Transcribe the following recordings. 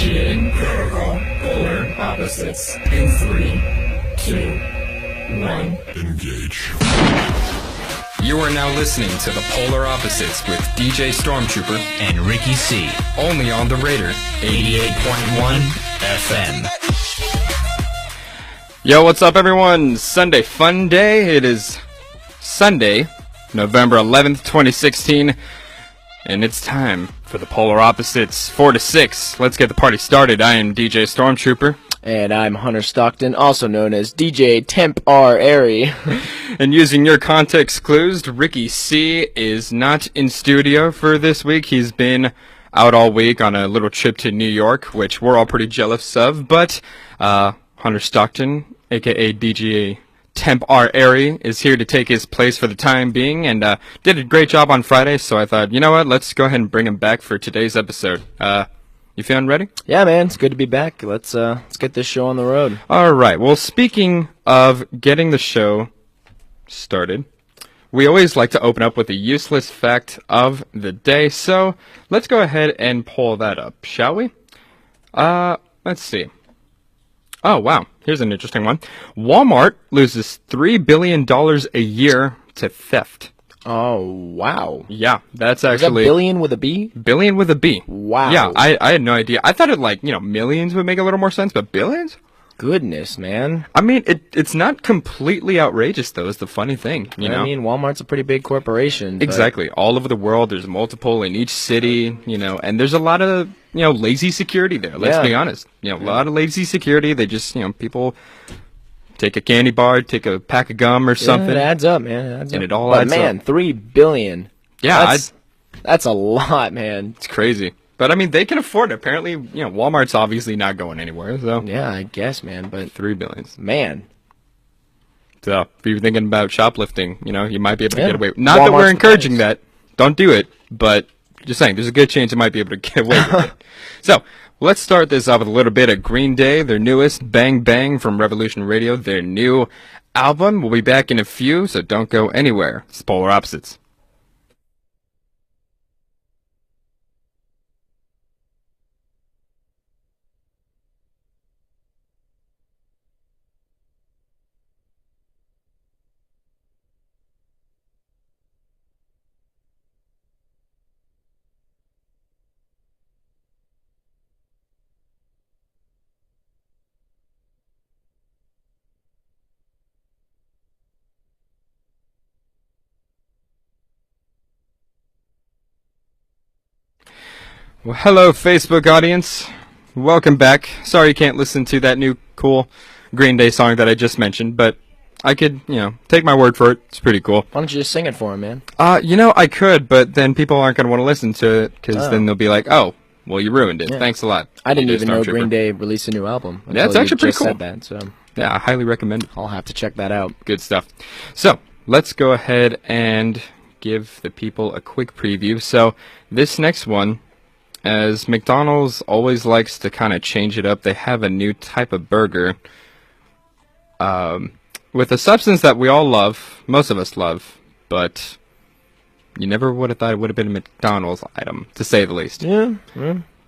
Initiating protocol polar opposites in 3, 2, 1. Engage. You are now listening to The Polar Opposites with DJ Stormtrooper and Ricky C. Only on the Raider 88.1 FM. Yo, what's up, everyone? Sunday fun day. It is Sunday, November 11th, 2016, and it's time for The Polar Opposites 4 to 6. Let's get the party started. I am DJ Stormtrooper. And I'm Hunter Stockton, also known as DJ Temp R. Airy. And using your context clues, Ricky C. is not in studio for this week. He's been out all week on a little trip to New York, which we're all pretty jealous of. But Hunter Stockton, a.k.a. DJ Temp R. Airy, is here to take his place for the time being, and did a great job on Friday, so I thought, you know what, let's go ahead and bring him back for today's episode. You feeling ready? Yeah, man, it's good to be back. Let's get this show on the road. All right. Well, speaking of getting the show started, we always like to open up with a useless fact of the day. So let's go ahead and pull that up, shall we? Let's see. Oh, wow. Here's an interesting one. Walmart loses $3 billion a year to theft. Oh, wow. Yeah, that's actually... Is that billion with a B? Billion with a B. Wow. Yeah, I had no idea. I thought it, millions would make a little more sense, but billions? Goodness, man. I mean, it's not completely outrageous, though, is the funny thing, you know? I mean, Walmart's a pretty big corporation. Exactly. All over the world, there's multiple in each city, and there's a lot of, lazy security there, let's be honest. A lot of lazy security. They just, people... Take a candy bar, take a pack of gum or something. It adds up, man. It adds up. And it all adds up. Man, $3 billion. Yeah, that's a lot, man. It's crazy. But, I mean, they can afford it. Apparently, Walmart's obviously not going anywhere, so. Yeah, I guess, man, but. $3 billion. Man. So, if you're thinking about shoplifting, you might be able to get away with it. Not Walmart's that we're encouraging that. Don't do it. But, just saying, there's a good chance you might be able to get away with it. So, let's start this off with a little bit of Green Day, their newest, Bang Bang from Revolution Radio, their new album. We'll be back in a few, so don't go anywhere. It's Polar Opposites. Well, hello, Facebook audience. Welcome back. Sorry you can't listen to that new cool Green Day song that I just mentioned, but I could, take my word for it. It's pretty cool. Why don't you just sing it for him, man? I could, but then people aren't going to want to listen to it, because then they'll be like, oh, well, you ruined it. Yeah. Thanks a lot. I didn't even know Green Day released a new album. Yeah, it's actually pretty cool. Said that, so. Yeah, I highly recommend it. I'll have to check that out. Good stuff. So, let's go ahead and give the people a quick preview. So, this next one, as McDonald's always likes to kind of change it up, they have a new type of burger with a substance that we all love, most of us love, but you never would have thought it would have been a McDonald's item, to say the least. Yeah.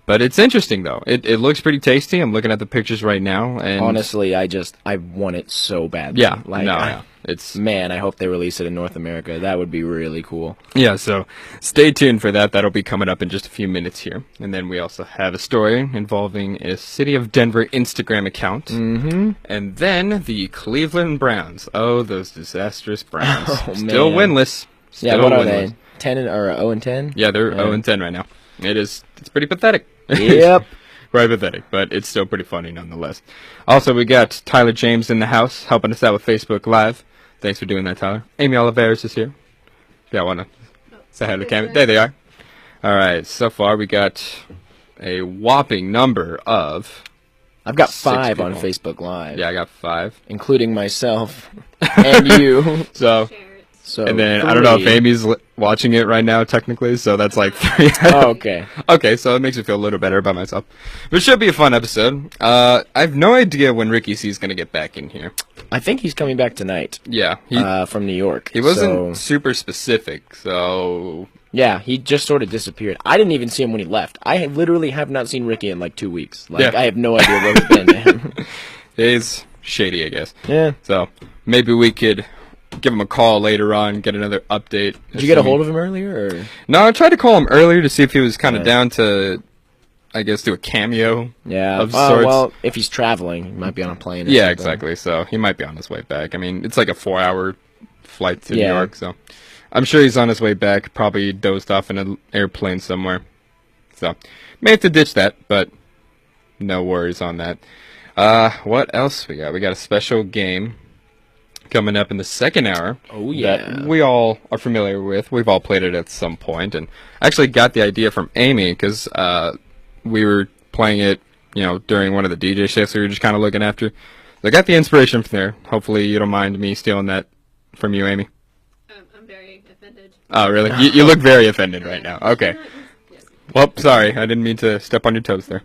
But it's interesting, though. It looks pretty tasty. I'm looking at the pictures right now. And honestly, I want it so badly. Yeah, Man, I hope they release it in North America. That would be really cool. Yeah, so stay tuned for that. That'll be coming up in just a few minutes here. And then we also have a story involving a City of Denver Instagram account. Mm-hmm. And then the Cleveland Browns. Oh, those disastrous Browns. Oh, Still man. winless. Still what winless. Are they? 10 or 0-10? Yeah, they're 0-10 right now. It's pretty pathetic. Yep. Quite pathetic, but it's still pretty funny nonetheless. Also, we got Tyler James in the house helping us out with Facebook Live. Thanks for doing that, Tyler. Amy Oliveras is here. If y'all want to say hi to the camera. There they are. All right, so far we got a whopping number of... I've got 5 on Facebook Live. Yeah, I got 5. Including myself and you. So, and then 3. I don't know if Amy's watching it right now, technically, so that's like 3. Oh, okay. Okay, so it makes me feel a little better about myself. But it should be a fun episode. I have no idea when Ricky C is going to get back in here. I think he's coming back tonight. Yeah. From New York. He wasn't super specific, so Yeah, he just sort of disappeared. I didn't even see him when he left. I literally have not seen Ricky in like 2 weeks. Like, Yeah. I have no idea what's been to him. He's shady, I guess. Yeah. So maybe we could give him a call later on, get another update. Did you get a hold of him earlier? Or? No, I tried to call him earlier to see if he was kind of down to, I guess, do a cameo. Yeah. Of sorts. Well, if he's traveling, he might be on a plane. Or Yeah, something. exactly. So he might be on his way back. I mean, it's like a 4-hour flight to New Yeah. York, so I'm sure he's on his way back. Probably dozed off in an airplane somewhere. So may have to ditch that, but no worries on that. What else we got? We got a special game coming up in the second hour. Oh, yeah. That we all are familiar with. We've all played it at some point, and actually got the idea from Amy because we were playing it, during one of the DJ shifts we were just kind of looking after. So I got the inspiration from there. Hopefully you don't mind me stealing that from you, Amy. I'm very offended. Oh, really? You look very offended right now. Okay. Well, sorry. I didn't mean to step on your toes there.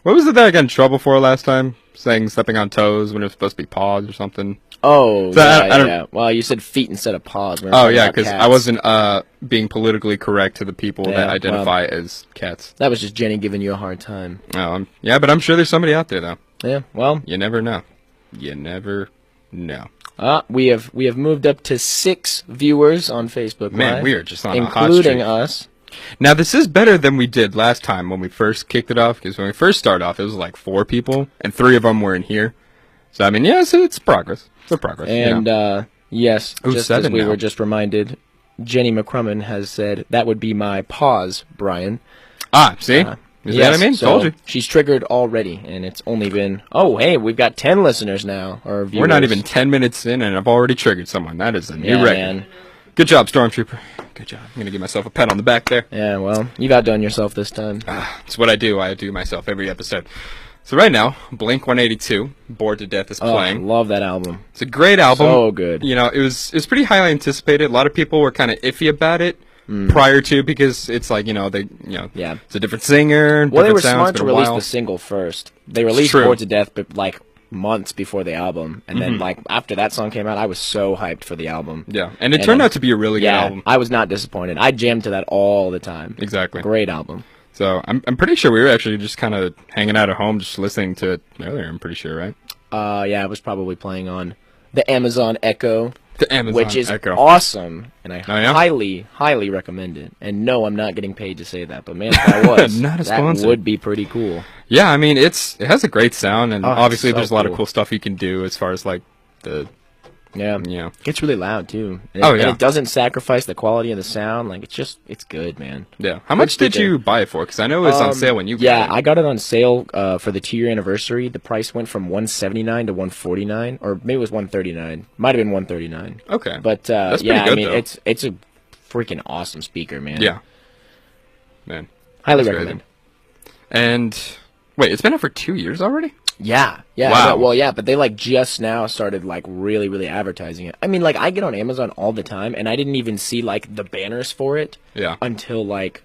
What was it that I got in trouble for last time? Saying stepping on toes when it was supposed to be paws or something? Oh, So I don't- yeah. Well, you said feet instead of paws. We were Oh, talking yeah, about because I cats. wasn't being politically correct to the people that Yeah, identify as cats. That was just Jenny giving you a hard time. Oh, yeah, but I'm sure there's somebody out there, though. Yeah, well, You never know. You never know. we have moved up to 6 viewers on Facebook Man, Live, we are just on a hot including streak. us. Now, this is better than we did last time when we first kicked it off, because when we first started off, it was like 4 people, and 3 of them were in here. So, I mean, yeah, it's progress. It's a progress. And yes, Ooh, just as 7 we now. were just reminded, Jenny McCrummen has said that would be my pause, Brian. See? Is Yes, that what I mean? so Told you. She's triggered already, and it's only been, hey, we've got 10 listeners now, or viewers. We're not even 10 minutes in, and I've already triggered someone. That is a new Yeah, record. man. Good job, Stormtrooper. Good job. I'm going to give myself a pat on the back there. Yeah, well, you've outdone yourself this time. It's what I do. I do myself every episode. So right now, Blink-182, Bored to Death, is playing. Love that album. It's a great album. So good. It was pretty highly anticipated. A lot of people were kind of iffy about it prior to, because it's like, Yeah. it's a different singer. Well, they different were sounds, smart been to a release while. the single first. They released True. Bored to Death, but like months before the album, and then like after that song came out, I was so hyped for the album. Yeah, and it turned out to be a really good album. I was not disappointed. I jammed to that all the time. Exactly. Great album. So I'm pretty sure we were actually just kind of hanging out at home, just listening to it earlier. I'm pretty sure, right? Yeah, I was probably playing on the Amazon Echo, The Amazon which is Echo. awesome, and I Oh, yeah? highly, highly recommend it. And no, I'm not getting paid to say that, but man, if I was, Not a that sponsor. would be pretty cool. Yeah, I mean it has a great sound, and Oh, it's obviously so there's a lot of cool. cool stuff you can do as far as like the Yeah, It's really loud too. And Oh, and yeah. it doesn't sacrifice the quality of the sound. Like it's good, man. yeah. How much did speaker. you buy it for? Because I know it was on sale when you got Yeah, it. I got it on sale for the 2-year anniversary. The price went from $179 to $149, or maybe it was $139. Might have been $139. Okay, But That's pretty yeah, good, I mean though. it's a freaking awesome speaker, man. yeah, man. highly That's recommend. And wait, it's been out for 2 years already? Yeah, I Wow. know. Well, yeah, but they like just now started like really, really advertising it. I mean, like I get on Amazon all the time, and I didn't even see like the banners for it Yeah. until like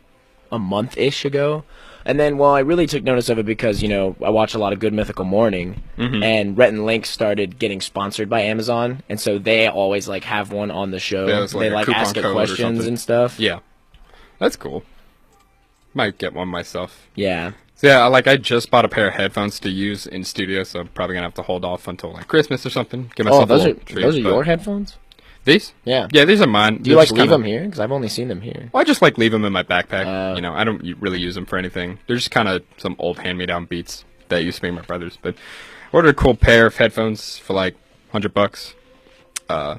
a month-ish ago. And then, well, I really took notice of it because, I watch a lot of Good Mythical Morning, Mm-hmm. and Rhett and Link started getting sponsored by Amazon, and so they always like have one on the show. Yeah, it's like they a like coupon ask it code or questions something. and stuff. Yeah, that's cool. Might get one myself. Yeah. So yeah, I just bought a pair of headphones to use in studio, so I'm probably gonna have to hold off until like Christmas or something. Give myself Oh, those a are little treat, those are but- your headphones? These? Yeah. Yeah, these are mine. Do you like leave them here? Because I've only seen them here. Well, I just like leave them in my backpack. Oh. I don't really use them for anything. They're just kind of some old hand-me-down beats that used to be my brother's. But ordered a cool pair of headphones for like $100.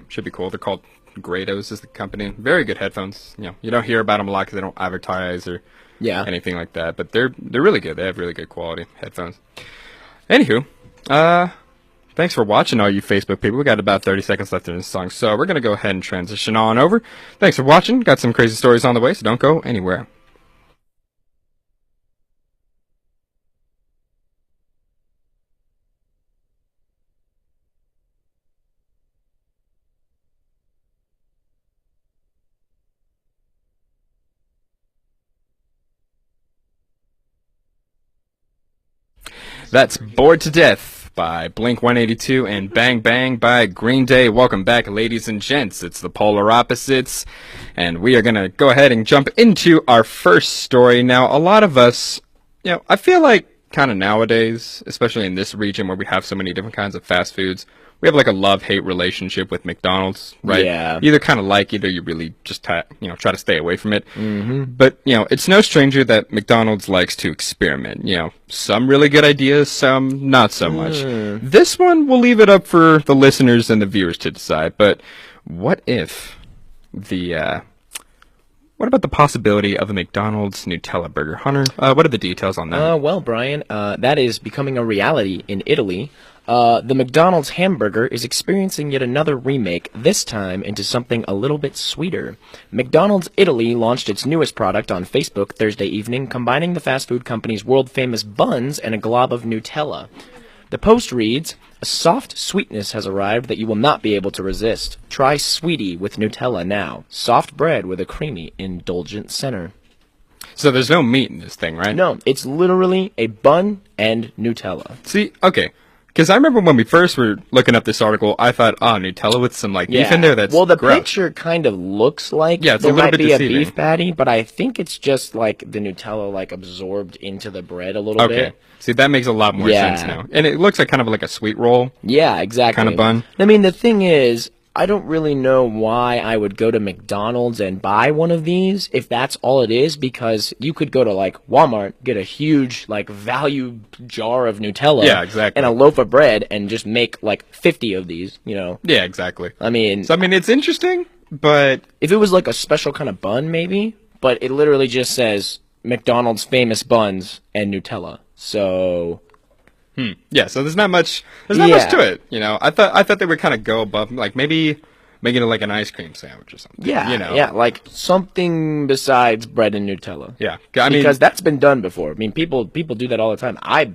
Should be cool. They're called Grados is the company. Very good headphones. You don't hear about them a lot because they don't advertise or Yeah. anything like that. But they're really good. They have really good quality headphones. Anywho, thanks for watching, all you Facebook people. We got about 30 seconds left in this song, so we're going to go ahead and transition on over. Thanks for watching. Got some crazy stories on the way, so don't go anywhere. That's Bored to Death Life by Blink-182 and Bang Bang by Green Day. Welcome back, ladies and gents. It's the Polar Opposites, and we are going to go ahead and jump into our first story. Now, a lot of us, I feel like kind of nowadays, especially in this region where we have so many different kinds of fast foods, we have like a love-hate relationship with McDonald's, right? Yeah. You either kind of like it or you really just try to stay away from it. Mm-hmm. But, it's no stranger that McDonald's likes to experiment. Some really good ideas, some not so much. This one, we'll leave it up for the listeners and the viewers to decide. But what if what about the possibility of a McDonald's Nutella burger? Hunter, what are the details on that? Well, Brian, that is becoming a reality in Italy. The McDonald's hamburger is experiencing yet another remake, this time into something a little bit sweeter. McDonald's Italy launched its newest product on Facebook Thursday evening, combining the fast food company's world-famous buns and a glob of Nutella. The post reads, "A soft sweetness has arrived that you will not be able to resist. Try Sweetie with Nutella now. Soft bread with a creamy, indulgent center." So there's no meat in this thing, right? No, it's literally a bun and Nutella. See, okay. Because I remember when we first were looking up this article, I thought, Nutella with some, beef in there, that's well, the gross. picture kind of looks like it's there a little might bit be deceiving. a beef patty, but I think it's just, the Nutella, absorbed into the bread a little Okay. bit. See, that makes a lot more sense now. And it looks like kind of like a sweet roll. Yeah, exactly. Kind of bun. I mean, the thing is, I don't really know why I would go to McDonald's and buy one of these if that's all it is, because you could go to Walmart, get a huge value jar of Nutella, Yeah, exactly. and a loaf of bread, and just make 50 of these. Yeah, exactly. I mean, it's interesting, but if it was a special kind of bun, maybe, but it literally just says McDonald's famous buns and Nutella. So yeah. So there's not much. There's not much to it. I thought they would kind of go above, maybe making it like an ice cream sandwich or something. yeah, something besides bread and Nutella. Yeah, because that's been done before. I mean, people do that all the time. I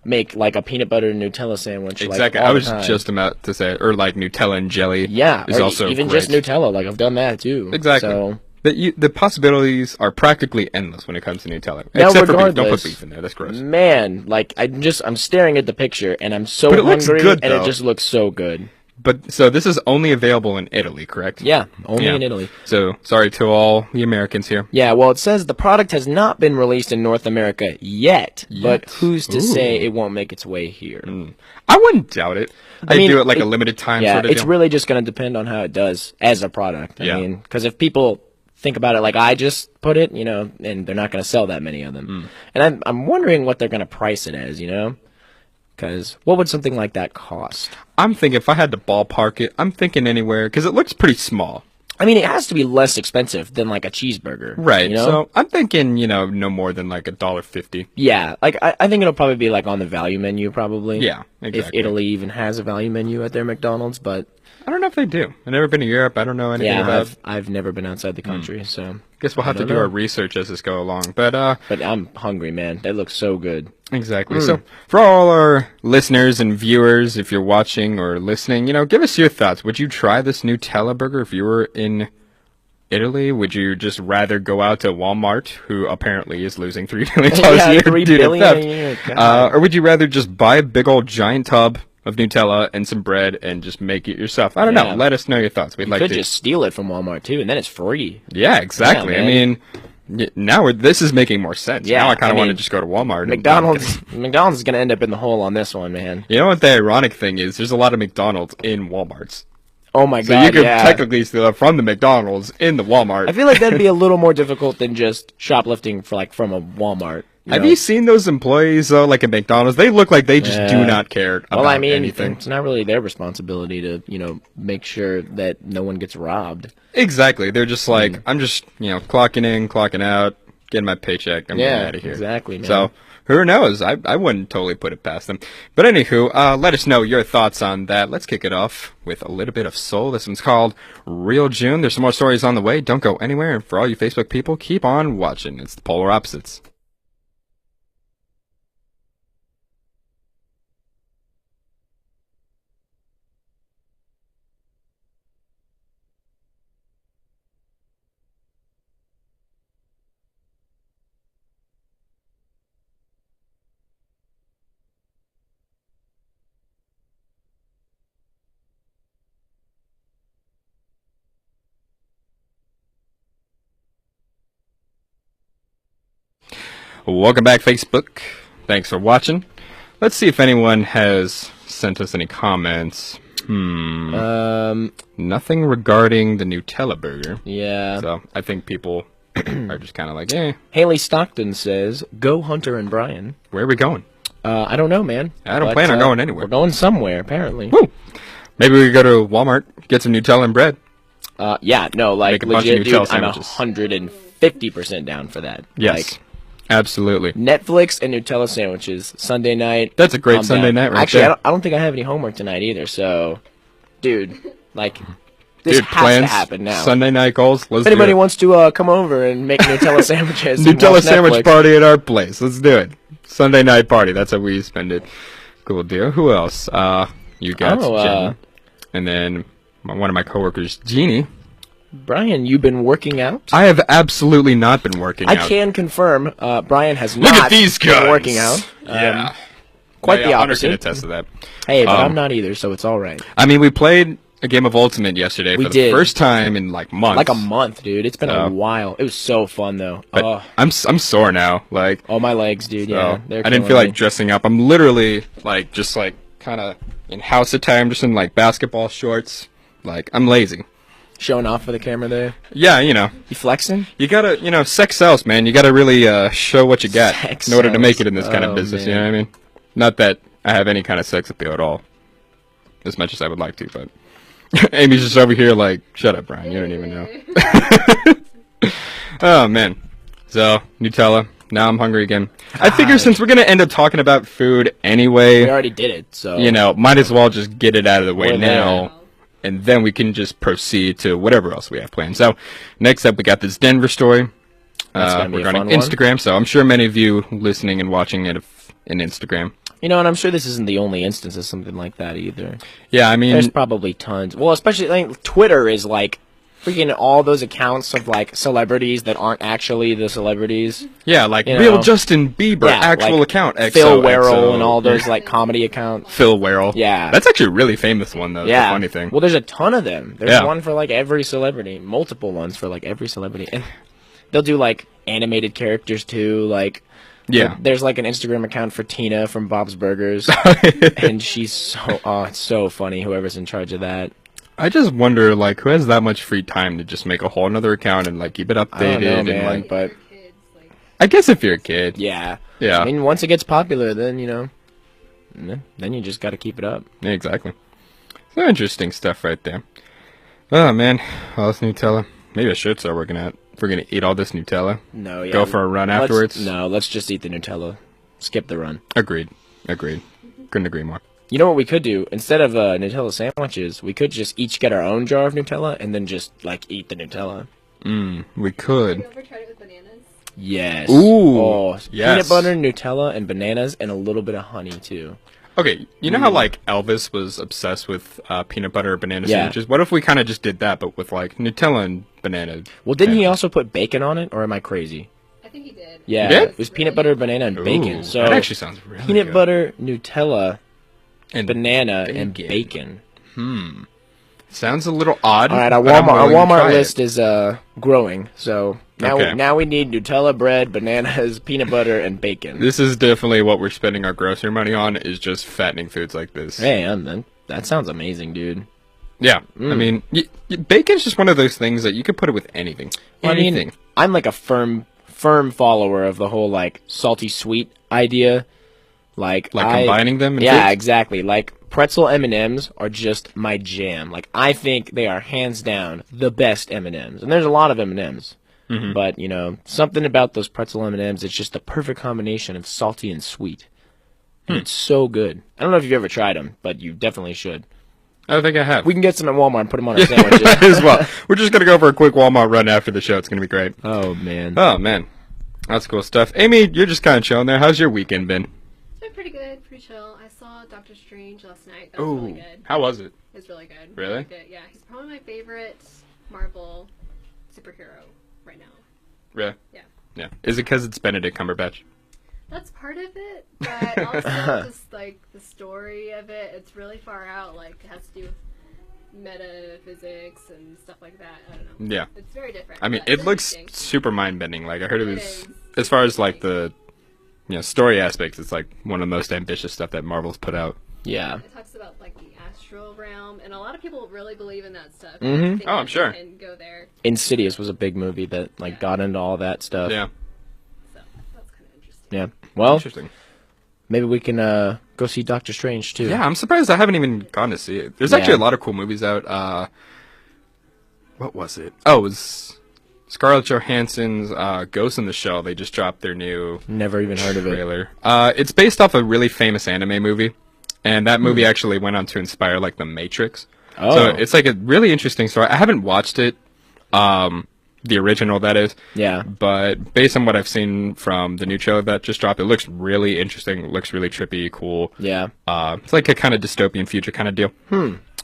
make a peanut butter and Nutella sandwich. Exactly. All I the was time. just about to say, or Nutella and jelly. Yeah, is or also even great. just Nutella. I've done that too. Exactly. So the possibilities are practically endless when it comes to Nutella. Now, Except for beef. Don't regardless, put beef in there. That's gross. man, I'm staring at the picture and I'm so But it hungry, looks good, and though. it just looks so good. But so this is only available in Italy, correct? Yeah, only in Italy. So sorry to all the Americans here. Yeah, well, it says the product has not been released in North America yet, but who's to say it won't make its way here? I wouldn't doubt it. They mean, do it a limited time sort of it's deal. really just going to depend on how it does as a product. I mean, because if people think about it like I just put it, and they're not going to sell that many of them. And I'm wondering what they're going to price it as, because what would something like that cost? I'm thinking if I had to ballpark it, I'm thinking anywhere, because it looks pretty small. I mean, it has to be less expensive than a cheeseburger. Right. So I'm thinking, no more than $1.50. Yeah, I think it'll probably be on the value menu, probably. Yeah, exactly. If Italy even has a value menu at their McDonald's, but I don't know if they do. I've never been to Europe. I don't know anything about it. I've never been outside the country, so Guess we'll have to do our research as this go along. But I'm hungry, man. That looks so good. Exactly. So for all our listeners and viewers, if you're watching or listening, give us your thoughts. Would you try this Nutella burger if you were in Italy? Would you just rather go out to Walmart, who apparently is losing $3 billion a year $3 due to billion theft? a year, God. Or would you rather just buy a big old giant tub of Nutella and some bread and just make it yourself? I don't know. Let us know your thoughts. We'd You like could to just steal it from Walmart too, and then it's free. Yeah, exactly. Yeah, I mean, now this is making more sense. Yeah, now I kind of want to mean, just go to Walmart. McDonald's is gonna end up in the hole on this one, man. You know what the ironic thing is? There's a lot of McDonald's in Walmarts. Oh my So god! you could yeah. technically steal it from the McDonald's in the Walmart. I feel like that'd be a little more difficult than just shoplifting from a Walmart. Have you seen those employees though, like at McDonald's? They look like they just do not care about Well, I mean, anything. it's not really their responsibility to make sure that no one gets robbed. Exactly. They're just like, I'm just clocking in, clocking out, getting my paycheck. I'm getting out of here. Exactly, man. So who knows? I wouldn't totally put it past them. But anywho, let us know your thoughts on that. Let's kick it off with a little bit of soul. This one's called Real June. There's some more stories on the way. Don't go anywhere. And for all you Facebook people, keep on watching. It's the Polar Opposites. Welcome back, Facebook. Thanks for watching. Let's see if anyone has sent us any comments. Nothing regarding the Nutella burger. Yeah. So I think people are just kind of like, eh. Haley Stockton says, "Go Hunter and Brian." Where are we going? I don't know, man. I don't plan on going anywhere. We're going somewhere, apparently. Woo! Maybe we could go to Walmart, get some Nutella and bread. Yeah, no, like, Make a bunch of legit, dude, Nutella I'm sandwiches. 150% down for that. Yes, Like, absolutely. Netflix and Nutella sandwiches, Sunday night. That's a great I'm Sunday down. night right Actually, there. I don't think I have any homework tonight either, so, dude, like, this Dude, has plans, to happen now. Sunday night goals, let's If anybody do it. wants to come over and make Nutella sandwiches, and Nutella watch sandwich Netflix, party at our place. Let's do it. Sunday night party. That's how we spend it. Cool deal. Who else? You got Jen. And then one of my coworkers, Jeannie. Brian, you've been working out? I have absolutely not been working I out. can confirm, Brian has Look not at these been guys. working out. Yeah. Quite Yeah, the Hunter opposite. can attest to that. Hey, but Um, I'm not either, so it's all right. I mean, we played a game of Ultimate yesterday We for the did. first time in like months. Like a month, dude. It's been a Uh, while. It was so fun, though. But Oh, I'm sore now. Like, oh, my legs, dude. Yeah, so they're I didn't feel killing like dressing up. I'm literally like just like kind of in house attire. I'm just in like basketball shorts. Like, I'm lazy. me. Showing off for the camera there. Yeah, you know, You flexing? you gotta, sex sells, man. You gotta really show what you got Sex in order to make sells. it in this kind of Oh, business. You man. know what I mean? Not that I have any kind of sex appeal at all, as much as I would like to. But Amy's just over here like, shut up, Brian. You don't even know. Oh man. So Nutella. Now I'm hungry again. I figure since we're gonna end up talking about food We anyway, already did it, so. might as well just get it out of the way We're now. there. And then we can just proceed to whatever else we have planned. So, next up, we got this Denver story. That's gonna be we're a going fun to one. Instagram, so I'm sure many of you listening and watching it in Instagram. You know, and I'm sure this isn't the only instance of something like that either. Yeah, I mean, There's probably tons. Well, especially, like, Twitter is, like, freaking all those accounts of, like, celebrities that aren't actually the celebrities. yeah, like you real know. Justin Bieber, Yeah, actual like account, XO, Phil Werrell XO, and all those, like, comedy accounts. Phil Werrell. Yeah. That's actually a really famous one, though. Yeah. The funny thing. Well, there's a ton of them. There's Yeah. one for like every celebrity, multiple ones for like every celebrity, and they'll do like animated characters too. Like, Yeah. there's like an Instagram account for Tina from Bob's Burgers, and she's it's so funny. Whoever's in charge of that, I just wonder, like, who has that much free time to just make a whole another account and, like, keep it updated? I don't know, and, man. like, But Kids, like, I guess if you're a kid. yeah, Yeah. I mean, once it gets popular, then then you just got to keep it up. Yeah, exactly. So interesting stuff right there. Oh man, all this Nutella. Maybe I should start working out. If we're gonna eat all this Nutella. No, yeah. Go for a run let's- afterwards? No, let's just eat the Nutella. Skip the run. Agreed. Couldn't agree more. You know what we could do? Instead of Nutella sandwiches, we could just each get our own jar of Nutella and then just, like, eat the Nutella. We could. have you ever tried it with bananas? Yes. Ooh, Oh, yes. peanut butter, Nutella, and bananas, and a little bit of honey, too. Okay, you know how like Elvis was obsessed with peanut butter banana Yeah. sandwiches? What if we kind of just did that, but with like Nutella and banana? Well, didn't he sandwiches? also put bacon on it, or am I crazy? I think he did. Yeah, He did? it was peanut butter, banana, and bacon. Ooh, So that actually sounds really peanut good. butter, Nutella, and banana, and bacon. bacon. Sounds a little odd. All right, our but I'm willing to Walmart try list it. is growing. So Okay. now we need Nutella bread, bananas, peanut butter, and bacon. This is definitely what we're spending our grocery money on. Is just fattening foods like this. Hey, that sounds amazing, dude. Yeah, I mean, bacon's just one of those things that you could put it with anything. I Anything. mean, I'm like a firm follower of the whole like salty sweet idea. Like combining them in Yeah, foods? exactly. Like pretzel M&Ms are just my jam. Like I think they are hands down the best M&Ms. And there's a lot of M&Ms. Mm-hmm. But, something about those pretzel M&Ms, it's just the perfect combination of salty and sweet. And it's so good. I don't know if you've ever tried them, but you definitely should. I think I have. We can get some at Walmart and put them on our sandwiches. as well. We're just gonna go for a quick Walmart run after the show. It's gonna be great. Oh, man. Oh man, that's cool stuff. Amy, you're just kind of chilling there. How's your weekend been? It's been pretty good, pretty chill. I saw Doctor Strange last night. That was really good. How was it? It was really good. Really? Good. Yeah, he's probably my favorite Marvel superhero right now. Really? Yeah. Yeah. Is it because it's Benedict Cumberbatch? That's part of it, but also just like the story of it. It's really far out. Like it has to do with metaphysics and stuff like that. I don't know. Yeah. It's very different. I mean, but it it's looks interesting. super mind bending. Like I heard it It was, is. as far as like the story aspects, it's like one of the most ambitious stuff that Marvel's put out. Yeah. It talks about like the astral realm, and a lot of people really believe in that stuff. Mhm. Think Oh, I'm that sure. you can go there. Insidious was a big movie that got into all that stuff. Yeah. So that's kind of interesting. Yeah. Well, Interesting. maybe we can go see Doctor Strange too. Yeah, I'm surprised I haven't even gone to see it. There's Yeah. actually a lot of cool movies out. What was it? Oh, it was Scarlett Johansson's Ghost in the Shell. They just dropped their new Never even heard of it. trailer. It's based off a really famous anime movie, and that movie actually went on to inspire like The Matrix. Oh. So it's like a really interesting story. I haven't watched it, the original that is. Yeah. But based on what I've seen from the new trailer that just dropped, it looks really interesting. It looks really trippy, cool. Yeah. It's like a kind of dystopian future kind of deal.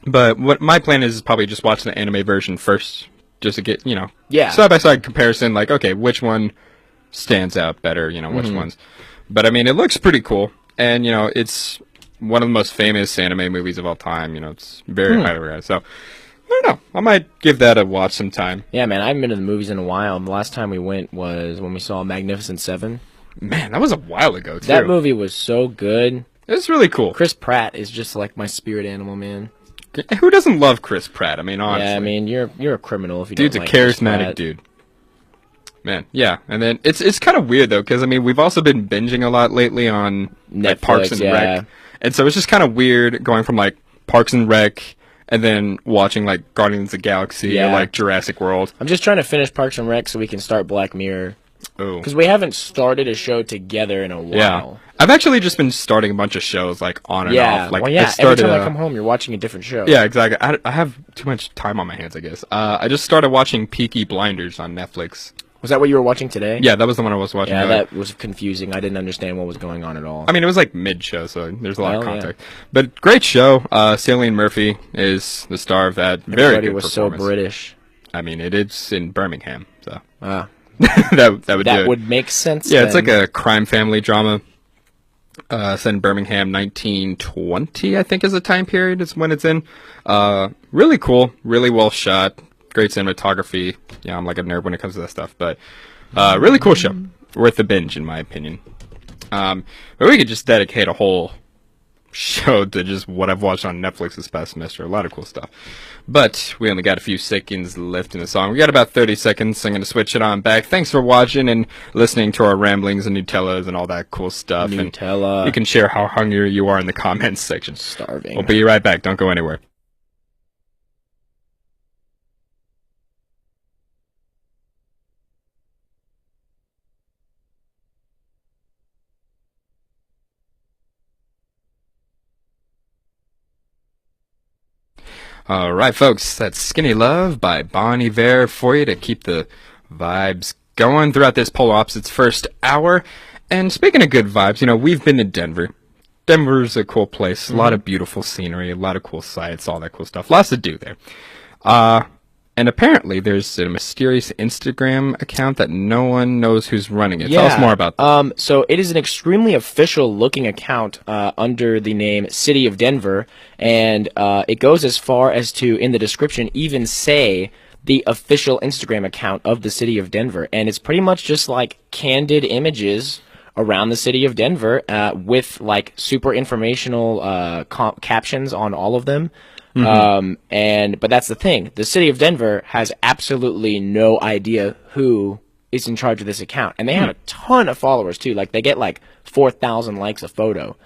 But what my plan is probably just watch the anime version first, just to get, Yeah. side-by-side comparison, like, okay, which one stands out better, which ones. But, I mean, it looks pretty cool. And, it's one of the most famous anime movies of all time. It's very highly regarded. So, I don't know. I might give that a watch sometime. Yeah, man, I haven't been to the movies in a while. The last time we went was when we saw Magnificent Seven. Man, that was a while ago, too. That movie was so good. It's really cool. Chris Pratt is just like my spirit animal, man. Who doesn't love Chris Pratt? I mean, honestly. Yeah, I mean, you're a criminal if you Dude's don't a like Chris charismatic Pratt. dude. Man, yeah. And then it's kind of weird, though, because, I mean, we've also been binging a lot lately on like, Parks Netflix, and yeah. Rec. And so it's just kind of weird going from, like, Parks and Rec and then watching, like, Guardians of the Galaxy or, Yeah. like, Jurassic World. I'm just trying to finish Parks and Rec so we can start Black Mirror. Oh. Because we haven't started a show together in a while. Yeah. I've actually just been starting a bunch of shows, like, on and Yeah, off. Like, well, I yeah. started, Every time I come home, you're watching a different show. Yeah, exactly. I have too much time on my hands, I guess. I just started watching Peaky Blinders on Netflix. Was that what you were watching today? Yeah, that was the one I was watching. Yeah, that was confusing. I didn't understand what was going on at all. I mean, it was like mid-show, so there's a lot of Well, yeah. context. But great show. Cillian Murphy is the star of that. Very Everybody good was so performance. British. I mean, it's in Birmingham, so Ah, that would do that it. would make sense. Yeah, it's then. like a crime family drama. Set in Birmingham, 1920, I think is the time period. Is when it's in. Really cool, really well shot, great cinematography. Yeah, I'm like a nerd when it comes to that stuff, but really cool show, worth the binge in my opinion. But we could just dedicate a whole show to just what I've watched on Netflix this past semester. A lot of cool stuff. But we only got a few seconds left in the song. We got about 30 seconds, so I'm going to switch it on back. Thanks for watching and listening to our ramblings and Nutellas and all that cool stuff. Nutella. And you can share how hungry you are in the comments section. Starving. We'll be right back. Don't go anywhere. All right, folks, that's Skinny Love by Bon Iver for you to keep the vibes going throughout this Polar Opposites first hour. And speaking of good vibes, we've been to Denver. Denver's a cool place. A lot of beautiful scenery, a lot of cool sights, all that cool stuff. Lots to do there. And apparently there's a mysterious Instagram account that no one knows who's running it. Tell us more about that. So it is an extremely official looking account under the name City of Denver, and it goes as far as to, in the description, even say the official Instagram account of the City of Denver. And it's pretty much just like candid images around the city of Denver with like super informational captions on all of them. But that's the thing. The city of Denver has absolutely no idea who is in charge of this account. And they have a ton of followers too. Like they get like 4,000 likes a photo.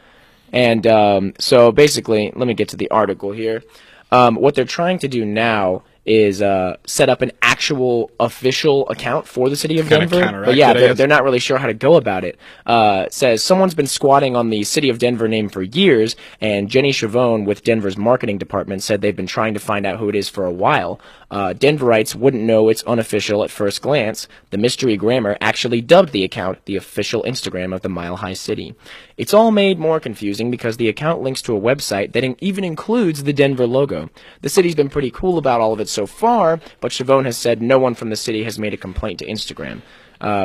And so basically, let me get to the article here. What they're trying to do now is set up an actual official account for the city of Kinda Denver. counteract But yeah, it, I guess. they're not really sure how to go about it. It says, someone's been squatting on the City of Denver name for years, and Jenny Chavone with Denver's marketing department said they've been trying to find out who it is for a while. Denverites wouldn't know it's unofficial at first glance. The mystery grammar actually dubbed the account the official Instagram of the Mile High City. It's all made more confusing because the account links to a website that even includes the Denver logo. The city's been pretty cool about all of it so far, but Chavone has said no one from the city has made a complaint to Instagram.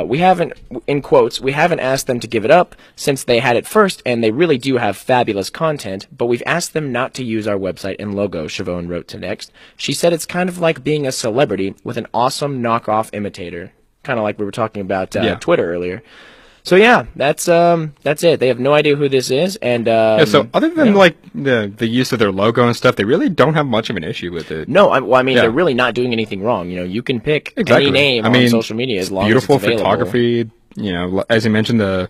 We haven't, in quotes, we haven't asked them to give it up since they had it first, and they really do have fabulous content, but we've asked them not to use our website and logo, Chavone wrote to Next. She said it's kind of like being a celebrity with an awesome knockoff imitator. Kind of like we were talking about Twitter earlier. So yeah, that's it. They have no idea who this is, and Yeah, so other than like the use of their logo and stuff, they really don't have much of an issue with it. no, I mean Yeah. they're really not doing anything wrong. You know, you can pick Exactly. any name I mean, on social media as long beautiful as it's available. photography. You know, as you mentioned, the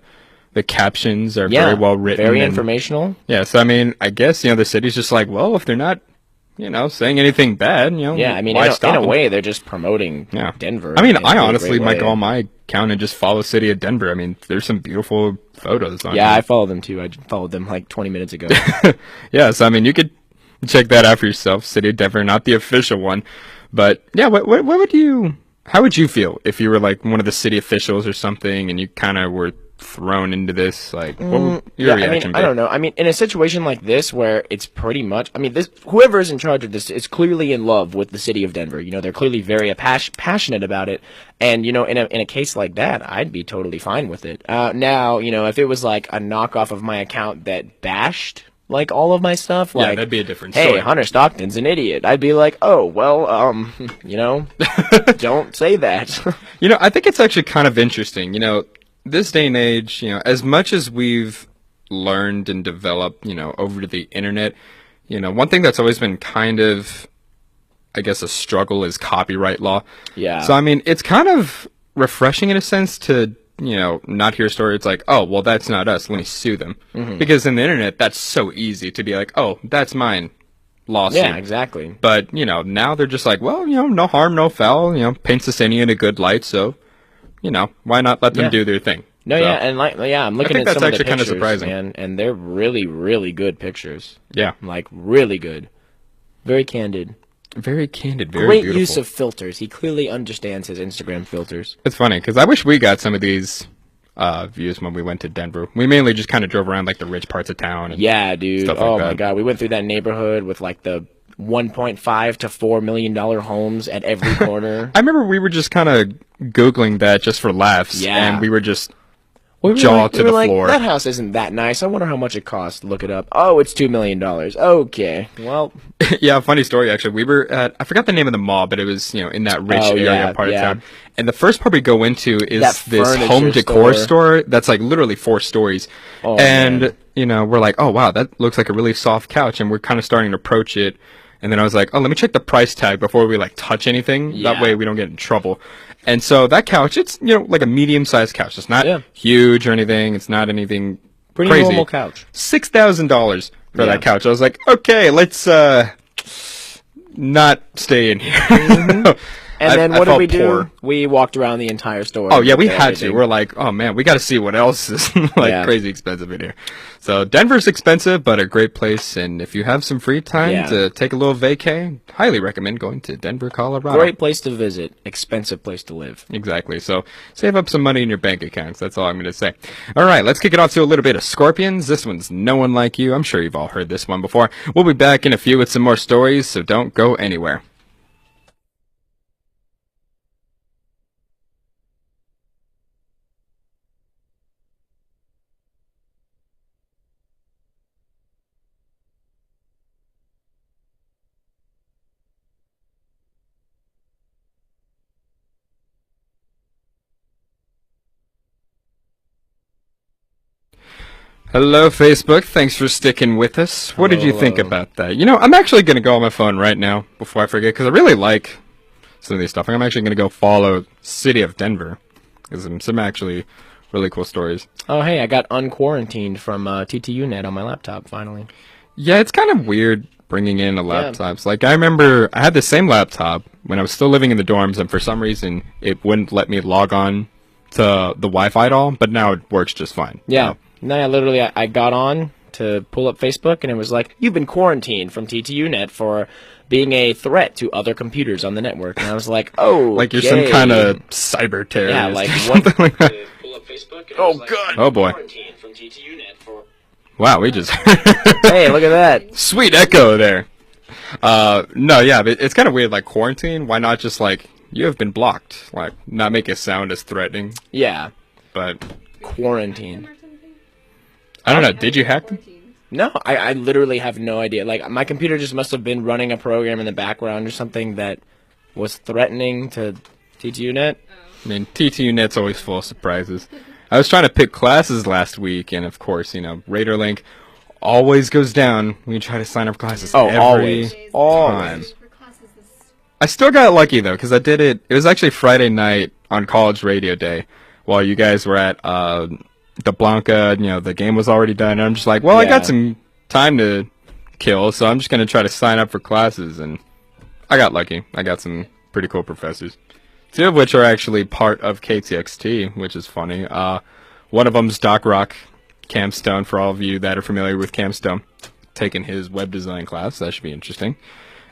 captions are Yeah, very well written, very and- informational. Yeah, so I mean, I guess the city's just like, well, if they're not, saying anything bad, Yeah, I mean, why in stop a 'em? way, they're just promoting Yeah. Denver. I mean, in a I really honestly great might way. go on my account and just follow City of Denver. I mean, there's some beautiful photos on Yeah, I here. follow them too. I followed them like 20 minutes ago. Yeah, so I mean, you could check that out for yourself, City of Denver, not the official one. But yeah, how would you feel if you were like one of the city officials or something and you kind of were thrown into this? Like, what would your reaction be? I don't know. I mean, in a situation like this where it's pretty much, I mean, whoever is in charge of this is clearly in love with the city of Denver. You know, they're clearly very passionate about it. And, you know, in a case like that, I'd be totally fine with it. Now, you know, if it was like a knockoff of my account that bashed like all of my stuff, Yeah, like, that'd be a different hey, story. Hunter Stockton's an idiot. I'd be like, oh, well, you know, don't say that. I think it's actually kind of interesting. This day and age, as much as we've learned and developed, over to the internet, one thing that's always been kind of, I guess, a struggle is copyright law. Yeah. So, I mean, it's kind of refreshing in a sense to, not hear a story. It's like, oh, well, that's not us. Let me sue them. Mm-hmm. Because in the internet, that's so easy to be like, oh, that's mine. Lawsuit. Yeah, exactly. But, now they're just like, well, no harm, no foul, paints the city in a good light. So, why not let them Yeah. do their thing? No, So, yeah, and I'm looking think at that's some of the actually kinda pictures, surprising. man, and they're really, really good pictures. Yeah. Like, really good. Very candid. Very candid, very Great beautiful. use of filters. He clearly understands his Instagram filters. It's funny, because I wish we got some of these views when we went to Denver. We mainly just kind of drove around, like, the rich parts of town. And Yeah, dude. Stuff like Oh, my that. God. We went through that neighborhood with, like, the $1.5 to $4 million homes at every corner. I remember we were just kind of Googling that just for laughs. Yeah. And we were just... We were Jaw like, to we were the like, floor. that house isn't that nice. I wonder how much it cost. Look it up. Oh, it's $2 million. Okay. Well, Yeah, funny story, actually. We were at... I forgot the name of the mall, but it was, in that rich Oh, area yeah, part yeah. of town. And the first part we go into is That this furniture home decor store. store that's, like, literally 4 stories. Oh, and, man. we're like, oh, wow, that looks like a really soft couch. And we're kind of starting to approach it. And then I was like, oh, let me check the price tag before we, like, touch anything. Yeah. That way we don't get in trouble. And so that couch, it's, like a medium-sized couch. It's not Yeah. huge or anything. It's not anything pretty crazy. normal couch. $6,000 for Yeah. that couch. I was like, okay, let's not stay in here. Mm-hmm. And then I what did felt we do? poor. We walked around the entire store. Oh yeah, we looked at had to. everything. We're like, oh man, we got to see what else is like Yeah. crazy expensive in here. So Denver's expensive, but a great place. And if you have some free time Yeah. to take a little vacay, highly recommend going to Denver, Colorado. Great place to visit. Expensive place to live. Exactly. So save up some money in your bank accounts. That's all I'm going to say. All right, let's kick it off to a little bit of Scorpions. This one's No One Like You. I'm sure you've all heard this one before. We'll be back in a few with some more stories, so don't go anywhere. Hello, Facebook. Thanks for sticking with us. What did you think Hello. about that? I'm actually going to go on my phone right now before I forget, because I really like some of these stuff. I'm actually going to go follow City of Denver, because some actually really cool stories. Oh, hey, I got unquarantined from TTUnet on my laptop, finally. Yeah, it's kind of weird bringing in a laptop. Like, I remember I had the same laptop when I was still living in the dorms, and for some reason, it wouldn't let me log on to the Wi-Fi at all, but now it works just fine. Yeah. No, I literally, I got on to pull up Facebook, and it was like, you've been quarantined from TTUnet for being a threat to other computers on the network. And I was like, oh, Like you're some kind of cyber terrorist. Yeah, like, or what? something like that. Pull up Facebook, and Oh, God. Oh, boy. Quarantined from TTUnet for... Wow, we just... Hey, look at that. Sweet echo there. No, yeah, but it's kind of weird, like, quarantine. Why not just, like, you have been blocked? Like, not make it sound as threatening. Yeah, But, quarantine. I don't know, did you hack them? No, I literally have no idea. Like, my computer just must have been running a program in the background or something that was threatening to TTUnet. I mean, TTUnet's always full of surprises. I was trying to pick classes last week, and of course, Raider Link always goes down when you try to sign up for classes. Oh, every time. For classes this I still got lucky though, because I did it. It was actually Friday night on college radio day, while you guys were at the Blanca. The game was already done, and I'm just like, well, I got some time to kill, so I'm just gonna try to sign up for classes, and I got lucky. I got some pretty cool professors, 2 of which are actually part of KTXT, which is funny. One of them's Doc Rock Camstone, for all of you that are familiar with Camstone, taking his web design class. That should be interesting.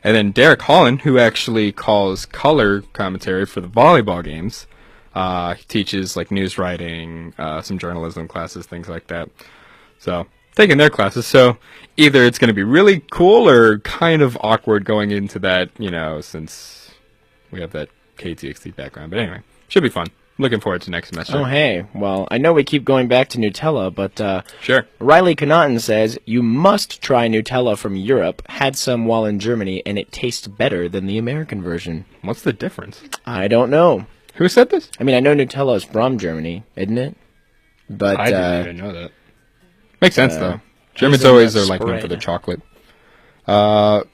And then Derek Holland, who actually calls color commentary for the volleyball games. He teaches like news writing, some journalism classes, things like that. So taking their classes. So either it's going to be really cool or kind of awkward going into that, since we have that KTXT background. But anyway, should be fun. Looking forward to next semester. Oh, hey. Well, I know we keep going back to Nutella, but Sure. Riley Connaughton says, you must try Nutella from Europe. Had some while in Germany, and it tastes better than the American version. What's the difference? I don't know. Who said this? I mean, I know Nutella is from Germany, isn't it? But I didn't even know that. Makes sense, though. Germans using always that are like known for spread. the chocolate. All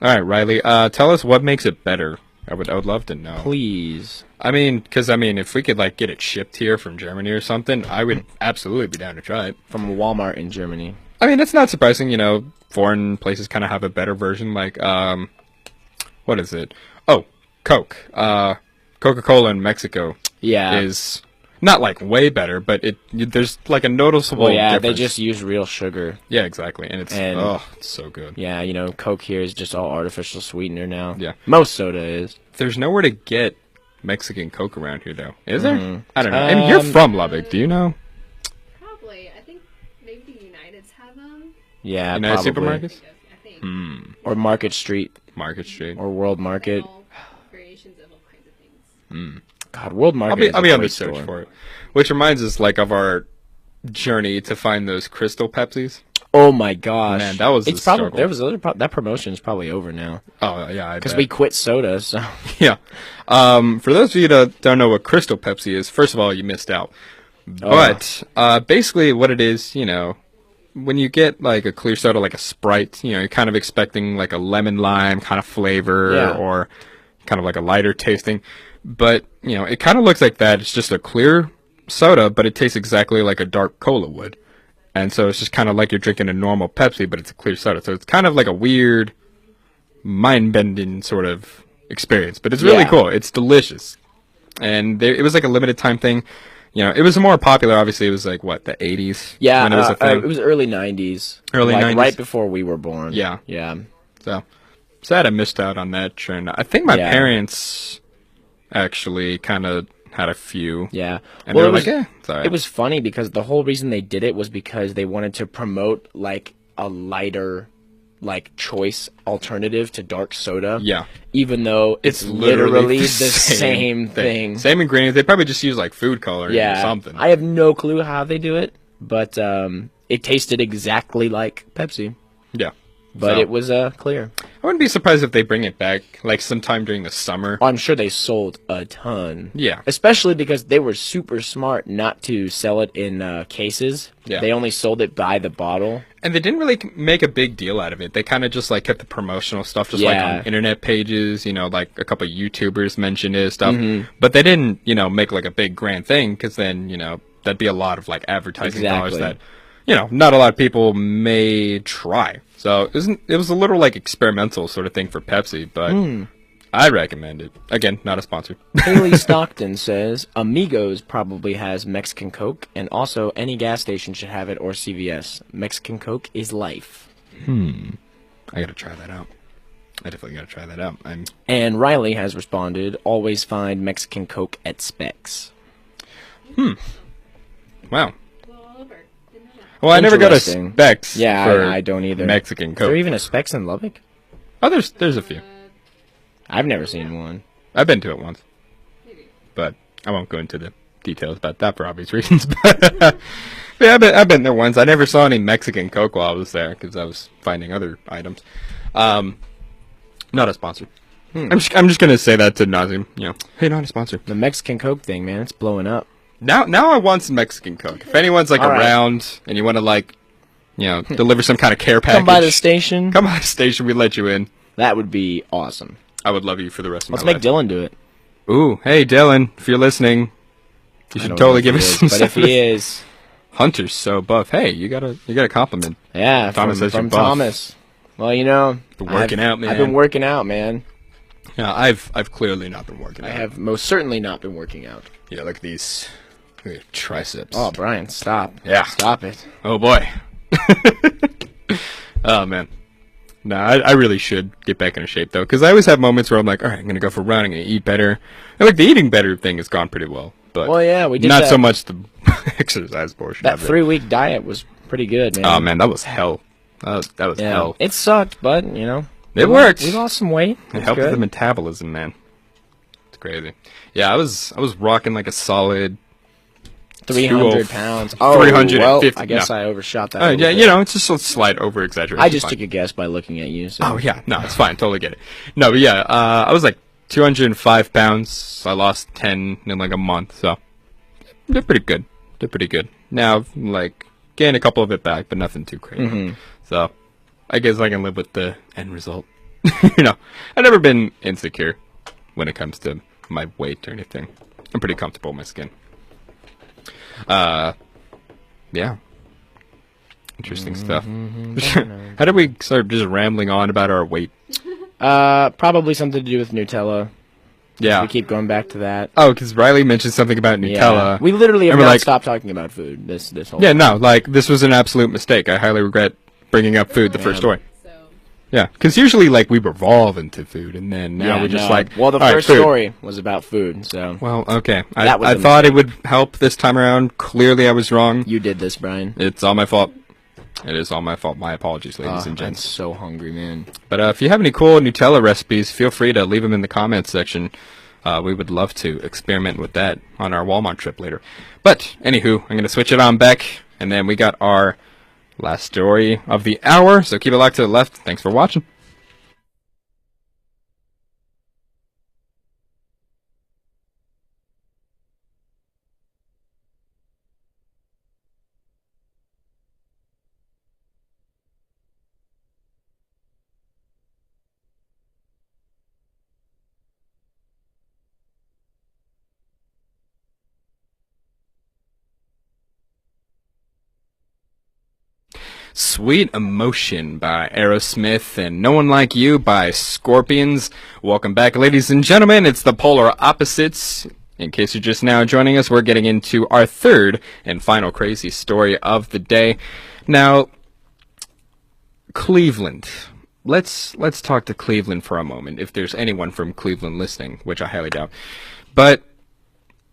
right, Riley. Tell us what makes it better. I would love to know. please. Because if we could like get it shipped here from Germany or something, I would absolutely be down to try it. From Walmart in Germany. It's not surprising, foreign places kind of have a better version. Like, what is it? Oh, Coke. Coca-Cola in Mexico Yeah. is not like way better, but there's like a noticeable Well, yeah, difference. they just use real sugar. Yeah, exactly, and it's it's so good. Yeah, Coke here is just all artificial sweetener now. Yeah. Most soda is. There's nowhere to get Mexican Coke around here, though. Is there? Mhm. I don't know. I mean, you're from Lubbock. Do you know? probably. I think maybe the Uniteds have them. Yeah, United probably. Supermarkets? I think. Or Market Street Market Street. or World Market. All variations of all kinds of things. God, World Market. I'll is be a on the great search store. for it. Which reminds us, like, of our journey to find those Crystal Pepsis. Oh my gosh, Man, that was a it's probably struggle. there was that promotion is probably over now Oh, yeah, because we quit soda. So Yeah. For those of you that don't know what Crystal Pepsi is, first of all, you missed out. But basically what it is, when you get like a clear soda like a Sprite, you're kind of expecting like a lemon lime kind of flavor Yeah. or kind of like a lighter tasting. But, it kind of looks like that. It's just a clear soda, but it tastes exactly like a dark cola would. And so it's just kind of like you're drinking a normal Pepsi, but it's a clear soda. So it's kind of like a weird, mind-bending sort of experience. But it's really Yeah. cool. It's delicious. And it was like a limited time thing. It was more popular. Obviously, it was like, what, the 80s? yeah, When it was a thing. it was early '90s. Early like 90s. right before we were born. Yeah. yeah. So sad I missed out on that trend. I think my Yeah. parents actually kind of had a few. Yeah. And Well, they it were was, like, it's all right. it was funny because the whole reason they did it was because they wanted to promote like a lighter like choice alternative to dark soda. Yeah. Even though it's literally the same thing. Same ingredients. They probably just use like food coloring Yeah. or something. I have no clue how they do it, but it tasted exactly like Pepsi. Yeah. But So, it was clear. I wouldn't be surprised if they bring it back like sometime during the summer. I'm sure they sold a ton. Yeah. Especially because they were super smart not to sell it in cases. Yeah. They only sold it by the bottle. And they didn't really make a big deal out of it. They kind of just like kept the promotional stuff just like Yeah. on internet pages, like a couple of YouTubers mentioned it stuff. Mm-hmm. But they didn't, make like a big grand thing because then, that'd be a lot of like advertising dollars Exactly. that, not a lot of people may try. So it was a little like experimental sort of thing for Pepsi, but I recommend it. Again, not a sponsor. Haley Stockton says, Amigos probably has Mexican Coke, and also any gas station should have it or CVS. Mexican Coke is life. I gotta try that out. I definitely gotta try that out. And Riley has responded, always find Mexican Coke at Specs. Wow. Well, all over. Didn't know that. Well, I never go to Interesting. Specs. Yeah, for I don't either. Mexican Is there Coke. even a Specs in Lubbock? Oh, there's a few. I've never seen one. I've been to it once, Maybe. but I won't go into the details about that for obvious reasons. But yeah, I've been there once. I never saw any Mexican Coke while I was there because I was finding other items. Not a sponsor. I'm just gonna say that to nauseam. Hey, not a sponsor. The Mexican Coke thing, man, it's blowing up. Now I want some Mexican Coke. If anyone's like All right. around and you want to like, deliver some kind of care package, Come by the station. Come by the station. We let you in. That would be awesome. I would love you for the rest of Let's my make life. Dylan do it. Ooh, hey Dylan, if you're listening, you should totally give us some. But if he is, Hunter's so buff. Hey, you got a compliment. yeah, Thomas says you're from buff. Thomas. Well, Been working out, man. I've been working out, man. Yeah, I've clearly not been working out. I have most certainly not been working out. Yeah, look at these. Look at your triceps. Oh, Brian, stop. Yeah. Stop it. Oh boy. Oh man. No, I really should get back into shape though, because I always have moments where I'm like, all right, I'm gonna go for a run, I'm gonna eat better. And like the eating better thing has gone pretty well, but Well, yeah, we did not that. so much the exercise portion. That of it. 3-week diet was pretty good, man. Oh man, that was hell. That was Yeah. hell. It sucked, but It worked. We lost some weight. It helped with the metabolism, man. It's crazy. Yeah, I was rocking like a solid 300 pounds. Oh, 350. well, I guess I overshot that. a little yeah, bit. it's just a slight over exaggeration. I just took a guess by looking at you. So. Oh yeah, no, it's fine. Totally get it. No, but yeah, I was like 205 pounds. I lost 10 in like a month, so they're pretty good. They're pretty good. Now, like, gained a couple of it back, but nothing too crazy. Mm-hmm. So, I guess I can live with the end result. I've never been insecure when it comes to my weight or anything. I'm pretty comfortable with my skin. Yeah. Interesting stuff. How did we start just rambling on about our weight? Probably something to do with Nutella. Yeah. We keep going back to that. Oh, because Riley mentioned something about Nutella. Yeah. We literally have And we're not like- stopped talking about food this whole Yeah, no, like, this was an absolute mistake. I highly regret bringing up food the first story. So Yeah, because usually, like, we revolve into food, and then now Yeah, we just no. like, Well, the all right, first food. story was about food, so Well, okay. That was I the thought it would help this time around. Clearly, I was wrong. you did this, Brian. It's all my fault. It is all my fault. My apologies, ladies and I'm gents. so hungry, man. But if you have any cool Nutella recipes, feel free to leave them in the comments section. We would love to experiment with that on our Walmart trip later. But, anywho, I'm going to switch it on back, and then we got our last story of the hour, so keep it locked to the left. Thanks for watching. Sweet Emotion by Aerosmith and No One Like You by Scorpions. Welcome back, ladies and gentlemen. It's the Polar Opposites. In case you're just now joining us, we're getting into our third and final crazy story of the day. Now, Cleveland. Let's talk to Cleveland for a moment, if there's anyone from Cleveland listening, which I highly doubt. But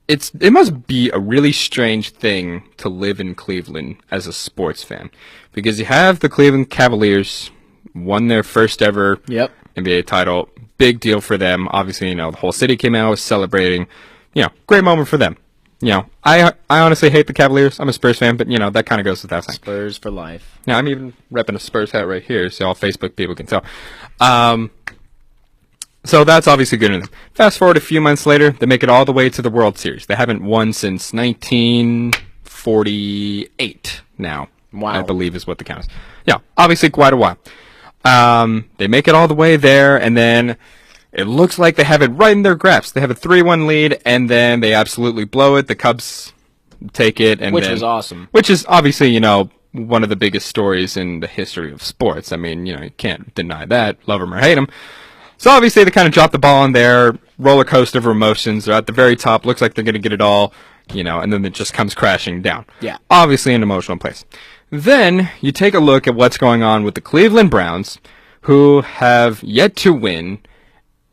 it must be a really strange thing to live in Cleveland as a sports fan, because you have the Cleveland Cavaliers won their first ever Yep. NBA title, big deal for them. Obviously, the whole city came out, was celebrating. Great moment for them. I honestly hate the Cavaliers. I'm a Spurs fan, but that kind of goes without saying. Spurs for life. Now I'm even repping a Spurs hat right here, so all Facebook people can tell. So that's obviously good enough. Fast forward a few months later, they make it all the way to the World Series. They haven't won since 1948 now. Wow. I believe is what the count is. Yeah, obviously quite a while. They make it all the way there, and then it looks like they have it right in their grasp. They have a 3-1 lead, and then they absolutely blow it. The Cubs take it. And Which was awesome. Which is obviously, one of the biggest stories in the history of sports. I mean, you can't deny that. Love them or hate them. So obviously they kind of dropped the ball on their roller coaster of emotions. They're at the very top. Looks like they're going to get it all, and then it just comes crashing down. Yeah. Obviously an emotional place. Then you take a look at what's going on with the Cleveland Browns, who have yet to win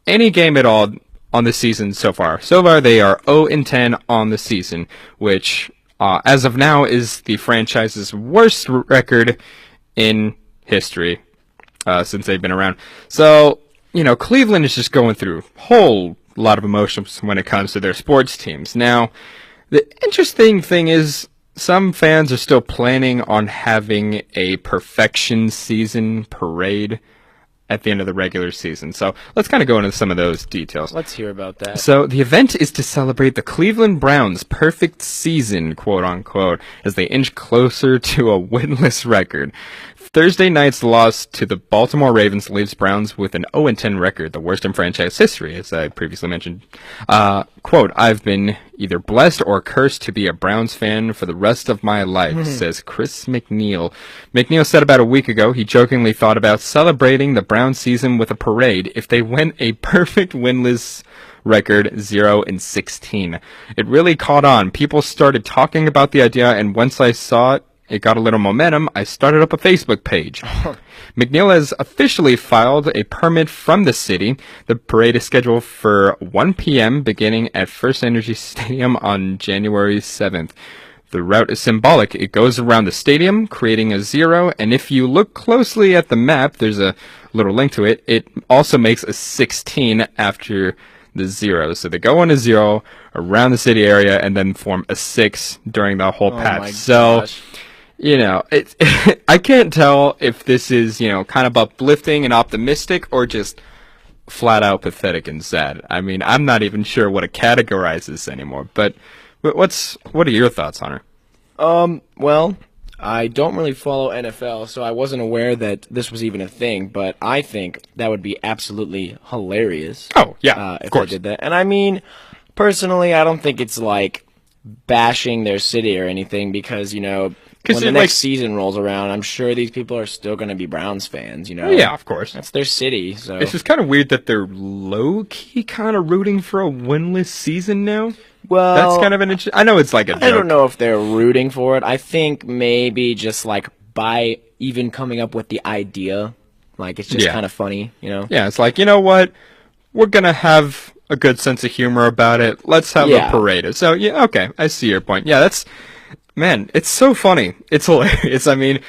any game at all on the season so far. So far they are 0-10 on the season, which as of now is the franchise's worst record in history since they've been around. So Cleveland is just going through a whole lot of emotions when it comes to their sports teams. Now, the interesting thing is some fans are still planning on having a perfection season parade. at the end of the regular season. So let's kind of go into some of those details. Let's hear about that. So the event is to celebrate the Cleveland Browns' perfect season, quote unquote, as they inch closer to a winless record. Thursday night's loss to the Baltimore Ravens leaves Browns with an 0-10 record, the worst in franchise history, as I previously mentioned. Quote, I've been either blessed or cursed to be a Browns fan for the rest of my life, says Chris McNeil. McNeil said about a week ago he jokingly thought about celebrating the Browns season with a parade if they went a perfect winless record 0-16. It really caught on. People started talking about the idea, and once I saw it got a little momentum, I started up a Facebook page. McNeil has officially filed a permit from the city. The parade is scheduled for 1 p.m. beginning at First Energy Stadium on January 7th. The route is symbolic. It goes around the stadium, creating a zero, and if you look closely at the map, there's a little link to it, it also makes a 16 after the zero. So they go on a zero around the city area and then form a 6 during the whole path. My so gosh. you know, I can't tell if this is, you know, kind of uplifting and optimistic or just flat out pathetic and sad. I mean, I'm not even sure what to categorize this anymore. But what are your thoughts, Hunter? Well, I don't really follow NFL, so I wasn't aware that this was even a thing, but I think that would be absolutely hilarious. Oh, yeah, of if course. they did that. And I mean, personally, I don't think it's like bashing their city or anything because, you know, when the next season rolls around, I'm sure these people are still going to be Browns fans, you know? Yeah, of course. That's their city, so... It's just kind of weird that they're low-key kind of rooting for a winless season now. Well... That's kind of an interesting... I know it's like a joke. I don't know if they're rooting for it. I think maybe just, like, by even coming up with the idea, like, it's just kind of funny, you know? Yeah, it's like, you know what? We're going to have a good sense of humor about it. Let's have a parade. So, yeah, okay, I see your point. Yeah, that's... Man, it's so funny. It's hilarious. I mean,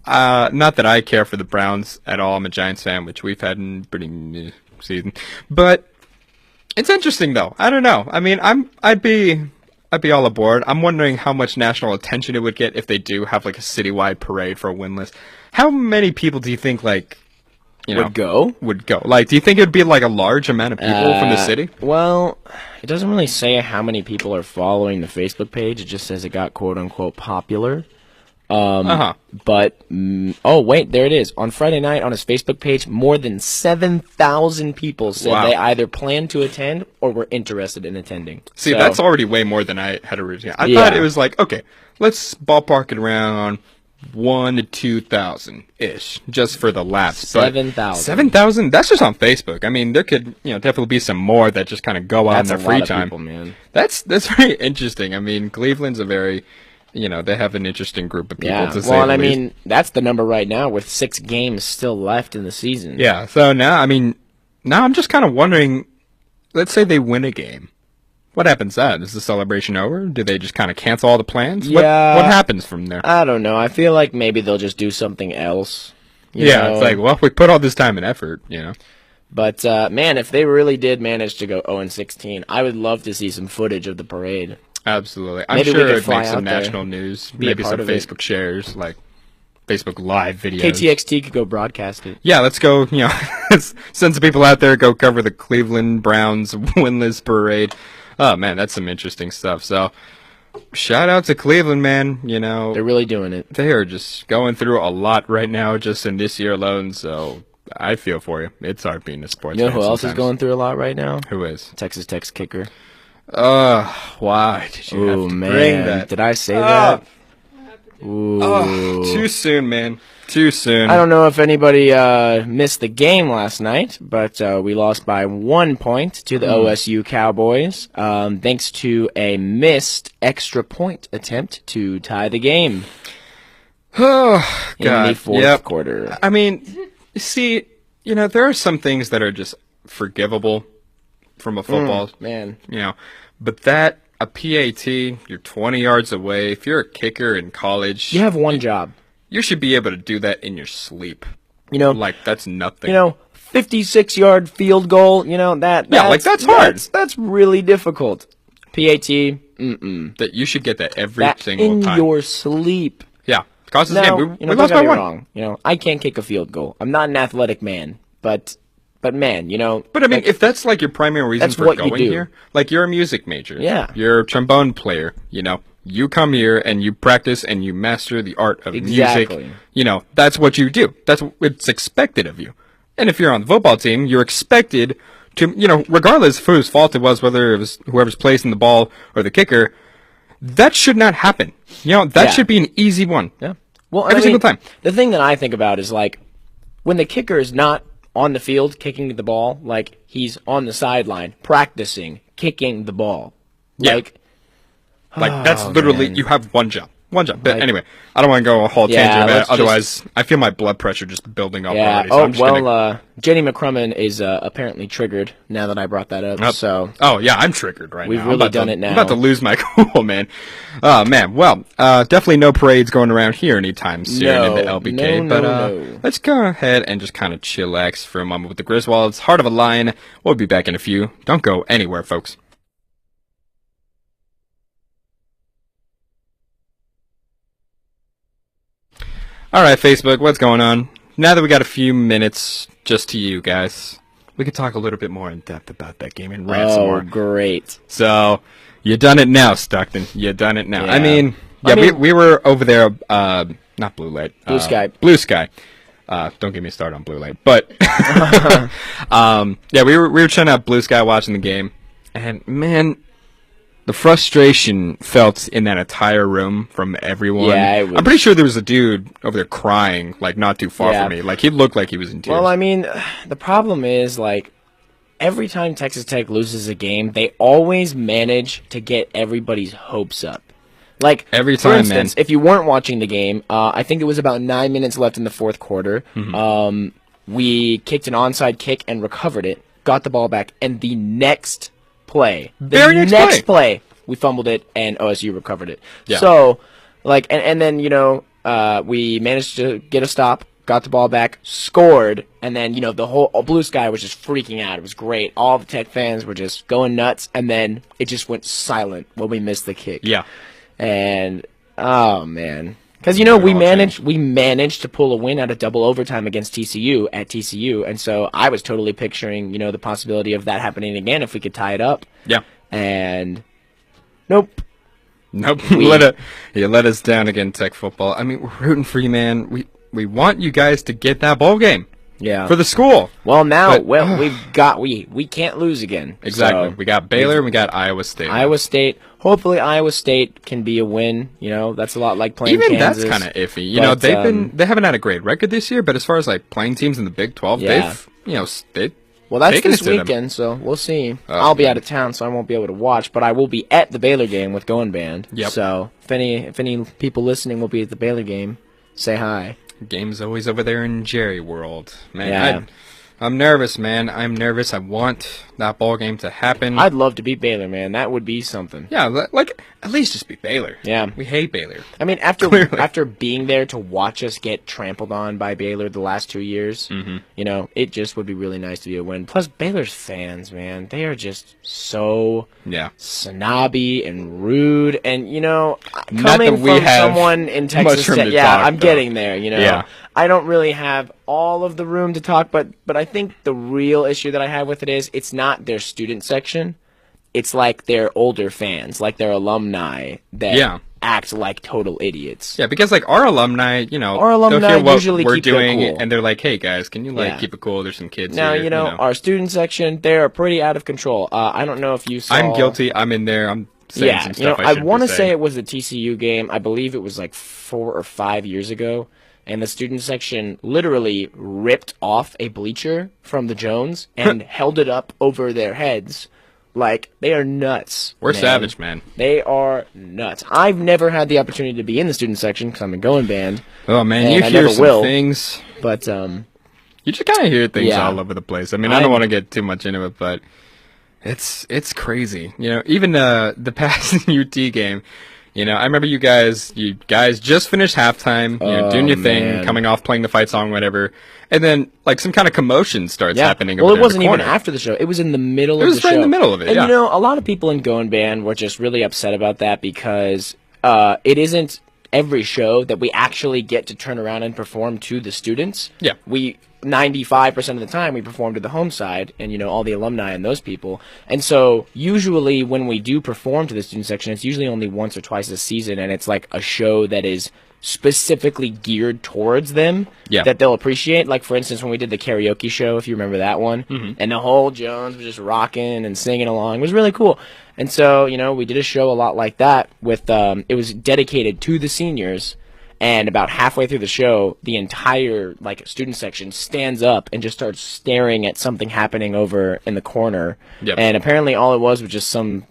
not that I care for the Browns at all. I'm a Giants fan, which we've had in pretty season. But it's interesting, though. I don't know. I mean, I'd be all aboard. I'm wondering how much national attention it would get if they do have like a citywide parade for a winless. How many people do you think would go? Like, do you think it would be like a large amount of people from the city? Well, it doesn't really say how many people are following the Facebook page. It just says it got quote-unquote popular. But, oh, wait, there it is. On Friday night on his Facebook page, more than 7,000 people said they either planned to attend or were interested in attending. See, that's already way more than I had originally. I thought it was like, okay, let's ballpark it around 1,000 to 2,000 ish, just for the laps. 7,000. 7,000. That's just on Facebook. I mean, there could, definitely be some more that just kind of go out in their free time. People, man. That's very interesting. I mean, Cleveland's a very, they have an interesting group of people. To say well, and the least. I mean, that's the number right now with 6 games still left in the season. Yeah. So now I'm just kind of wondering. Let's say they win a game. What happens then? Is the celebration over? Do they just kind of cancel all the plans? Yeah. What happens from there? I don't know. I feel like maybe they'll just do something else. It's like, well, we put all this time and effort, But, man, if they really did manage to go 0-16, I would love to see some footage of the parade. Absolutely. I'm sure it would make some national news, maybe some Facebook shares, like Facebook Live videos. KTXT could go broadcast it. Yeah, let's go, send some people out there, go cover the Cleveland Browns winless parade. Oh, man, that's some interesting stuff. So, shout out to Cleveland, man. They're really doing it. They are just going through a lot right now, just in this year alone. So, I feel for you. It's hard being a sports fan. You know who else is going through a lot right now? Who is? Texas Tech's kicker. Why did you have to bring that? Did I say that? Ooh. Too soon, man. Too soon. I don't know if anybody missed the game last night, but we lost by 1 point to the OSU Cowboys, thanks to a missed extra point attempt to tie the game. Oh, God. In the fourth quarter. I mean, see, there are some things that are just forgivable from a football. Man. But that, a PAT, you're 20 yards away. If you're a kicker in college, you have one job. You should be able to do that in your sleep. Like, that's nothing. 56-yard field goal, that's hard. That's really difficult. PAT, That you should get that every single in time. your sleep. Yeah. Causes now, game. We lost by 1. Wrong. I can't kick a field goal. I'm not an athletic man. But man, But I mean, if that's like your primary reason that's for what you going do. here, like you're a music major, Yeah. you're a trombone player, you come here and you practice and you master the art of Exactly. music. That's what you do. That's what's expected of you. And if you're on the football team, you're expected to, regardless of whose fault it was, whether it was whoever's placing the ball or the kicker, that should not happen. That should be an easy one. Yeah. Well, Every single time. The thing that I think about is like when the kicker is not on the field kicking the ball, like he's on the sideline practicing kicking the ball. Yeah. That's literally, man. you have one job. One job. But Like- anyway, I don't want to go a whole tangent about it. let's Otherwise, I feel my blood pressure just building up Yeah. already. So I'm just gonna... Jenny McCrummen is apparently triggered now that I brought that up. So Oh, yeah, I'm triggered right We've now. really I'm about done to, it now. I'm about to lose my cool, man. Oh, man. Well, definitely no parades going around here anytime soon in the LBK. No. Let's go ahead and just kind of chillax for a moment with the Griswolds. Heart of a Lion. We'll be back in a few. Don't go anywhere, folks. All right, Facebook, what's going on? Now that we got a few minutes just to you guys, we could talk a little bit more in depth about that game and rant some more. great. So, you done it now, Stockton. You done it now. Yeah. I mean, we were over there, not Blue Light. Blue Sky. Blue Sky. Don't get me started on Blue Light. But, we were trying out Blue Sky watching the game. And, man, the frustration felt in that entire room from everyone. Yeah, it was... I'm pretty sure there was a dude over there crying, like, not too far from me. Like, he looked like he was in tears. Well, I mean, the problem is, like, every time Texas Tech loses a game, they always manage to get everybody's hopes up. Like, every for time, instance, man. if you weren't watching the game, I think it was about 9 minutes left in the fourth quarter. We kicked an onside kick and recovered it, got the ball back, and the next play, we fumbled it, and OSU recovered it. Yeah. So, like, and then, we managed to get a stop, got the ball back, scored, and then, the whole Blue Sky was just freaking out. It was great. All the Tech fans were just going nuts, and then it just went silent when we missed the kick. Yeah. And, oh, man. Because, we managed to pull a win out of double overtime against TCU at TCU, and so I was totally picturing, the possibility of that happening again if we could tie it up. Yeah. And, nope. You let us down again, Tech football. I mean, we're rooting for you, man. We want you guys to get that bowl game. Yeah. For the school. Well, now, But, we can't lose again. Exactly. So, We got Baylor and we got Iowa State. Hopefully Iowa State can be a win. That's a lot like playing Even Kansas. that's kind of iffy. But, They haven't had a great record this year, but as far as like playing teams in the Big 12, Yeah. they've Well, that's taken this it to them. weekend, so we'll see. Oh, I'll be man. out of town, so I won't be able to watch, but I will be at the Baylor game with Going Band. Yep. So if any people listening will be at the Baylor game, say hi. Game's always over there in Jerry World. Man, Yeah. I'm nervous, man. I'm nervous. I want that ball game to happen. I'd love to beat Baylor, man. That would be something. Yeah, like at least just beat Baylor. Yeah. We hate Baylor. I mean, after Clearly. after being there to watch us get trampled on by Baylor the last 2 years, it just would be really nice to be a win. Plus, Baylor's fans, man, they are just so Yeah. snobby and rude, and Not coming that we from have someone in Texas much room Tech, to yeah, talk, I'm though. getting there. Yeah. I don't really have all of the room to talk, but I think the real issue that I have with it is it's not their student section. It's like their older fans, like their alumni that act like total idiots. Yeah, because like our alumni, Our alumni they'll hear what usually we're keep it doing, cool. and they're like, "Hey guys, can you Yeah. keep it cool? There's some kids Now, here." our student section, they're pretty out of control. I don't know if you saw... I'm guilty. I'm in there. I'm saying some stuff I I shouldn't want to be say saying. it was the TCU game. I believe it was like 4 or 5 years ago. And the student section literally ripped off a bleacher from the Jones and held it up over their heads. Like, they are nuts. We're man. savage, man. They are nuts. I've never had the opportunity to be in the student section because I'm in Going Band. Oh man, And you I hear never some will. things. But, You just kind of hear things Yeah. all over the place. I mean, I don't want to get too much into it, but it's crazy. Even the past UT game. I remember you guys just finished halftime, doing your thing, man. coming off, playing the fight song, whatever, and then like some kind of commotion starts happening. Well, over it there in wasn't the even corner. after the show. It was in the middle of the show. It was right in the middle of it, And yeah. a lot of people in Going Band were just really upset about that because it isn't every show that we actually get to turn around and perform to the students. Yeah. 95% of the time we perform to the home side and, all the alumni and those people. And so usually when we do perform to the student section, it's usually only once or twice a season, and it's like a show that is specifically geared towards them that they'll appreciate. Like, for instance, when we did the karaoke show, if you remember that one, and the whole Jones was just rocking and singing along. It was really cool. And so, we did a show a lot like that with, it was dedicated to the seniors, and about halfway through the show, the entire, student section stands up and just starts staring at something happening over in the corner. Yep. And apparently all it was just some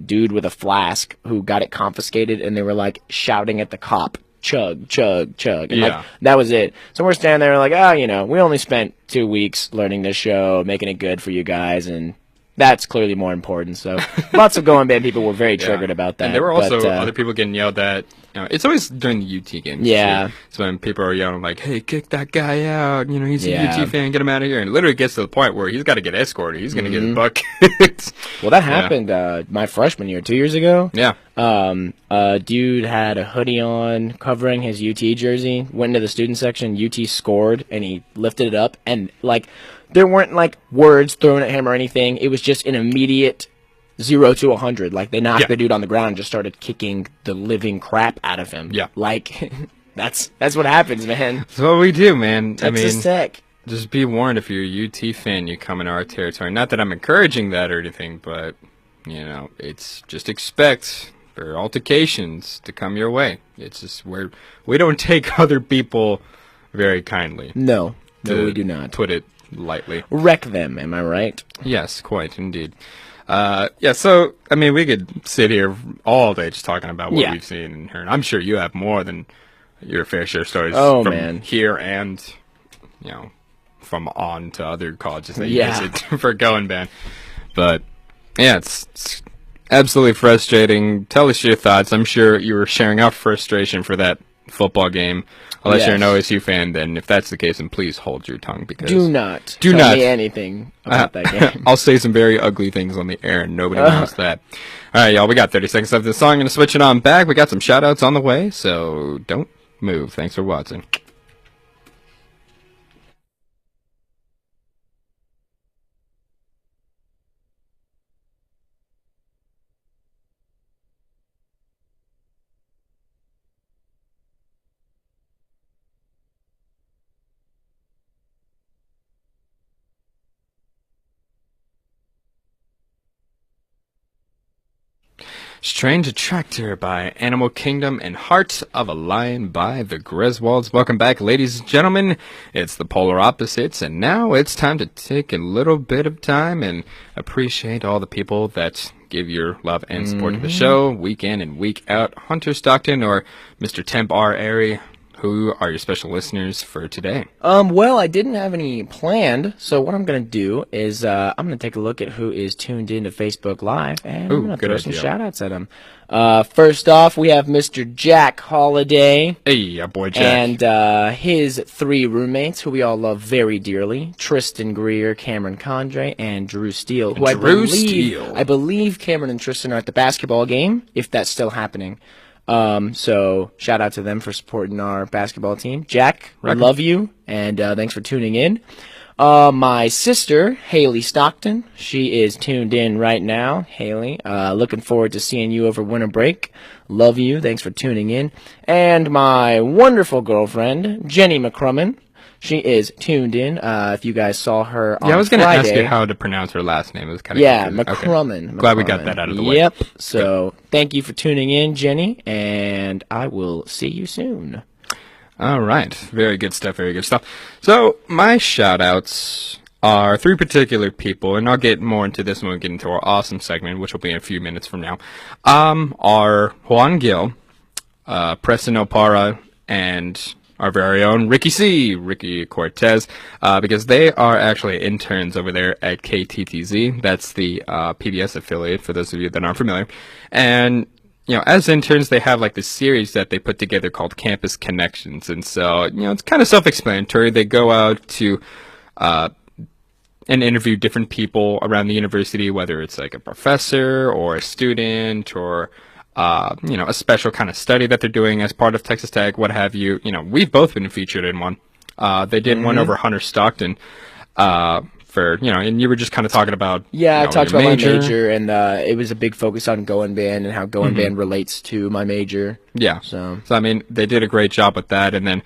dude with a flask who got it confiscated, and they were shouting at the cop, chug, chug, chug. And that was it. So we're standing there we only spent 2 weeks learning this show, making it good for you guys, and that's clearly more important. So lots of Going Band people were very triggered about that. And there were also other people getting yelled at. It's always during the UT games. Yeah. So when people are yelling hey, kick that guy out. He's a UT fan, get him out of here. And it literally gets to the point where he's got to get escorted. He's going to get his butt kicked. Well, that happened my freshman year, 2 years ago. Yeah. A dude had a hoodie on covering his UT jersey, went into the student section, UT scored, and he lifted it up, and there weren't words thrown at him or anything. It was just an immediate 0 to 100. They knocked the dude on the ground and just started kicking the living crap out of him. Yeah. That's what happens, man. That's what we do, man. Texas Tech. Just be warned, if you're a UT fan, you come into our territory. Not that I'm encouraging that or anything, but, it's just expect for altercations to come your way. It's just we don't take other people very kindly. No, we do not. Put it lightly. Wreck them, am I right? Yes, quite, indeed. So, we could sit here all day just talking about what we've seen and heard. I'm sure you have more than your fair share of stories from here and, from on to other colleges that you visit for Going Band. But, it's absolutely frustrating. Tell us your thoughts. I'm sure you were sharing our frustration for that football game. Unless you're an OSU fan, then if that's the case, then please hold your tongue, because do not tell me anything about that game. I'll say some very ugly things on the air, and nobody knows that. All right, y'all, we got 30 seconds left of the song. I'm going to switch it on back. We got some shout-outs on the way, so don't move. Thanks for watching. Strange Attractor by Animal Kingdom and Heart of a Lion by the Griswolds. Welcome back, ladies and gentlemen. It's the Polar Opposites, and now it's time to take a little bit of time and appreciate all the people that give your love and support to the show, week in and week out. Hunter Stockton or Mr. Temp R. Airy, who are your special listeners for today? Well, I didn't have any planned, so what I'm going to do is I'm going to take a look at who is tuned into Facebook Live, and I'm going to throw some shout-outs at them. First off, we have Mr. Jack Holiday. Hey, our boy Jack. And his 3 roommates, who we all love very dearly, Tristan Greer, Cameron Condre, and Drew Steele. Who I believe Cameron and Tristan are at the basketball game, if that's still happening. So shout out to them for supporting our basketball team. Jack, I love you, and thanks for tuning in. My sister, Haley Stockton, she is tuned in right now. Haley, looking forward to seeing you over winter break. Love you, thanks for tuning in. And my wonderful girlfriend, Jenny McCrumman. She is tuned in. If you guys saw her on I was going to ask you how to pronounce her last name. It was kind of McCrumman. Okay. Glad we got that out of the way. Yep. So thank you for tuning in, Jenny, and I will see you soon. All right. Very good stuff. Very good stuff. So my shout-outs are 3 particular people, and I'll get more into this when we get into our awesome segment, which will be in a few minutes from now, are Juan Gill, Preston Opara, and our very own Ricky Cortez, because they are actually interns over there at KTTZ. That's the PBS affiliate, for those of you that aren't familiar. And, as interns, they have this series that they put together called Campus Connections. And so, it's kind of self-explanatory. They go out to and interview different people around the university, whether it's a professor or a student or a special kind of study that they're doing as part of Texas Tech, what have you. We've both been featured in one. They did one over Hunter Stockton. And you were just kind of talking about I talked your about my major, and it was a big focus on Going Band and how Going Band relates to my major. Yeah. So I mean, they did a great job with that. And then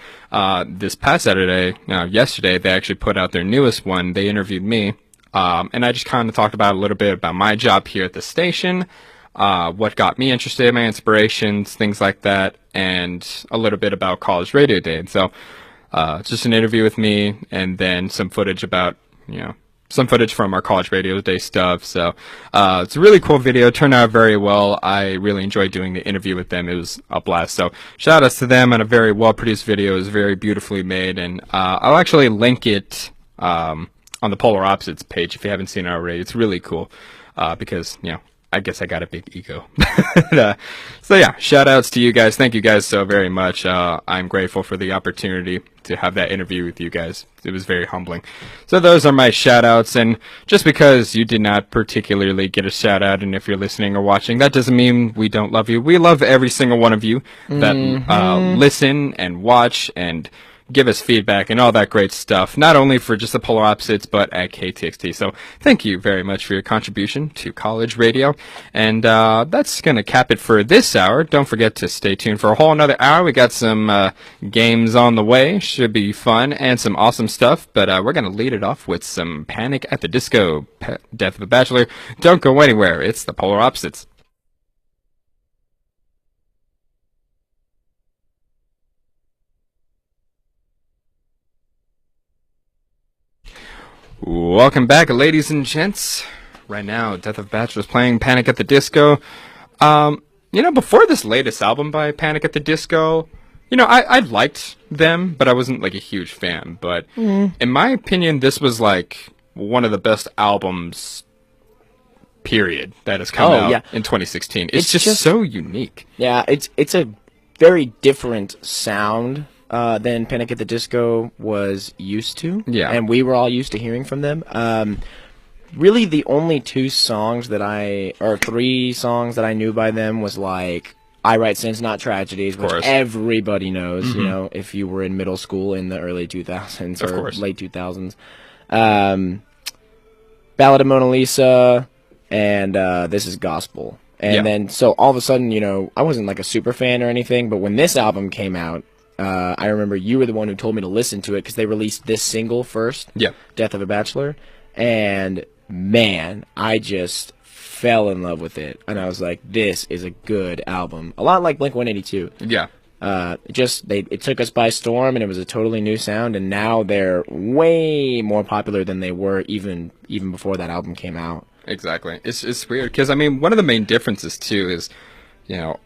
this past Saturday, yesterday, they actually put out their newest one. They interviewed me, and I just kind of talked about a little bit about my job here at the station, what got me interested, my inspirations, things like that, and a little bit about college radio day. And so just an interview with me, and then some footage about some footage from our college radio day stuff. So it's a really cool video. It turned out very well. I really enjoyed doing the interview with them. It was a blast. So shout outs to them on a very well produced video. It was very beautifully made, and I'll actually link it on the Polar Opposites page if you haven't seen it already. It's really cool because I guess I got a big ego. So yeah, shout outs to you guys. Thank you guys so very much. I'm grateful for the opportunity to have that interview with you guys. It was very humbling. So those are my shout outs, and just because you did not particularly get a shout out, and if you're listening or watching, that doesn't mean we don't love you. We love every single one of you that listen and watch and give us feedback and all that great stuff, not only for just the Polar Opposites, but at KTXT. So thank you very much for your contribution to college radio. And that's going to cap it for this hour. Don't forget to stay tuned for a whole another hour. We got some games on the way. Should be fun and some awesome stuff. But we're going to lead it off with some Panic at the Disco, Death of a Bachelor. Don't go anywhere. It's the Polar Opposites. Welcome back, ladies and gents. Right now, Death of Bachelor is playing Panic at the Disco. Before this latest album by Panic at the Disco, I liked them, but I wasn't like a huge fan. But in my opinion, this was like one of the best albums, period, that has come out in 2016. It's just so unique. Yeah, it's a very different sound than Panic at the Disco was used to. Yeah. And we were all used to hearing from them. Really, the only three songs that I knew by them was like I Write Sins, Not Tragedies, which everybody knows, if you were in middle school in the early 2000s or late 2000s. Ballad of Mona Lisa, and This Is Gospel. And then, so all of a sudden, I wasn't like a super fan or anything, but when this album came out, I remember you were the one who told me to listen to it because they released this single first, Death of a Bachelor, and man, I just fell in love with it, and I was like, this is a good album. A lot like Blink-182. Yeah. It took us by storm, and it was a totally new sound, and now they're way more popular than they were even before that album came out. Exactly. It's weird because, I mean, one of the main differences, too, is,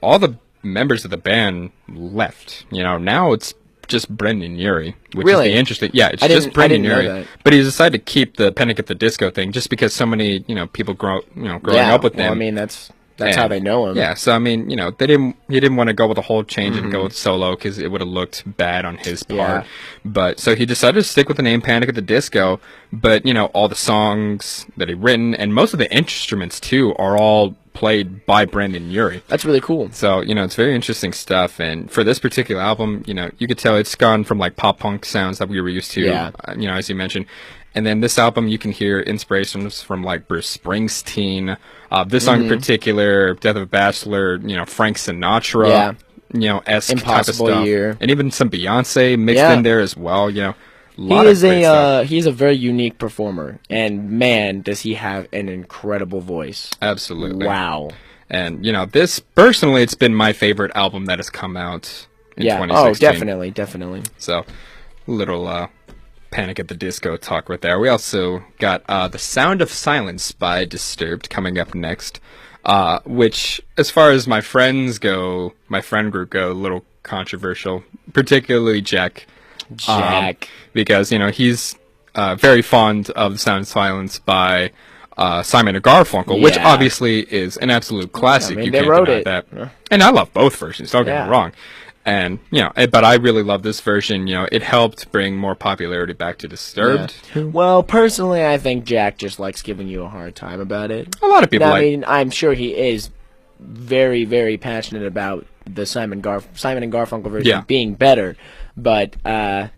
all the members of the band left. Now it's just Brendan Urie, which is the interesting. Yeah, it's just Brendan Urie. But he decided to keep the Panic at the Disco thing just because so many, people growing up with them. Well, I mean, that's how they know him. Yeah, so I mean, he didn't want to go with a whole change and go with solo because it would have looked bad on his part. Yeah. But so he decided to stick with the name Panic at the Disco. But all the songs that he written and most of the instruments too are all played by Brendan Urie. That's really cool. So, it's very interesting stuff. And for this particular album, you could tell it's gone from like pop punk sounds that we were used to, as you mentioned. And then this album, you can hear inspirations from like Bruce Springsteen, this song in particular, Death of a Bachelor, Frank Sinatra, esque type of stuff. Year. And even some Beyonce mixed in there as well, He is a very unique performer, and man, does he have an incredible voice. Absolutely. Wow. And, this, personally, it's been my favorite album that has come out in 2016. Oh, definitely. So, little Panic at the Disco talk right there. We also got The Sound of Silence by Disturbed coming up next, which, as far as my friend group go, a little controversial, particularly Jack. Because, he's very fond of The Sound of Silence by Simon and Garfunkel, which obviously is an absolute classic. I mean, you they can't wrote deny it. That. And I love both versions, don't get me wrong. And, but I really love this version. It helped bring more popularity back to Disturbed. Yeah. Well, personally, I think Jack just likes giving you a hard time about it. A lot of people I mean, I'm sure he is very, very passionate about the Simon and Garfunkel version Yeah. being better, but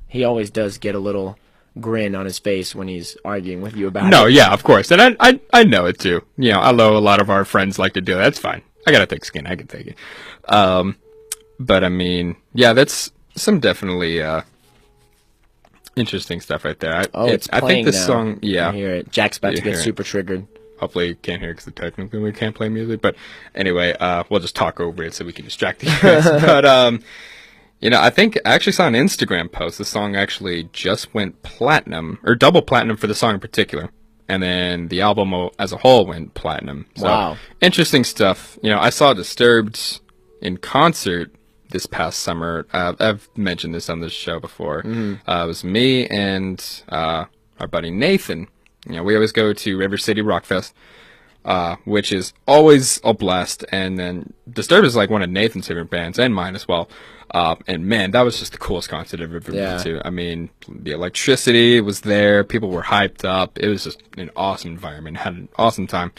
he always does get a little grin on his face when he's arguing with you about No, it. yeah, of course. And I know it too. You know, I know a lot of our friends like to do it. That's fine. I got a thick skin. I can take it. But I mean, yeah, that's some definitely interesting stuff right there. It's I playing think this now. song, yeah. I hear it. Jack's about You to get hear it. super triggered. Hopefully you can't hear it because technically we can't play music. But anyway, we'll just talk over it so we can distract you guys. But, you know, I actually saw an Instagram post. The song actually just went platinum, or double platinum for the song in particular. And then the album as a whole went platinum. So, Wow. interesting stuff. You know, I saw Disturbed in concert this past summer. I've mentioned this on this show before. It was me and our buddy Nathan. You know, we always go to River City Rock Fest, which is always a blast. And then Disturbed is like one of Nathan's favorite bands, and mine as well. And man, that was just the coolest concert I've ever been to. I mean, the electricity was there. People were hyped up. It was just an awesome environment. Had an awesome time.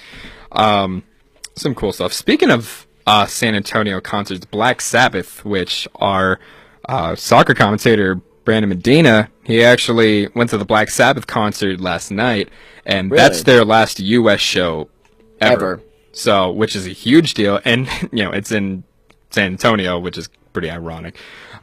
Some cool stuff. Speaking of San Antonio concerts, Black Sabbath, which our soccer commentator Brandon Medina, he actually went to the Black Sabbath concert last night, and Really? that's their last U.S. show Ever. So, which is a huge deal, and you know, it's in San Antonio, which is pretty ironic.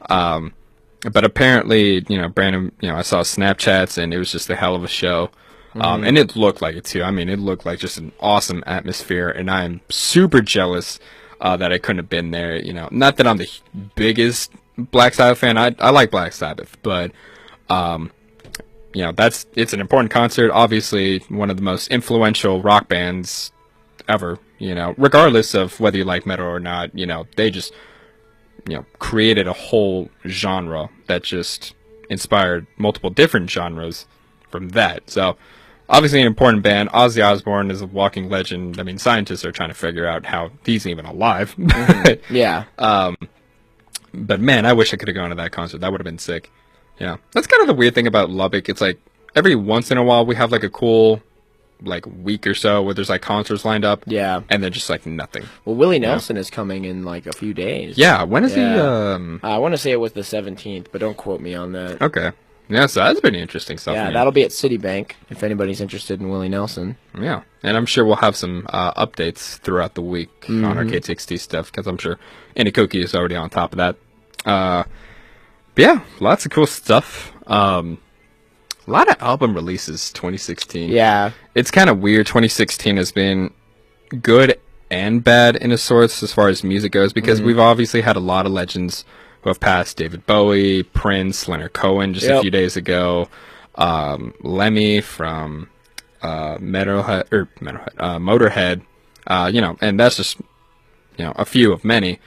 But apparently, you know, Brandon, you know, I saw Snapchats, and it was just a hell of a show. And it looked like it too. I mean, it looked like just an awesome atmosphere, and I am super jealous that I couldn't have been there. You know, not that I'm the biggest Black Sabbath fan. I like Black Sabbath, but you know, it's an important concert. Obviously, one of the most influential rock bands ever. You know, regardless of whether you like metal or not. You know, they just, you know, created a whole genre that just inspired multiple different genres from that. So, obviously an important band. Ozzy Osbourne is a walking legend. I mean, scientists are trying to figure out how he's even alive. Yeah. But man, I wish I could have gone to that concert. That would have been sick. Yeah. That's kind of the weird thing about Lubbock. It's like every once in a while we have like a cool like week or so where there's like concerts lined up. Yeah. And then just like nothing. Well, Willie Nelson is coming in like a few days. Yeah. When is Yeah. he? I want to say it was the 17th, but don't quote me on that. Okay. Yeah, so that's pretty interesting stuff. Yeah, man. that'll be at Citibank if anybody's interested in Willie Nelson. Yeah, and I'm sure we'll have some updates throughout the week on our KTXT stuff, because I'm sure Andy Cookie is already on top of that. But yeah, lots of cool stuff. A lot of album releases 2016. Yeah. It's kind of weird. 2016 has been good and bad in a sorts as far as music goes, because we've obviously had a lot of legends who have passed. David Bowie, Prince, Leonard Cohen just a few days ago, Lemmy from Motorhead, you know, and that's just, you know, a few of many.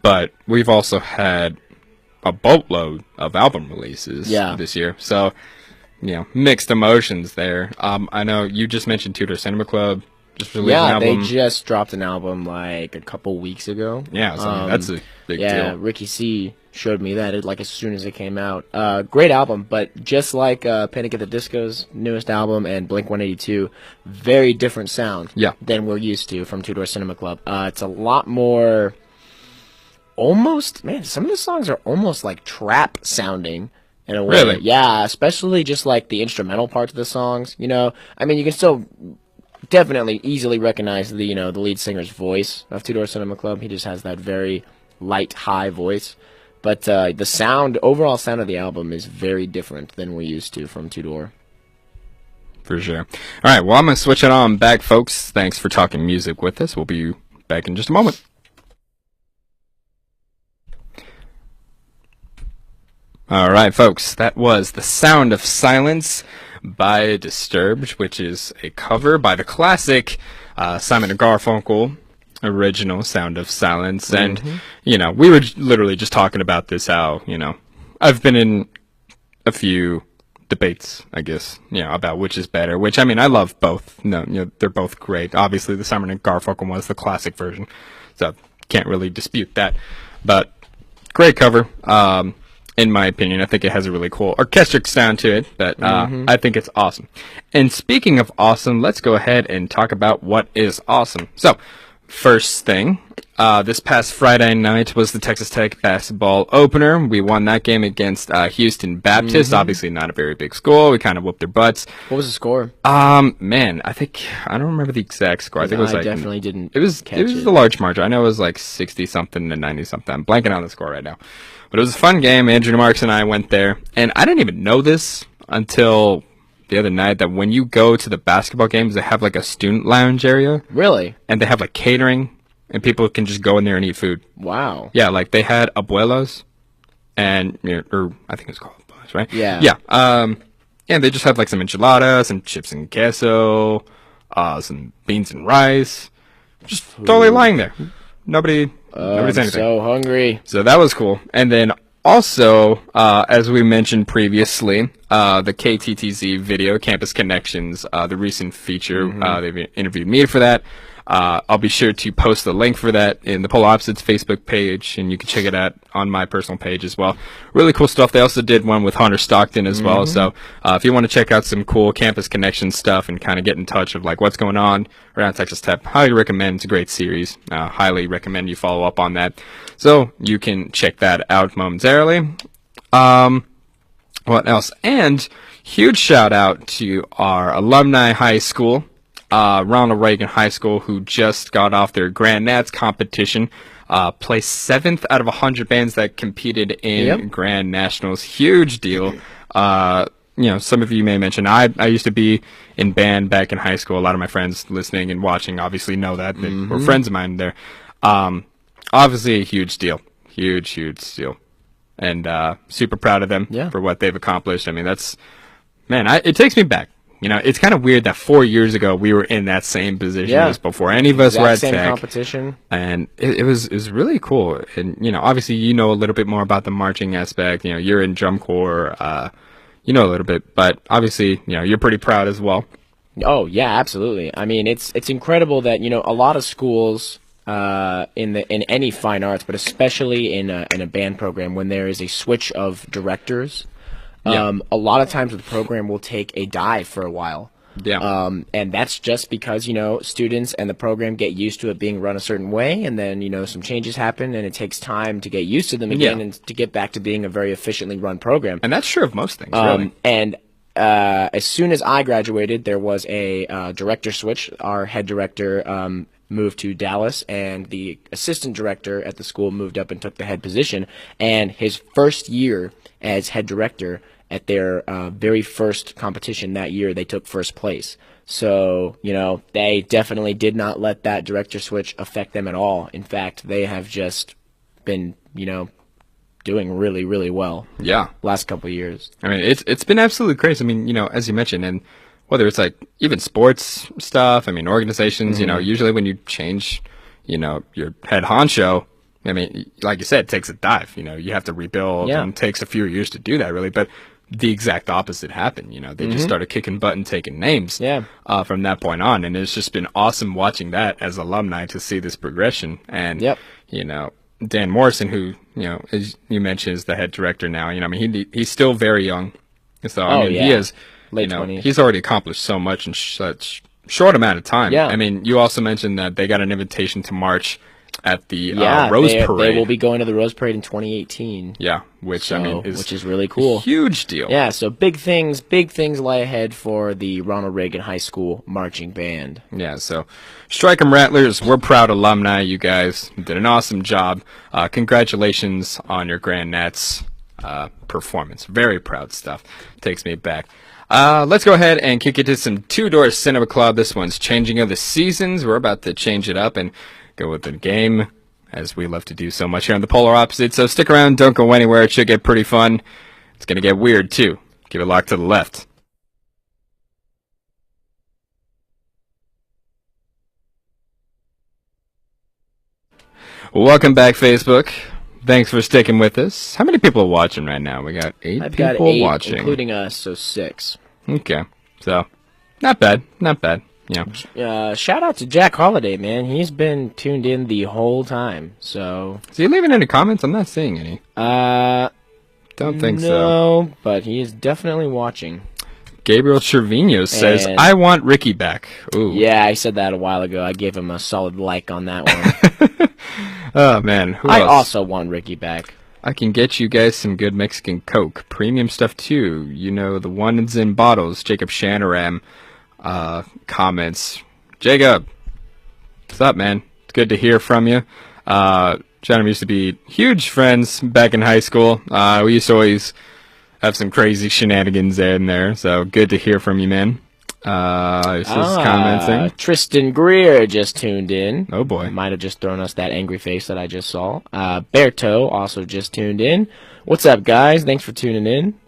But we've also had a boatload of album releases this year. So, you know, mixed emotions there. I know you just mentioned Tudor Cinema Club just released an album. They just dropped an album like a couple weeks ago. Yeah, so I mean, that's a big deal. Ricky C showed me that like as soon as it came out. Great album, but just like Panic at the Disco's newest album and Blink-182, very different sound than we're used to from Two-Door Cinema Club. It's a lot more almost, man, some of the songs are almost like trap sounding in a way. Really? Yeah, especially just like the instrumental parts of the songs, you know. I mean, you can still definitely easily recognize the, you know, the lead singer's voice of Two-Door Cinema Club. He just has that very light, high voice. But the overall sound of the album is very different than we're used to from Two-Door. For sure. All right, well, I'm going to switch it on back, folks. Thanks for talking music with us. We'll be back in just a moment. All right, folks, that was The Sound of Silence by Disturbed, which is a cover by the classic Simon and Garfunkel original Sound of Silence. And, you know, we were literally just talking about this, how, you know, I've been in a few debates, I guess, you know, about which is better, which, I mean, I love both. No, you know, they're both great. Obviously, the Simon and Garfunkel was the classic version, so can't really dispute that. But great cover. In my opinion, I think it has a really cool orchestric sound to it, but I think it's awesome. And speaking of awesome, let's go ahead and talk about what is awesome. So, first thing, This past Friday night was the Texas Tech basketball opener. We won that game against Houston Baptist. Obviously not a very big school. We kind of whooped their butts. What was the score? Man, I don't remember the exact score. I think it was I like definitely didn't. It was a large margin. I know it was like 60 something to 90 something. I'm blanking on the score right now. But it was a fun game. Andrew Marks and I went there, and I didn't even know this until the other night that when you go to the basketball games, they have like a student lounge area. Really? And they have like catering. And people can just go in there and eat food. Wow. Yeah, like they had abuelas, and or I think it's called abuelas, right? Yeah. Yeah. And they just have like some enchiladas, some chips and queso, some beans and rice, just totally lying there. Nobody's anything. So hungry. So that was cool. And then also, as we mentioned previously, the KTTZ video, Campus Connections, the recent feature, they've interviewed me for that. I'll be sure to post the link for that in the Polar Opposites Facebook page, and you can check it out on my personal page as well. Really cool stuff. They also did one with Hunter Stockton as well. So if you want to check out some cool Campus Connection stuff and kind of get in touch of like what's going on around Texas Tech, highly recommend. It's a great series. Highly recommend you follow up on that. So you can check that out momentarily. What else? And huge shout out to our alumni high school. Ronald Reagan High School, who just got off their Grand Nats competition, placed 7th out of 100 bands that competed in Grand Nationals. Huge deal. Some of you may mention, I used to be in band back in high school. A lot of my friends listening and watching obviously know that. They were friends of mine there. Obviously a huge deal. Huge deal. And super proud of them for what they've accomplished. I mean, it takes me back. It's kind of weird that 4 years ago we were in that same position as before any of us were at same Tech. Competition. And it was really cool. And, obviously a little bit more about the marching aspect. You're in drum corps, a little bit. But obviously, you're pretty proud as well. Oh, yeah, absolutely. I mean, it's incredible that, a lot of schools in any fine arts, but especially in a band program, when there is a switch of directors, a lot of times the program will take a dive for a while. Yeah. And that's just because, students and the program get used to it being run a certain way, and then, some changes happen, and it takes time to get used to them again and to get back to being a very efficiently run program. And that's true of most things, really. And as soon as I graduated, there was a director switch. Our head director moved to Dallas, and the assistant director at the school moved up and took the head position. And his first year as head director, at their very first competition that year, they took first place. So, they definitely did not let that director switch affect them at all. In fact, they have just been, doing really, really well. Yeah. Last couple of years. I mean, it's been absolutely crazy. I mean, as you mentioned, and whether it's like even sports stuff, I mean, organizations, usually when you change, your head honcho, I mean, like you said, it takes a dive. You have to rebuild, and it takes a few years to do that, really. But the exact opposite happened. They just started kicking butt and taking names from that point on. And it's just been awesome watching that as alumni to see this progression. And, Dan Morrison, who, as you mentioned, is the head director now. I mean, he's still very young. So, he is, late 20s. He's already accomplished so much in such short amount of time. Yeah. I mean, you also mentioned that they got an invitation to march at the Rose Parade. They will be going to the Rose Parade in 2018. Yeah, which is really cool. A huge deal. Yeah, so big things lie ahead for the Ronald Reagan High School marching band. Yeah, so strike 'em Rattlers, we're proud alumni. You guys did an awesome job. Congratulations on your Grand Nats performance. Very proud stuff. Takes me back. Let's go ahead and kick it to some Two-Door Cinema Club. This one's Changing of the Seasons. We're about to change it up and go with the game, as we love to do so much here on the Polar Opposite. So stick around, don't go anywhere. It should get pretty fun. It's going to get weird, too. Give it a lock to the left. Welcome back, Facebook. Thanks for sticking with us. How many people are watching right now? We got 8 I've people got 8, watching. including us, so 6. Okay. So, not bad. Shout out to Jack Holiday, man. He's been tuned in the whole time. So is he leaving any comments? I'm not seeing any. Don't think so. No, but he is definitely watching. Gabriel Trevino says, I want Ricky back. Ooh. Yeah, I said that a while ago. I gave him a solid like on that one. Oh, man. Who I else? also want Ricky back. I can get you guys some good Mexican Coke. Premium stuff, too. You know, the ones in bottles. Jacob Shanaram comments. Jacob, what's up, man? It's good to hear from you. Shanaram used to be huge friends back in high school. We used to always have some crazy shenanigans in there. So good to hear from you, man. This is commenting. Tristan Greer just tuned in. Oh, boy. Might have just thrown us that angry face that I just saw. Berto also just tuned in. What's up, guys? Thanks for tuning in.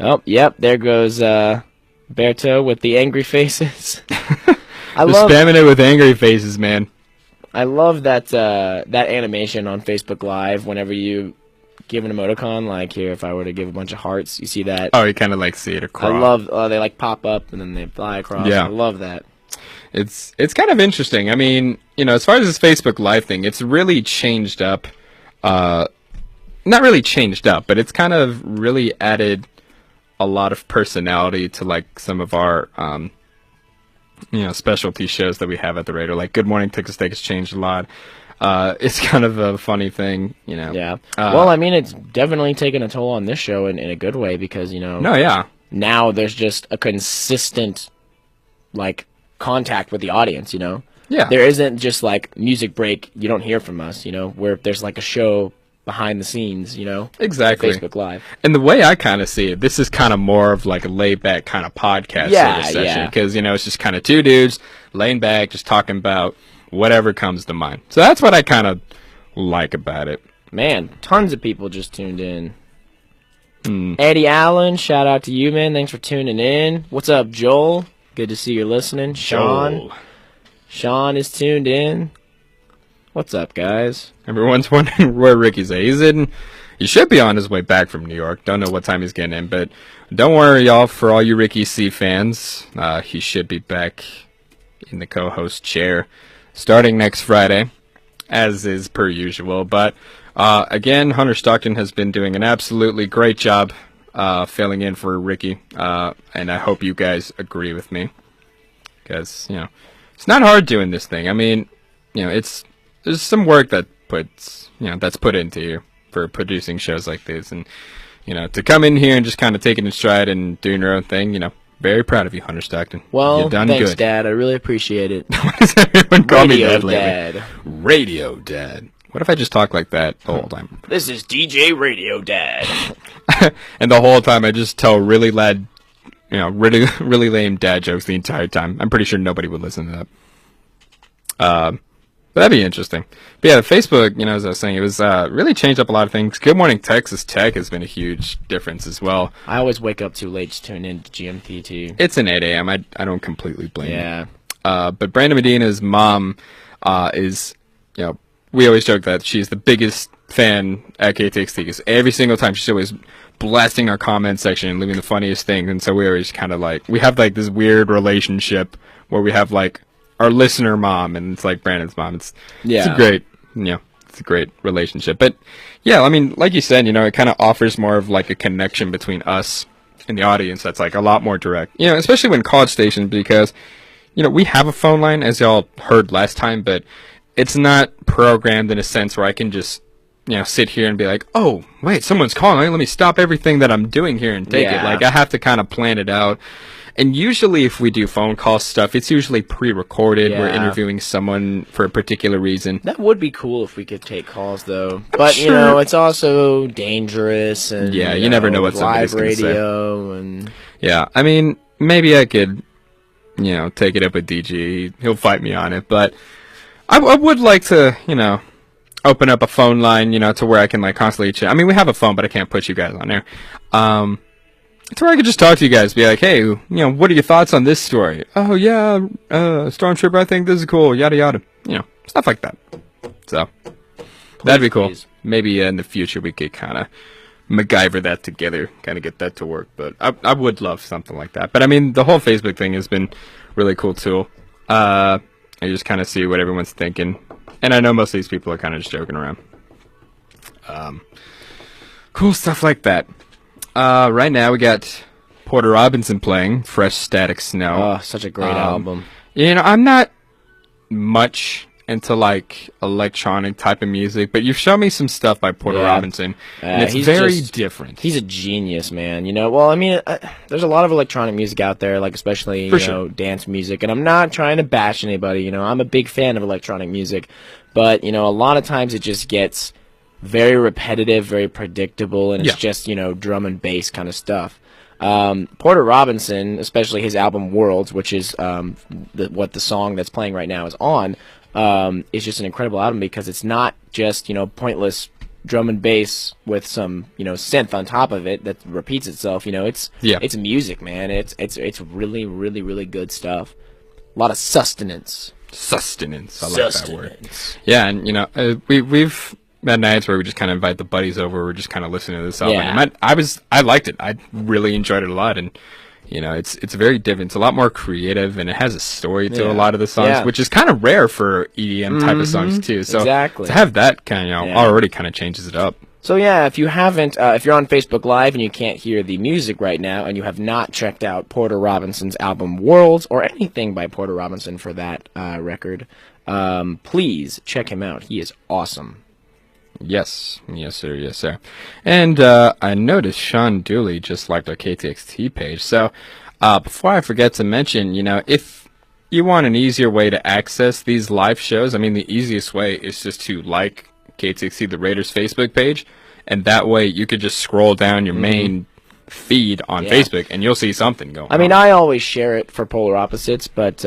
Oh, yep, there goes Berto with the angry faces. Spamming it with angry faces, man. I love that animation on Facebook Live whenever you give an emoticon, like here, if I were to give a bunch of hearts, you see that? Oh, you kind of like see it across. I love, they like pop up and then they fly across. Yeah. I love that. It's kind of interesting. I mean, you know, as far as this Facebook Live thing, it's really changed up. Not really changed up, but it's kind of really added a lot of personality to like some of our, specialty shows that we have at the radio. Like Good Morning Texas Tech has changed a lot. It's kind of a funny thing, you know. Yeah. Well, I mean, it's definitely taken a toll on this show in a good way because, you know. No, yeah. Now there's just a consistent, like, contact with the audience, you know. Yeah. There isn't just, like, music break, you don't hear from us, you know, where there's, like, a show behind the scenes, you know. Exactly. Facebook Live. And the way I kind of see it, this is kind of more of, like, a laid-back kind of podcast sort of session. Because, you know, it's just kind of two dudes laying back, just talking about whatever comes to mind. So that's what I kind of like about it. Man, tons of people just tuned in. Eddie Allen, shout out to you, man. Thanks for tuning in. What's up, Joel? Good to see you're listening. Sean is tuned in. What's up, guys? Everyone's wondering where Ricky's at. He should be on his way back from New York. Don't know what time he's getting in, but don't worry, y'all. For all you Ricky C fans, he should be back in the co-host chair starting next Friday, as is per usual. But again, Hunter Stockton has been doing an absolutely great job filling in for Ricky, and I hope you guys agree with me, because you know it's not hard doing this thing. I mean, you know, there's some work that's put into you for producing shows like this, and you know, to come in here and just kind of take it in stride and doing your own thing, you know. Very proud of you, Hunter Stockton. Well, you've done thanks, good. Dad. I really appreciate it. Why does everyone call me that lately? Dad. Radio Dad. What if I just talk like that the whole time? This is DJ Radio Dad. And the whole time I just tell really really lame dad jokes the entire time. I'm pretty sure nobody would listen to that. But that'd be interesting. But yeah, Facebook, you know, as I was saying, it was really changed up a lot of things. Good Morning Texas Tech has been a huge difference as well. I always wake up too late to tune in to GMT too. It's an 8 a.m. I don't completely blame you. But Brandon Medina's mom is, you know, we always joke that she's the biggest fan at KTXT because every single time she's always blasting our comment section and leaving the funniest things. And so we always kind of like, we have like this weird relationship where we have like our listener mom and it's like Brandon's mom. It's a great, you know, it's a great relationship. But yeah, I mean, like you said, you know, it kind of offers more of like a connection between us and the audience that's like a lot more direct, you know, especially when college stations, because, you know, we have a phone line as y'all heard last time, but it's not programmed in a sense where I can just, you know, sit here and be like, oh, wait, someone's calling. Let me stop everything that I'm doing here and take it. Like, I have to kind of plan it out. And usually if we do phone call stuff, it's usually pre-recorded. We're interviewing someone for a particular reason. That would be cool if we could take calls, though. But, you know, it's also dangerous. And yeah, you never know what somebody's going to say. Live radio and... Yeah, I mean, maybe I could, you know, take it up with DG. He'll fight me on it. But I would like to, you know, open up a phone line, you know, to where I can, like, constantly chat. I mean, we have a phone, but I can't put you guys on there. It's where I could just talk to you guys, be like, hey, you know, what are your thoughts on this story? Oh, yeah, Stormtrooper, I think this is cool, yada, yada. You know, stuff like that. So, that'd be cool. Please. Maybe in the future we could kind of MacGyver that together, kind of get that to work. But I would love something like that. But, I mean, the whole Facebook thing has been really cool, too. I just kind of see what everyone's thinking. And I know most of these people are kind of just joking around. Cool stuff like that. Right now we got Porter Robinson playing Fresh Static Snow. Oh, such a great album. You know, I'm not much into like electronic type of music, but you've shown me some stuff by Porter Robinson, and it's very different. He's a genius, man. You know, well, I mean, there's a lot of electronic music out there, like especially you know dance music, and I'm not trying to bash anybody. You know, I'm a big fan of electronic music, but you know, a lot of times it just gets very repetitive, very predictable, and it's just you know drum and bass kind of stuff. Porter Robinson, especially his album Worlds, which is what the song that's playing right now is on, is just an incredible album because it's not just, you know, pointless drum and bass with some, you know, synth on top of it that repeats itself. You know, it's music, man. It's really, really, really good stuff. A lot of sustenance. Sustenance. I like that word. Yeah, and, you know, we've had nights where we just kind of invite the buddies over. We're just kind of listening to this album. Yeah. And I liked it. I really enjoyed it a lot. And, you know, it's very different. It's a lot more creative, and it has a story to a lot of the songs, which is kind of rare for EDM type of songs, too. So to have that kind of, you know, already kind of changes it up. So, yeah, if you haven't, if you're on Facebook Live and you can't hear the music right now and you have not checked out Porter Robinson's album Worlds, or anything by Porter Robinson for that record, please check him out. He is awesome. Yes, sir. And I noticed Sean Dooley just liked our KTXT page. So before I forget to mention, you know, if you want an easier way to access these live shows, I mean, the easiest way is just to like KTXT, the Raiders Facebook page, and that way you could just scroll down your main feed on Facebook, and you'll see something going on. I mean, I always share it for Polar Opposites, but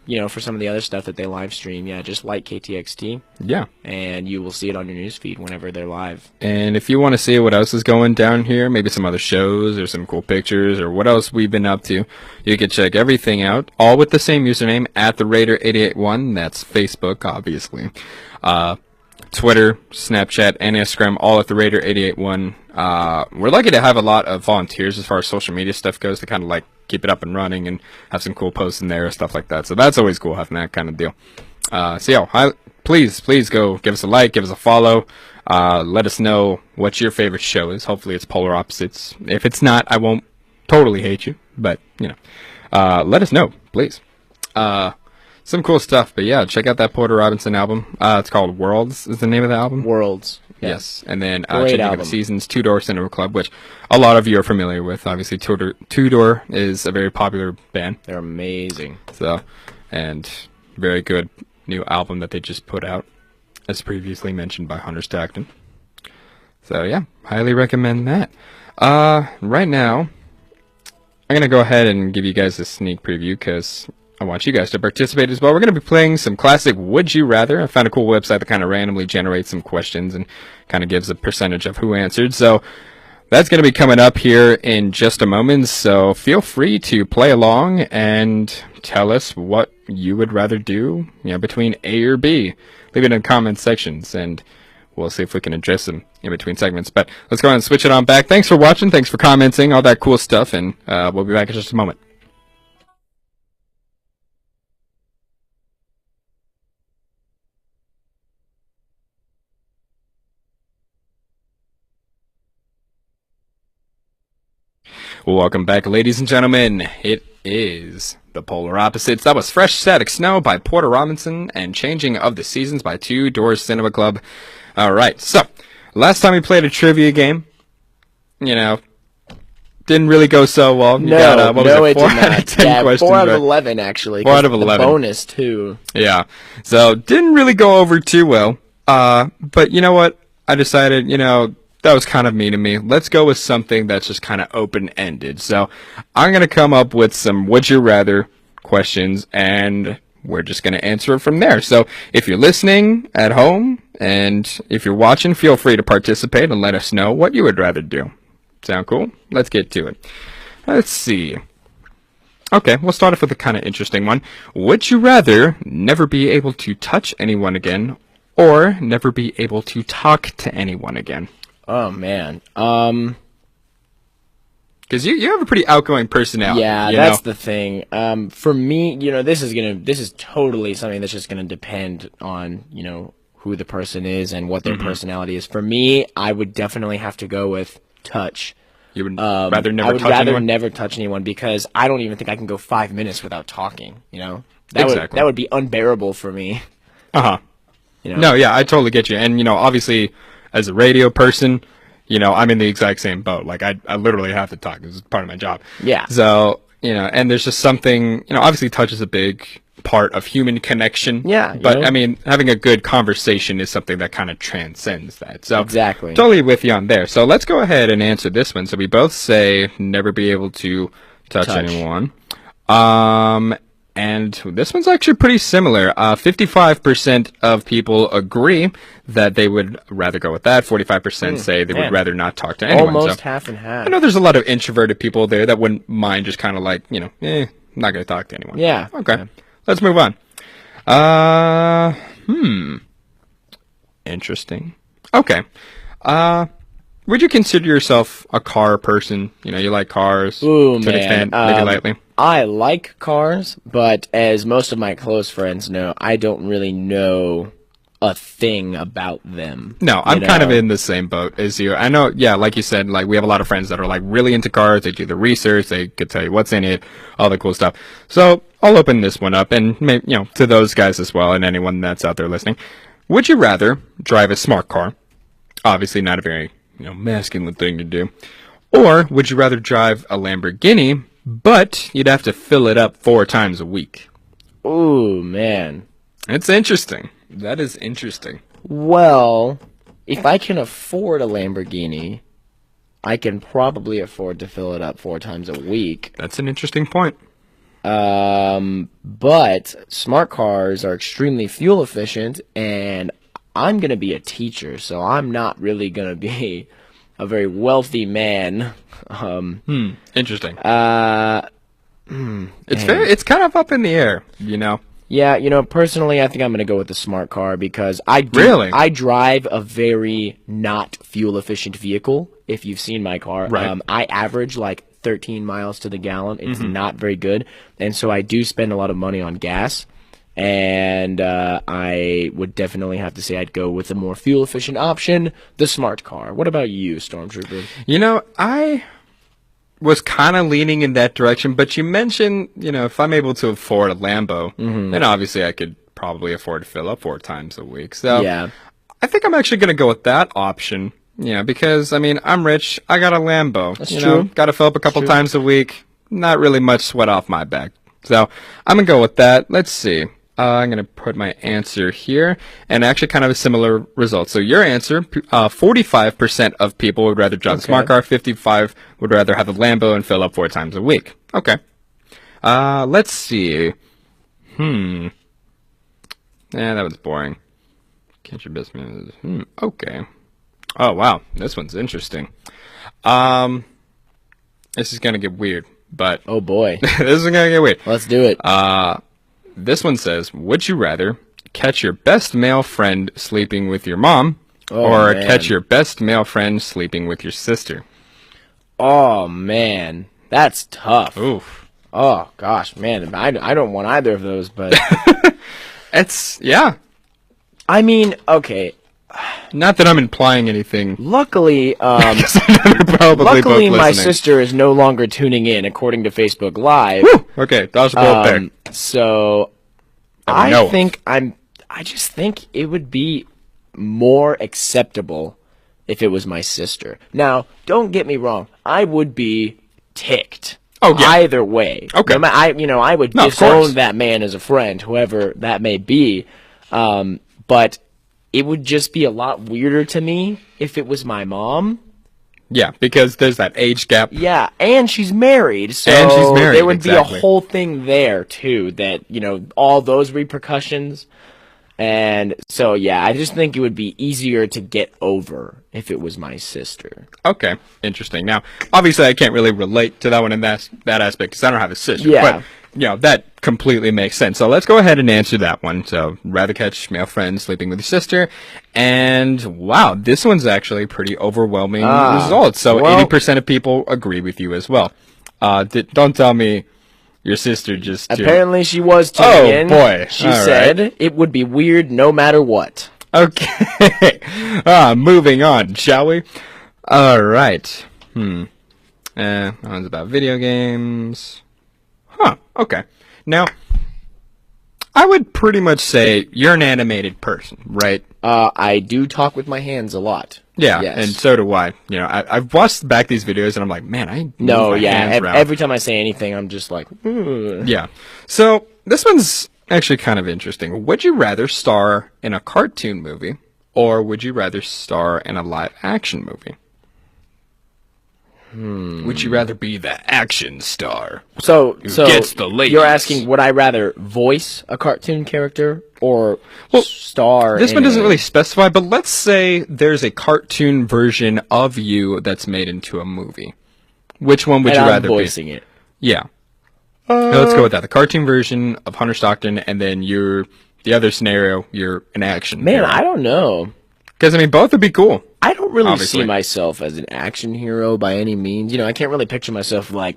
you know, for some of the other stuff that they live stream, just like KTXT. Yeah. And you will see it on your newsfeed whenever they're live. And if you want to see what else is going down here, maybe some other shows or some cool pictures or what else we've been up to, you can check everything out, all with the same username, at the Raider881. That's Facebook, obviously. Twitter, Snapchat, and Instagram, all at the Raider881. We're lucky to have a lot of volunteers as far as social media stuff goes to kind of like keep it up and running and have some cool posts in there, stuff like that. So that's always cool having that kind of deal. So yeah, please go give us a like, give us a follow. Let us know what your favorite show is. Hopefully it's Polar Opposites. If it's not, I won't totally hate you, but you know, let us know, please. Some cool stuff, but yeah, check out that Porter Robinson album. It's called Worlds is the name of the album. Worlds. Yes, and then Changing of the Seasons, To.for Cinema Club, which a lot of you are familiar with. Obviously, To.for is a very popular band. They're amazing. So, and very good new album that they just put out, as previously mentioned by Hunter Stockton. So yeah, highly recommend that. Right now, I'm gonna go ahead and give you guys a sneak preview because I want you guys to participate as well. We're going to be playing some classic Would You Rather. I found a cool website that kind of randomly generates some questions and kind of gives a percentage of who answered. So that's going to be coming up here in just a moment. So feel free to play along and tell us what you would rather do, you know, between A or B. Leave it in the comment sections, and we'll see if we can address them in between segments. But let's go ahead and switch it on back. Thanks for watching. Thanks for commenting, all that cool stuff, and we'll be back in just a moment. Welcome back, ladies and gentlemen. It is the Polar Opposites. That was Fresh Static Snow by Porter Robinson and Changing of the Seasons by To.for Cinema Club. All right, so last time we played a trivia game, you know, didn't really go so well. You got, what was it, 4 out of 10 questions. 4 out of 11, actually. 4 out of 11. The bonus, too. Yeah, so didn't really go over too well. But you know what? I decided, you know, that was kind of mean of me. Let's go with something that's just kind of open-ended. So I'm going to come up with some Would You Rather questions, and we're just going to answer it from there. So if you're listening at home and if you're watching, feel free to participate and let us know what you would rather do. Sound cool? Let's get to it. Let's see. Okay, we'll start off with a kind of interesting one. Would you rather never be able to touch anyone again or never be able to talk to anyone again? Oh, man. Because you have a pretty outgoing personality. Yeah, that's the thing. For me, you know, this is totally something that's just gonna depend on, you know, who the person is and what their personality is. For me, I would definitely have to go with touch. You would rather never touch anyone? I would rather never touch anyone because I don't even think I can go 5 minutes without talking, you know? That would be unbearable for me. Uh-huh. You know? No, yeah, I totally get you. And, obviously, as a radio person, I'm in the exact same boat. Like, I literally have to talk. This is part of my job. Yeah. So, and there's just something, obviously touch is a big part of human connection. Yeah. But, I mean, having a good conversation is something that kind of transcends that. So, Exactly. totally with you on there. So, let's go ahead and answer this one. So, we both say never be able to touch. anyone. And this one's actually pretty similar. 55% of people agree that they would rather go with that. 45% say they would rather not talk to anyone. Almost So, half and half. I know there's a lot of introverted people there that wouldn't mind just kind of like, not going to talk to anyone. Yeah. Okay. Yeah. Let's move on. Interesting. Okay. Would you consider yourself a car person? You like cars Ooh, to an man. extent, maybe lightly? I like cars, but as most of my close friends know, I don't really know a thing about them. No, I'm kind of in the same boat as you. I know, yeah, like you said, like we have a lot of friends that are like really into cars. They do the research. They could tell you what's in it, all the cool stuff. So I'll open this one up and maybe, to those guys as well and anyone that's out there listening. Would you rather drive a smart car? Obviously not a very, masculine thing to do. Or would you rather drive a Lamborghini, but you'd have to fill it up 4 times a week? Ooh, man. It's interesting. That is interesting. Well, if I can afford a Lamborghini, I can probably afford to fill it up 4 times a week. That's an interesting point. But smart cars are extremely fuel efficient, and I'm going to be a teacher, so I'm not really going to be a very wealthy man. Interesting. It's It's kind of up in the air, Yeah, personally, I think I'm going to go with the smart car because Really? I drive a very not fuel efficient vehicle. If you've seen my car, Right. I average like 13 miles to the gallon. It's not very good, and so I do spend a lot of money on gas. And I would definitely have to say I'd go with a more fuel efficient option, the smart car. What about you, Stormtrooper? I was kind of leaning in that direction, but you mentioned, if I'm able to afford a Lambo, then obviously I could probably afford to fill up 4 times a week. So Yeah. I think I'm actually going to go with that option, because, I mean, I'm rich. I got a Lambo. That's true. Got to fill up a couple times a week. Not really much sweat off my back. So I'm going to go with that. Let's see. I'm going to put my answer here, and actually kind of a similar result. So your answer, 45% of people would rather drive a smart car, 55 would rather have a Lambo and fill up 4 times a week. Okay. Let's see. Yeah, that was boring. Catch your business. Okay. Oh, wow. This one's interesting. This is going to get weird, but... Oh, boy. this is going to get weird. Let's do it. This one says, would you rather catch your best male friend sleeping with your mom or man. catch your best male friend sleeping with your sister? Oh, man. That's tough. Oof. Oh, gosh, man. I don't want either of those, but... Yeah. I mean, okay. Not that I'm implying anything. Luckily, Probably both my listening. sister is no longer tuning in, according to Facebook Live. Woo! Okay, dodge the bullet there. So That we know I of. just think it would be more acceptable if it was my sister. Now, don't get me wrong. I would be ticked. Oh, yeah. Either way. Okay. I would No, of course. disown that man as a friend, whoever that may be. But it would just be a lot weirder to me if it was my mom. Yeah, because there's that age gap. Yeah, and she's married, so And she's married, there would be exactly. a whole thing there, too, that, all those repercussions. And so, yeah, I just think it would be easier to get over if it was my sister. Okay, interesting. Now, obviously, I can't really relate to that one in that aspect because I don't have a sister. Yeah. But, that completely makes sense. So let's go ahead and answer that one. So, rather catch male friends sleeping with your sister. And, wow, this one's actually pretty overwhelming results. So, well- 80% of people agree with you as well. Don't tell me your sister just... Apparently she was tuning Oh, in. boy. She All said it would be weird no matter what. Okay. Moving on, shall we? All right. That one's about video games. Huh. Okay. Now, I would pretty much say you're an animated person, right? I do talk with my hands a lot. Yeah, Yes. and so do I. You know, I've watched back these videos and I'm like, man, I move my hands around. Every time I say anything, I'm just like, Yeah. So this one's actually kind of interesting. Would you rather star in a cartoon movie, or would you rather star in a live action movie? Would you rather be the action star? So gets the ladies? You're asking, would I rather voice a cartoon character or star? This in one doesn't a- really specify, but let's say there's a cartoon version of you that's made into a movie. Which one would and you I'm rather voicing be? it. Yeah. Let's go with that. The cartoon version of Hunter Stockton, and then the other scenario, you're an action Man, hero. I don't know. Because, I mean, both would be cool. I don't really Obviously. see myself as an action hero by any means. You know, I can't really picture myself like,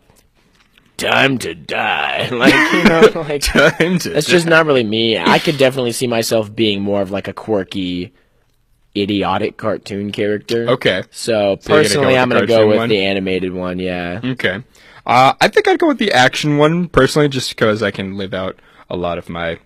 time to die. Like, you know, like, that's just not really me. I could definitely see myself being more of like a quirky, idiotic cartoon character. Okay. So, you're gonna go personally, with I'm the going to go cartoon with one? the animated one, yeah. Okay. I think I'd go with the action one, personally, just because I can live out a lot of my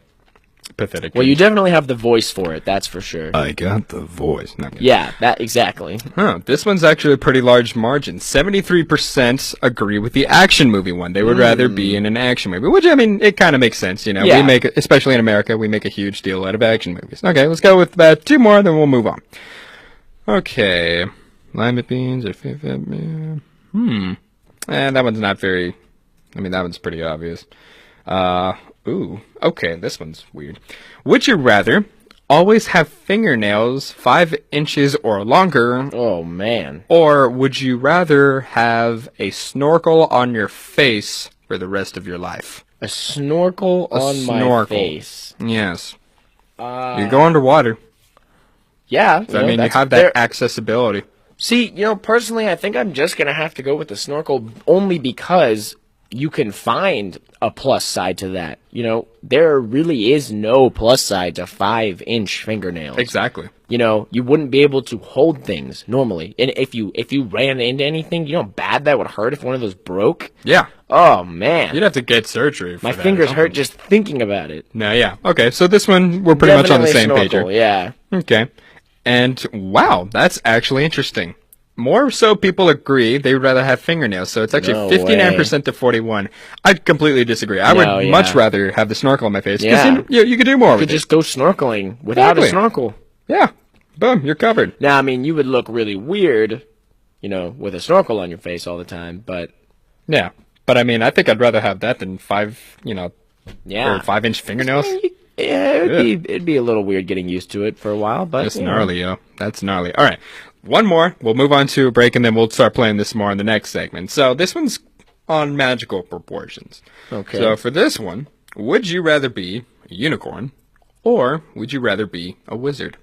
pathetic Well, you definitely have the voice for it, that's for sure. I got the voice. No, I'm kidding. Yeah, that exactly. Huh, this one's actually a pretty large margin. 73% agree with the action movie one. They would rather be in an action movie, which, I mean, it kind of makes sense, you know. Yeah. We make, especially in America, we make a huge deal out of action movies. Okay, let's go with two more, then we'll move on. Okay. Lima beans or... that one's not very... I mean, that one's pretty obvious. Okay, this one's weird. Would you rather always have fingernails 5 inches or longer, Oh, man. or would you rather have a snorkel on your face for the rest of your life? A snorkel on my snorkel. face. Yes. You go underwater. Yeah. So, I mean, you have that accessibility. See, you know, personally, I think I'm just going to have to go with the snorkel only because you can find a plus side to that. You know, there really is no plus side to 5-inch fingernails. Exactly. You know, you wouldn't be able to hold things normally. And if you ran into anything, you know how bad that would hurt if one of those broke? Yeah. Oh, man. You'd have to get surgery for My that. fingers hurt just thinking about it. No, yeah. Okay, so this one, we're pretty much on the same Definitely page here. snorkel, yeah. Okay. And wow, that's actually interesting. More so people agree they would rather have fingernails, so it's actually No 59% to 41. I completely disagree. I No, would yeah. much rather have the snorkel on my face, because Yeah. you could do more You with could it. just go snorkeling without a Exactly. snorkel. Yeah. Boom, you're covered. Now, I mean, you would look really weird, you know, with a snorkel on your face all the time, but Yeah. But I mean, I think I'd rather have that than 5-inch fingernails. Yeah, it'd be a little weird getting used to it for a while, but That's you know. gnarly, yo. That's gnarly. All right. One more. We'll move on to a break, and then we'll start playing this more in the next segment. So this one's on magical proportions. Okay. So for this one, would you rather be a unicorn, or would you rather be a wizard?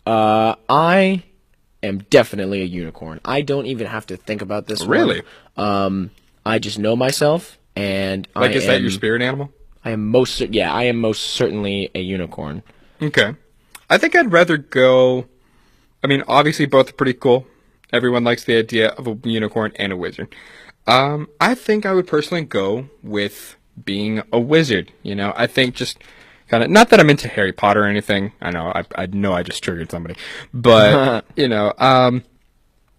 I am definitely a unicorn. I don't even have to think about this. Really? One. I just know myself, and Is that your spirit animal? I am most certainly a unicorn. Okay. I think I'd rather go... I mean, obviously both are pretty cool. Everyone likes the idea of a unicorn and a wizard. I think I would personally go with being a wizard. You know, I think just kind of... Not that I'm into Harry Potter or anything. I know I just triggered somebody. But,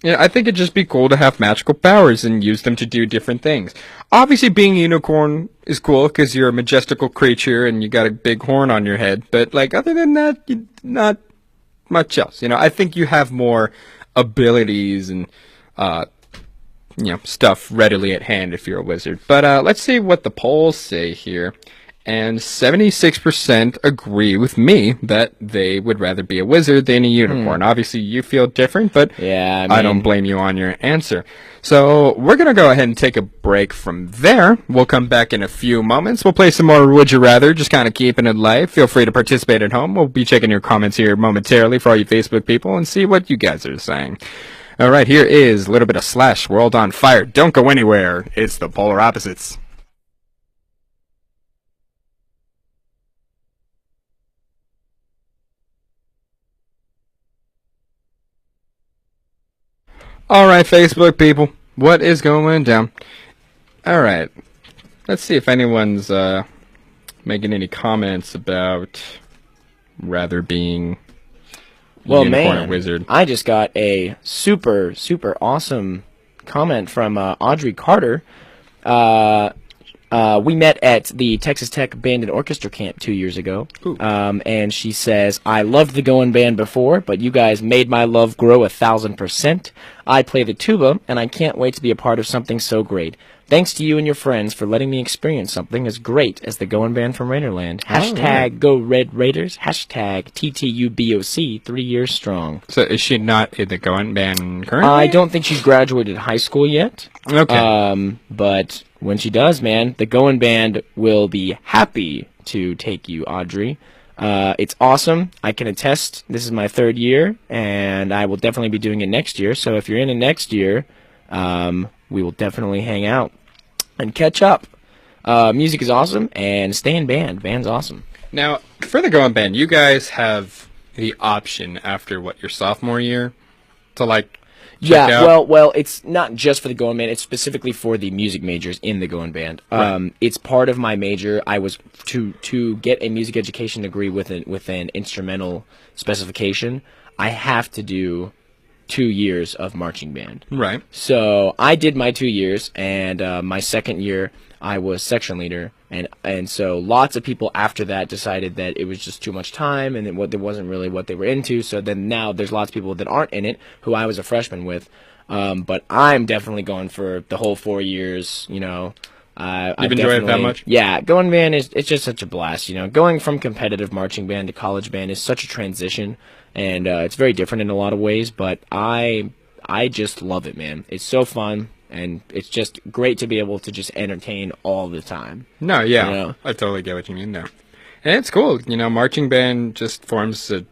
I think it'd just be cool to have magical powers and use them to do different things. Obviously, being a unicorn is cool because you're a majestical creature and you got a big horn on your head. But, other than that, not much else. You know, I think you have more abilities and, stuff readily at hand if you're a wizard. But let's see what the polls say here. And 76% agree with me that they would rather be a wizard than a unicorn. Obviously, you feel different, but Yeah, I don't blame you on your answer. So we're going to go ahead and take a break from there. We'll come back in a few moments. We'll play some more Would You Rather, just kind of keeping it light. Feel free to participate at home. We'll be checking your comments here momentarily for all you Facebook people and see what you guys are saying. All right, here is a little bit of Slash, World on Fire. Don't go anywhere. It's the Polar Opposites. Alright, Facebook people, what is going down? Alright, let's see if anyone's making any comments about rather being Well, unicorn man, wizard. I just got a super, super awesome comment from Audrey Carter. We met at the Texas Tech Band and Orchestra Camp 2 years ago. And she says, I loved the Going Band before, but you guys made my love grow 1,000%. I play the tuba, and I can't wait to be a part of something so great. Thanks to you and your friends for letting me experience something as great as the Going Band from Raiderland. Hashtag Go Red Raiders. Hashtag TTUBOC 3 years strong. So is she not in the Going Band currently? I don't think she's graduated high school yet. Okay. But when she does, man, the Going Band will be happy to take you, Audrey. It's awesome. I can attest. This is my 3rd year, and I will definitely be doing it next year. So if you're in it next year, we will definitely hang out and catch up. Music is awesome, and stay in band. Band's awesome. Now, for the Going Band, you guys have the option after, your sophomore year to, check out? Well, it's not just for the Going Band. It's specifically for the music majors in the Going Band. Right. It's part of my major. I was to get a music education degree with an instrumental specification. I have to do 2 years of marching band. Right. So I did my 2 years, and my 2nd year I was section leader, and so lots of people after that decided that it was just too much time, and it wasn't really what they were into. So then now there's lots of people that aren't in it who I was a freshman with, but I'm definitely going for the whole 4 years. You've enjoyed it that much? Yeah, Going Band it's just such a blast. Going from competitive marching band to college band is such a transition. And it's very different in a lot of ways, but I just love it, man. It's so fun, and it's just great to be able to just entertain all the time. No, yeah. I totally get what you mean there. And it's cool. Marching band just forms a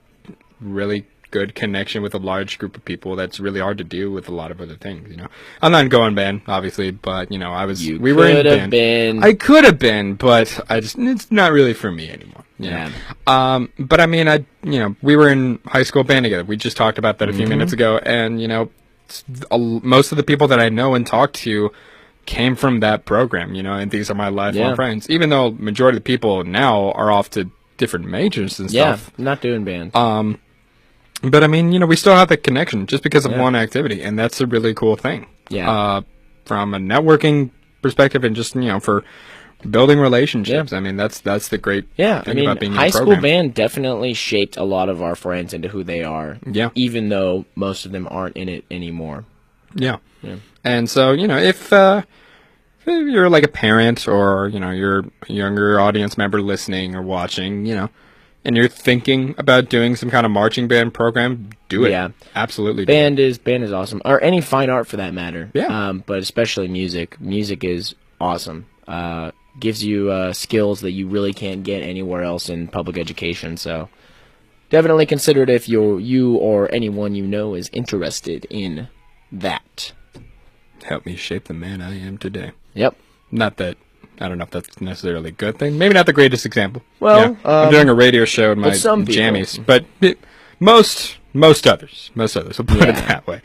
really good connection with a large group of people that's really hard to do with a lot of other things, I'm not in Going Band, obviously, but, we were in band. Been. I could have been, but it's not really for me anymore. Yeah. But I mean, we were in high school band together. We just talked about that a few minutes ago, and, most of the people that I know and talk to came from that program, and these are my lifelong friends, even though majority of the people now are off to different majors and stuff. Yeah, not doing band. But I mean, we still have that connection just because of one activity, and that's a really cool thing. Yeah. From a networking perspective, and just for building relationships. Yeah. I mean, that's the great thing about being in high the program. school band definitely shaped a lot of our friends into who they are. Yeah. Even though most of them aren't in it anymore. Yeah. And so, if you're like a parent or, you're a younger audience member listening or watching, and you're thinking about doing some kind of marching band program, do it. Yeah. Absolutely. Band is awesome. Or any fine art for that matter. Yeah. But especially music. Music is awesome. Gives you skills that you really can't get anywhere else in public education. So definitely consider it if you or anyone you know is interested in that. Help me shape the man I am today. Yep. Not that, I don't know if that's necessarily a good thing. Maybe not the greatest example. Well, I'm doing a radio show in my some people. jammies, but most others will put it that way.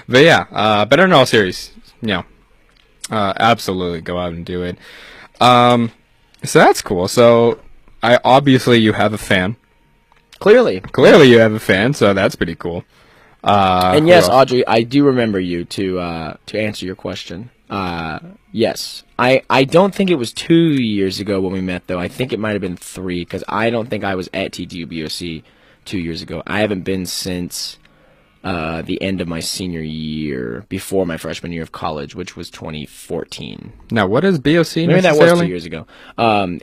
But yeah, but in all seriousness, absolutely go out and do it. So that's cool. So obviously you have a fan. Clearly you have a fan, so that's pretty cool. And yes, Audrey, I do remember you to answer your question. Yes. I don't think it was 2 years ago when we met, though. I think it might have been 3, because I don't think I was at TTUBOC 2 years ago. I haven't been since the end of my senior year, before my freshman year of college, which was 2014. Now, what is BOC Maybe that was 2 years ago.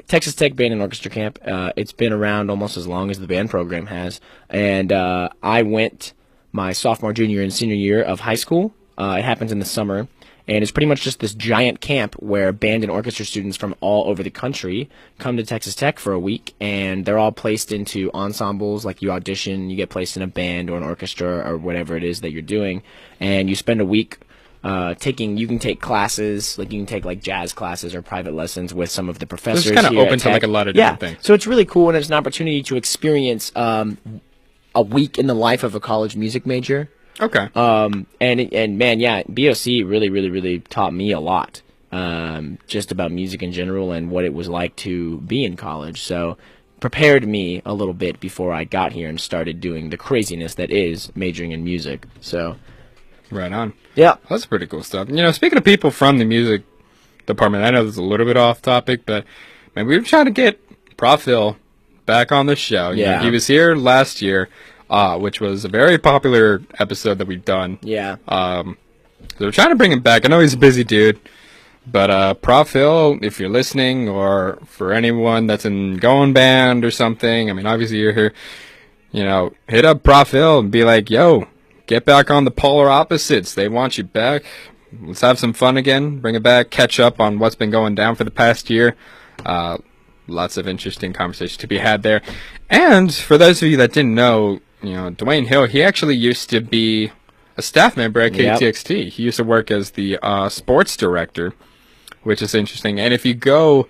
Texas Tech Band and Orchestra Camp. It's been around almost as long as the band program has. And I went my sophomore, junior, and senior year of high school. It happens in the summer. And it's pretty much just this giant camp where band and orchestra students from all over the country come to Texas Tech for a week, and they're all placed into ensembles. Like, you audition, you get placed in a band or an orchestra or whatever it is that you're doing, and you spend a week you can take classes, like you can take like jazz classes or private lessons with some of the professors. So it's kind of open at to Tech. like a lot of different things. So it's really cool, and it's an opportunity to experience a week in the life of a college music major. Okay. And man, yeah, BOC really taught me a lot. just about music in general and what it was like to be in college. So prepared me a little bit before I got here and started doing the craziness that is majoring in music. So, Right on. yeah. That's pretty cool stuff. Speaking of people from the music department, I know this is a little bit off topic, but man, we were trying to get Prof. Phil back on the show. Yeah. He was here last year, which was a very popular episode that we've done. Yeah. So we're trying to bring him back. I know he's a busy dude, but Prof. Phil, if you're listening, or for anyone that's in going band or something, I mean, obviously you're here, hit up Prof. Phil and be like, yo, get back on the polar opposites. They want you back. Let's have some fun again. Bring it back. Catch up on what's been going down for the past year. Lots of interesting conversations to be had there. And for those of you that didn't know, Dwayne Hill, he actually used to be a staff member at KTXT. Yep. He used to work as the sports director, which is interesting. And if you go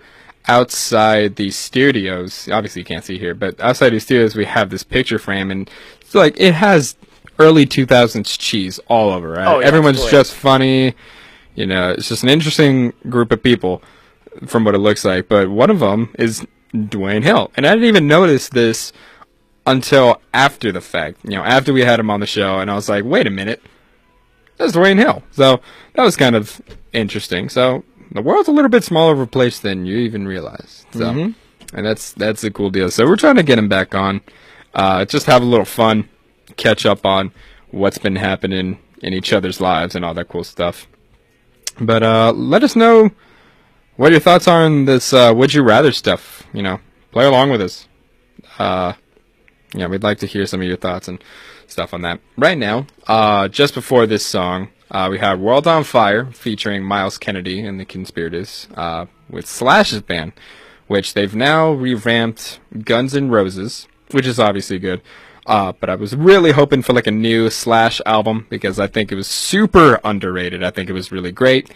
outside the studios, obviously you can't see here, but outside the studios we have this picture frame, and it's like it has early 2000s cheese all over, right? Oh, yeah, everyone's just funny. It's just an interesting group of people from what it looks like. But one of them is Dwayne Hill. And I didn't even notice this until after the fact, after we had him on the show. And I was like, wait a minute, that's Dwayne Hill. So that was kind of interesting. So the world's a little bit smaller of a place than you even realize. So, and that's a cool deal. So we're trying to get him back on, just have a little fun, catch up on what's been happening in each other's lives and all that cool stuff. But let us know what your thoughts are on this would you rather stuff. Play along with us. We'd like to hear some of your thoughts and stuff on that. Right now, just before this song, we have World on Fire featuring Miles Kennedy and the Conspirators with Slash's band, which they've now revamped Guns N' Roses, which is obviously good. But I was really hoping for like a new Slash album because I think it was super underrated. I think it was really great.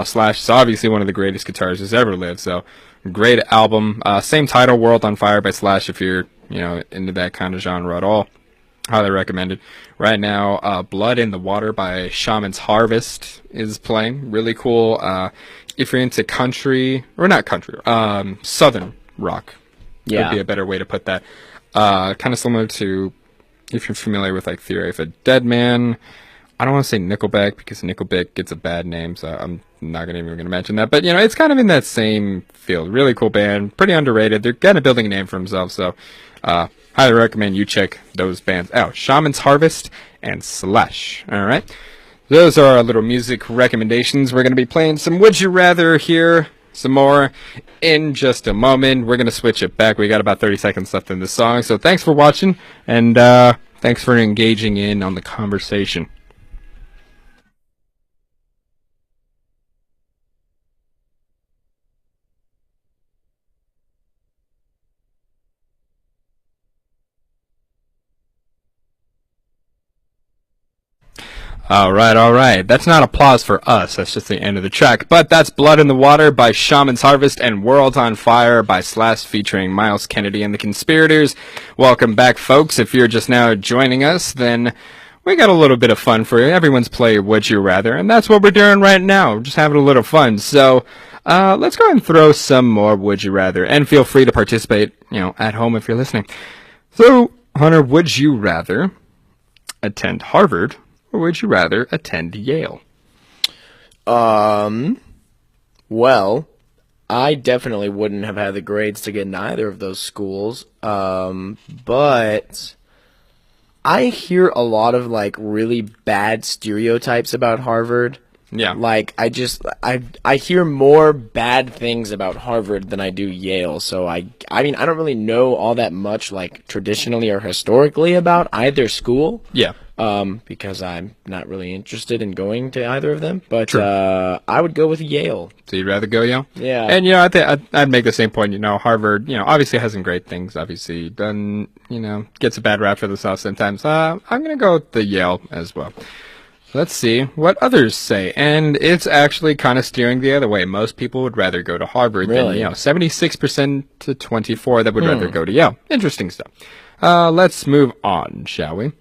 Slash is obviously one of the greatest guitarists ever lived, so great album. Same title, World on Fire by Slash, if you're into that kind of genre at all. Highly recommended. Right now, Blood in the Water by Shaman's Harvest is playing. Really cool. If you're into country, or not country, southern rock. Yeah. Would be a better way to put that. Kind of similar to, if you're familiar with like Theory of a Dead Man. I don't want to say Nickelback because Nickelback gets a bad name, so I'm not even going to mention that. But, it's kind of in that same field. Really cool band. Pretty underrated. They're kind of building a name for themselves, so highly recommend you check those bands out. Shaman's Harvest and Slash. All right? Those are our little music recommendations. We're going to be playing some Would You Rather here. Some more in just a moment. We're going to switch it back. We got about 30 seconds left in the song. So thanks for watching, and thanks for engaging in on the conversation. All right. That's not applause for us. That's just the end of the track. But that's Blood in the Water by Shaman's Harvest and World on Fire by Slash featuring Miles Kennedy and the Conspirators. Welcome back, folks. If you're just now joining us, then we got a little bit of fun for you. Everyone's playing Would You Rather, and that's what we're doing right now. We're just having a little fun. So let's go ahead and throw some more Would You Rather, and feel free to participate, at home if you're listening. So, Hunter, would you rather attend Harvard, or would you rather attend Yale? Well, I definitely wouldn't have had the grades to get in either of those schools. But I hear a lot of really bad stereotypes about Harvard. Yeah. I hear more bad things about Harvard than I do Yale. So I mean, I don't really know all that much traditionally or historically about either school. Yeah. Because I'm not really interested in going to either of them. But True. I would go with Yale. So you'd rather go Yale? Yeah. And I think I'd make the same point. Harvard, obviously has some great things. Obviously, done, gets a bad rap for themselves sometimes. I'm gonna go with the Yale as well. Let's see what others say, and it's actually kind of steering the other way. Most people would rather go to Harvard than Yale. 76% to 24% that would rather go to Yale. Interesting stuff. Let's move on, shall we?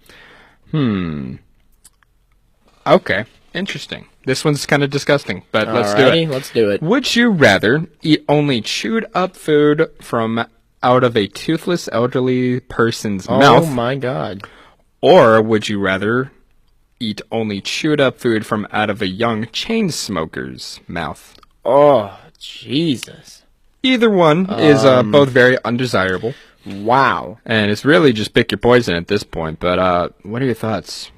Okay. Interesting. This one's kind of disgusting, but let's do Alrighty, it. let's do it. Would you rather eat only chewed up food from out of a toothless elderly person's mouth, Oh my god. or would you rather eat only chewed up food from out of a young chain smoker's mouth? Oh, Jesus. Either one is both very undesirable, Wow. and it's really just pick your poison at this point. But what are your thoughts,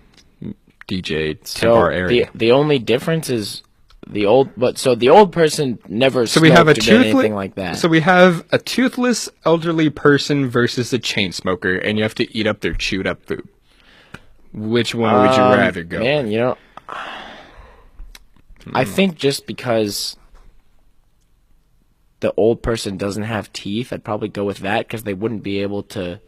DJ So Timbar area? the only difference is the old person never So we have a smoked or did anything toothless, like that. So we have a toothless elderly person versus a chain smoker, and you have to eat up their chewed up food. Which one would you rather go? Man, you know, I think just because the old person doesn't have teeth, I'd probably go with that because they wouldn't be able to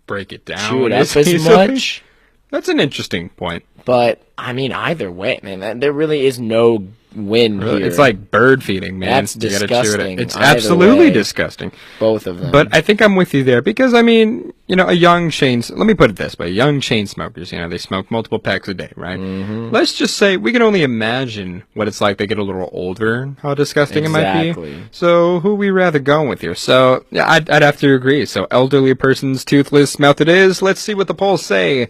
Break it down. chew it up as easily. much. That's an interesting point. But I mean, either way, man, there really is no win here. It's like bird feeding, man. That's You gotta chew disgusting. It's Either absolutely way. disgusting. both of them. But I think I'm with you there because, I mean, you know, let me put it this way. Young chain smokers, you know, they smoke multiple packs a day, right? Mm-hmm. Let's just say we can only imagine what it's like they get a little older, how disgusting it might be. Exactly. So who we rather go with here? So yeah, I'd have to agree. So elderly person's toothless mouth it is. Let's see what the polls say.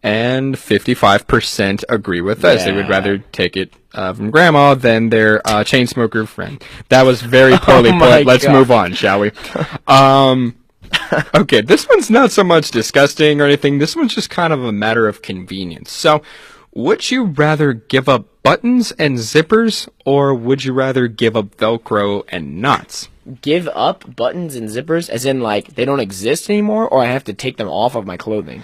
And 55% agree with us. They would Yeah. rather take it from grandma than their chain smoker friend. That was very poorly my put. Let's God. move on, shall we? Okay, this one's not so much disgusting or anything. This one's just kind of a matter of convenience. So, would you rather give up buttons and zippers, or would you rather give up Velcro and knots? Give up buttons and zippers, as in like they don't exist anymore, or I have to take them off of my clothing.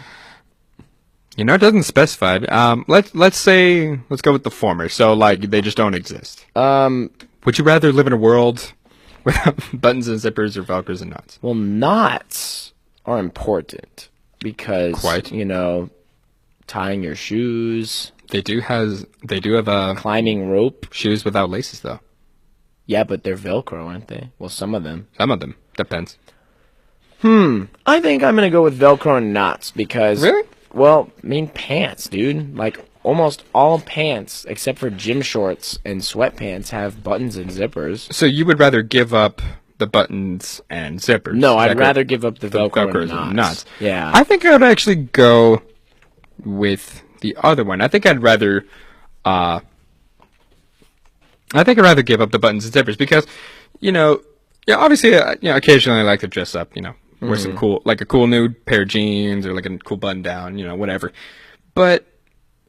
You know, it doesn't specify. Let's go with the former. So, like, they just don't exist. Would you rather live in a world without buttons and zippers or Velcros and knots? Well, knots are important because Quite. you know, tying your shoes, They do have climbing rope. shoes without laces though. Yeah, but they're Velcro, aren't they? Well, some of them. Some of them depends. I think I'm gonna go with Velcro and knots because Really? Well, I mean pants, dude. Like almost all pants except for gym shorts and sweatpants have buttons and zippers. So you would rather give up the buttons and zippers? No, Is I'd that rather correct? give up the The Velcro Velcros and and knots. knots. Yeah. I think I would actually go with the other one. I think I'd rather give up the buttons and zippers because, you know, yeah, obviously, occasionally I like to dress up, you know, wear some cool, like a cool new pair of jeans or like a cool button down, you know, whatever. But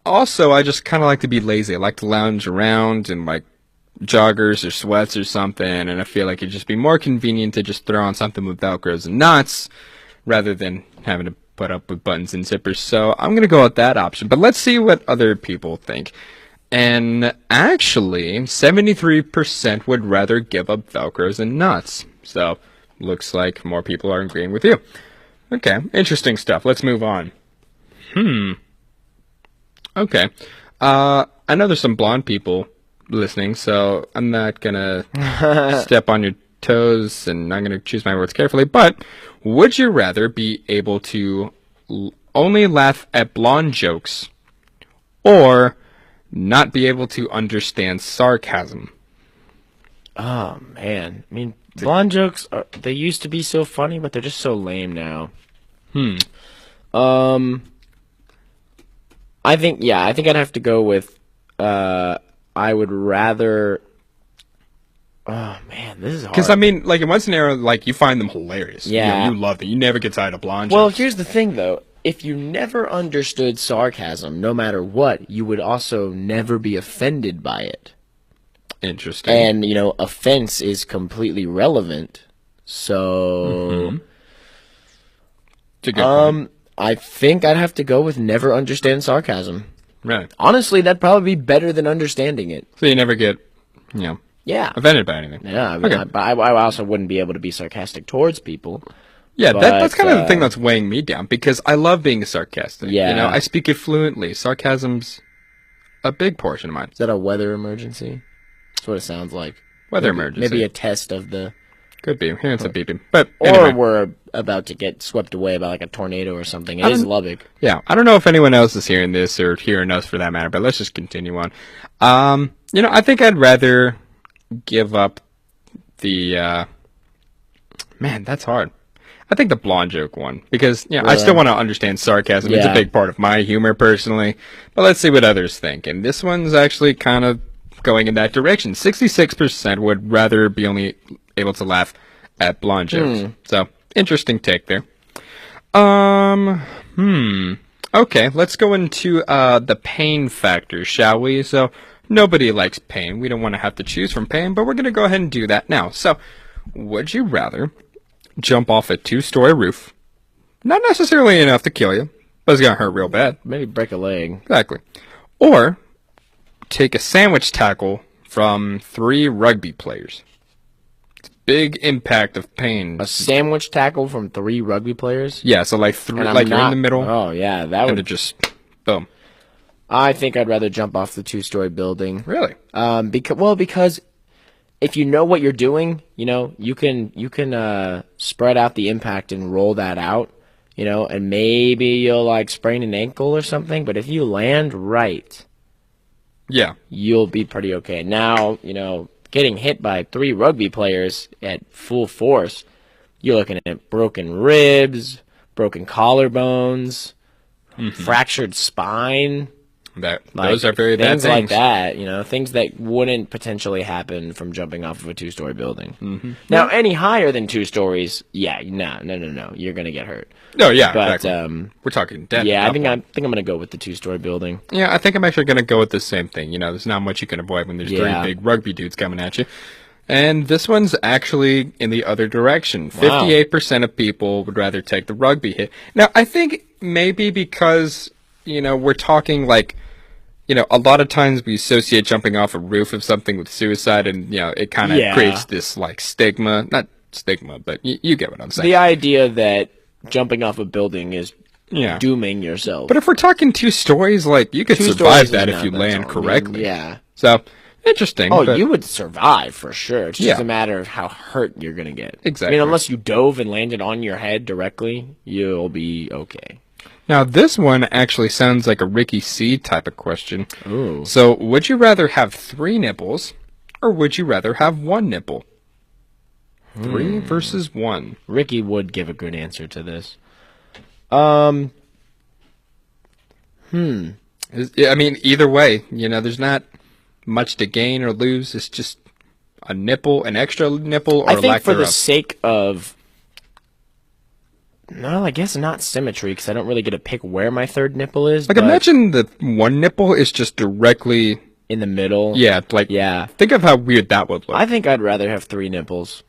also, I just kind of like to be lazy. I like to lounge around in like joggers or sweats or something, and I feel like it'd just be more convenient to just throw on something with Velcros and knots rather than having to put up with buttons and zippers. So I'm going to go with that option. But let's see what other people think. And actually, 73% would rather give up Velcros and knots. So looks like more people are agreeing with you. Okay, interesting stuff. Let's move on. Okay. I know there's some blonde people listening, so I'm not gonna step on your toes, and I'm gonna choose my words carefully. But would you rather be able to only laugh at blonde jokes, or not be able to understand sarcasm? Oh man, I mean, blonde jokes they used to be so funny, but they're just so lame now. I think I'd have to go with I would rather. Oh man, this is hard. Because I mean, like in one scenario, like you find them hilarious. Yeah. you love them. You never get tired of blonde Well, jokes. here's the thing though. If you never understood sarcasm, no matter what, you would also never be offended by it. Interesting. And, you know, offense is completely relevant. So, It's a good point. I think I'd have to go with never understand sarcasm. Right. Honestly, that'd probably be better than understanding it. So you never get, you know, Yeah. offended by anything. Yeah, I mean, Okay. I also wouldn't be able to be sarcastic towards people. Yeah, that's But, kind of the thing that's weighing me down because I love being sarcastic. Yeah. You know, I speak it fluently. Sarcasm's a big portion of mine. Is that a weather emergency? That's what it sounds like. Weather Maybe- emergency. Maybe a test of the Could be. Hearing some beeping. But Or anyway. we're about to get swept away by like a tornado or something. It is Lubbock. Yeah, I don't know if anyone else is hearing this or hearing us for that matter, but let's just continue on. I think I'd rather give up the, man, that's hard. I think the blonde joke one, because, I still want to understand sarcasm. It's a Yeah. big part of my humor personally, but let's see what others think. And this one's actually kind of going in that direction. 66% would rather be only able to laugh at blonde jokes. So, interesting take there. Okay, let's go into the pain factor, shall we? So, nobody likes pain. We don't want to have to choose from pain, but we're going to go ahead and do that now. So, would you rather jump off a 2-story roof? Not necessarily enough to kill you, but it's going to hurt real bad. Maybe break a leg. Exactly. Or take a sandwich tackle from 3 rugby players. It's a big impact of pain. A sandwich tackle from 3 rugby players? Yeah, so like 3, And I'm like you're in not- the middle, Oh, yeah. That and would it just, boom. I think I'd rather jump off the 2-story building. Really? Because if you know what you're doing, you can spread out the impact and roll that out, and maybe you'll like sprain an ankle or something. But if you land right, Yeah. you'll be pretty okay. Now, getting hit by 3 rugby players at full force, you're looking at broken ribs, broken collarbones, fractured spine. Those are very bad things things. like that, things that wouldn't potentially happen from jumping off of a 2-story building. Mm-hmm. Now, any higher than 2 stories, no, you're gonna get hurt. No, yeah, But exactly. We're talking death. yeah, at I think that point. I'm gonna go with the 2-story building. Yeah, I think I'm actually going to go with the same thing. There's not much you can avoid when there's Yeah. 3 big rugby dudes coming at you. And this one's actually in the other direction. Wow. 58% of people would rather take the rugby hit. Now, I think maybe because, we're talking like, a lot of times we associate jumping off a roof of something with suicide, and, it kind of Yeah. creates this, like, stigma. Not stigma, but you get what I'm saying. The idea that jumping off a building is Yeah. dooming yourself. But if we're talking 2 stories, like, you could 2 survive stories that is if you not- land that's all. correctly. Yeah. So, interesting. Oh, but- you would survive for sure. It's just Yeah. a matter of how hurt you're gonna get. Exactly. I mean, unless you dove and landed on your head directly, you'll be okay. Now, this one actually sounds like a Ricky C type of question. Ooh. So, would you rather have 3 nipples, or would you rather have 1 nipple? 3 versus 1. Ricky would give a good answer to this. I mean, either way, there's not much to gain or lose. It's just a nipple, an extra nipple, or I think lack for the thereof. sake of, no, I guess not symmetry, because I don't really get to pick where my 3rd nipple is. Like, but imagine the 1 nipple is just directly, in the middle. yeah, like, Yeah. think of how weird that would look. I think I'd rather have 3 nipples.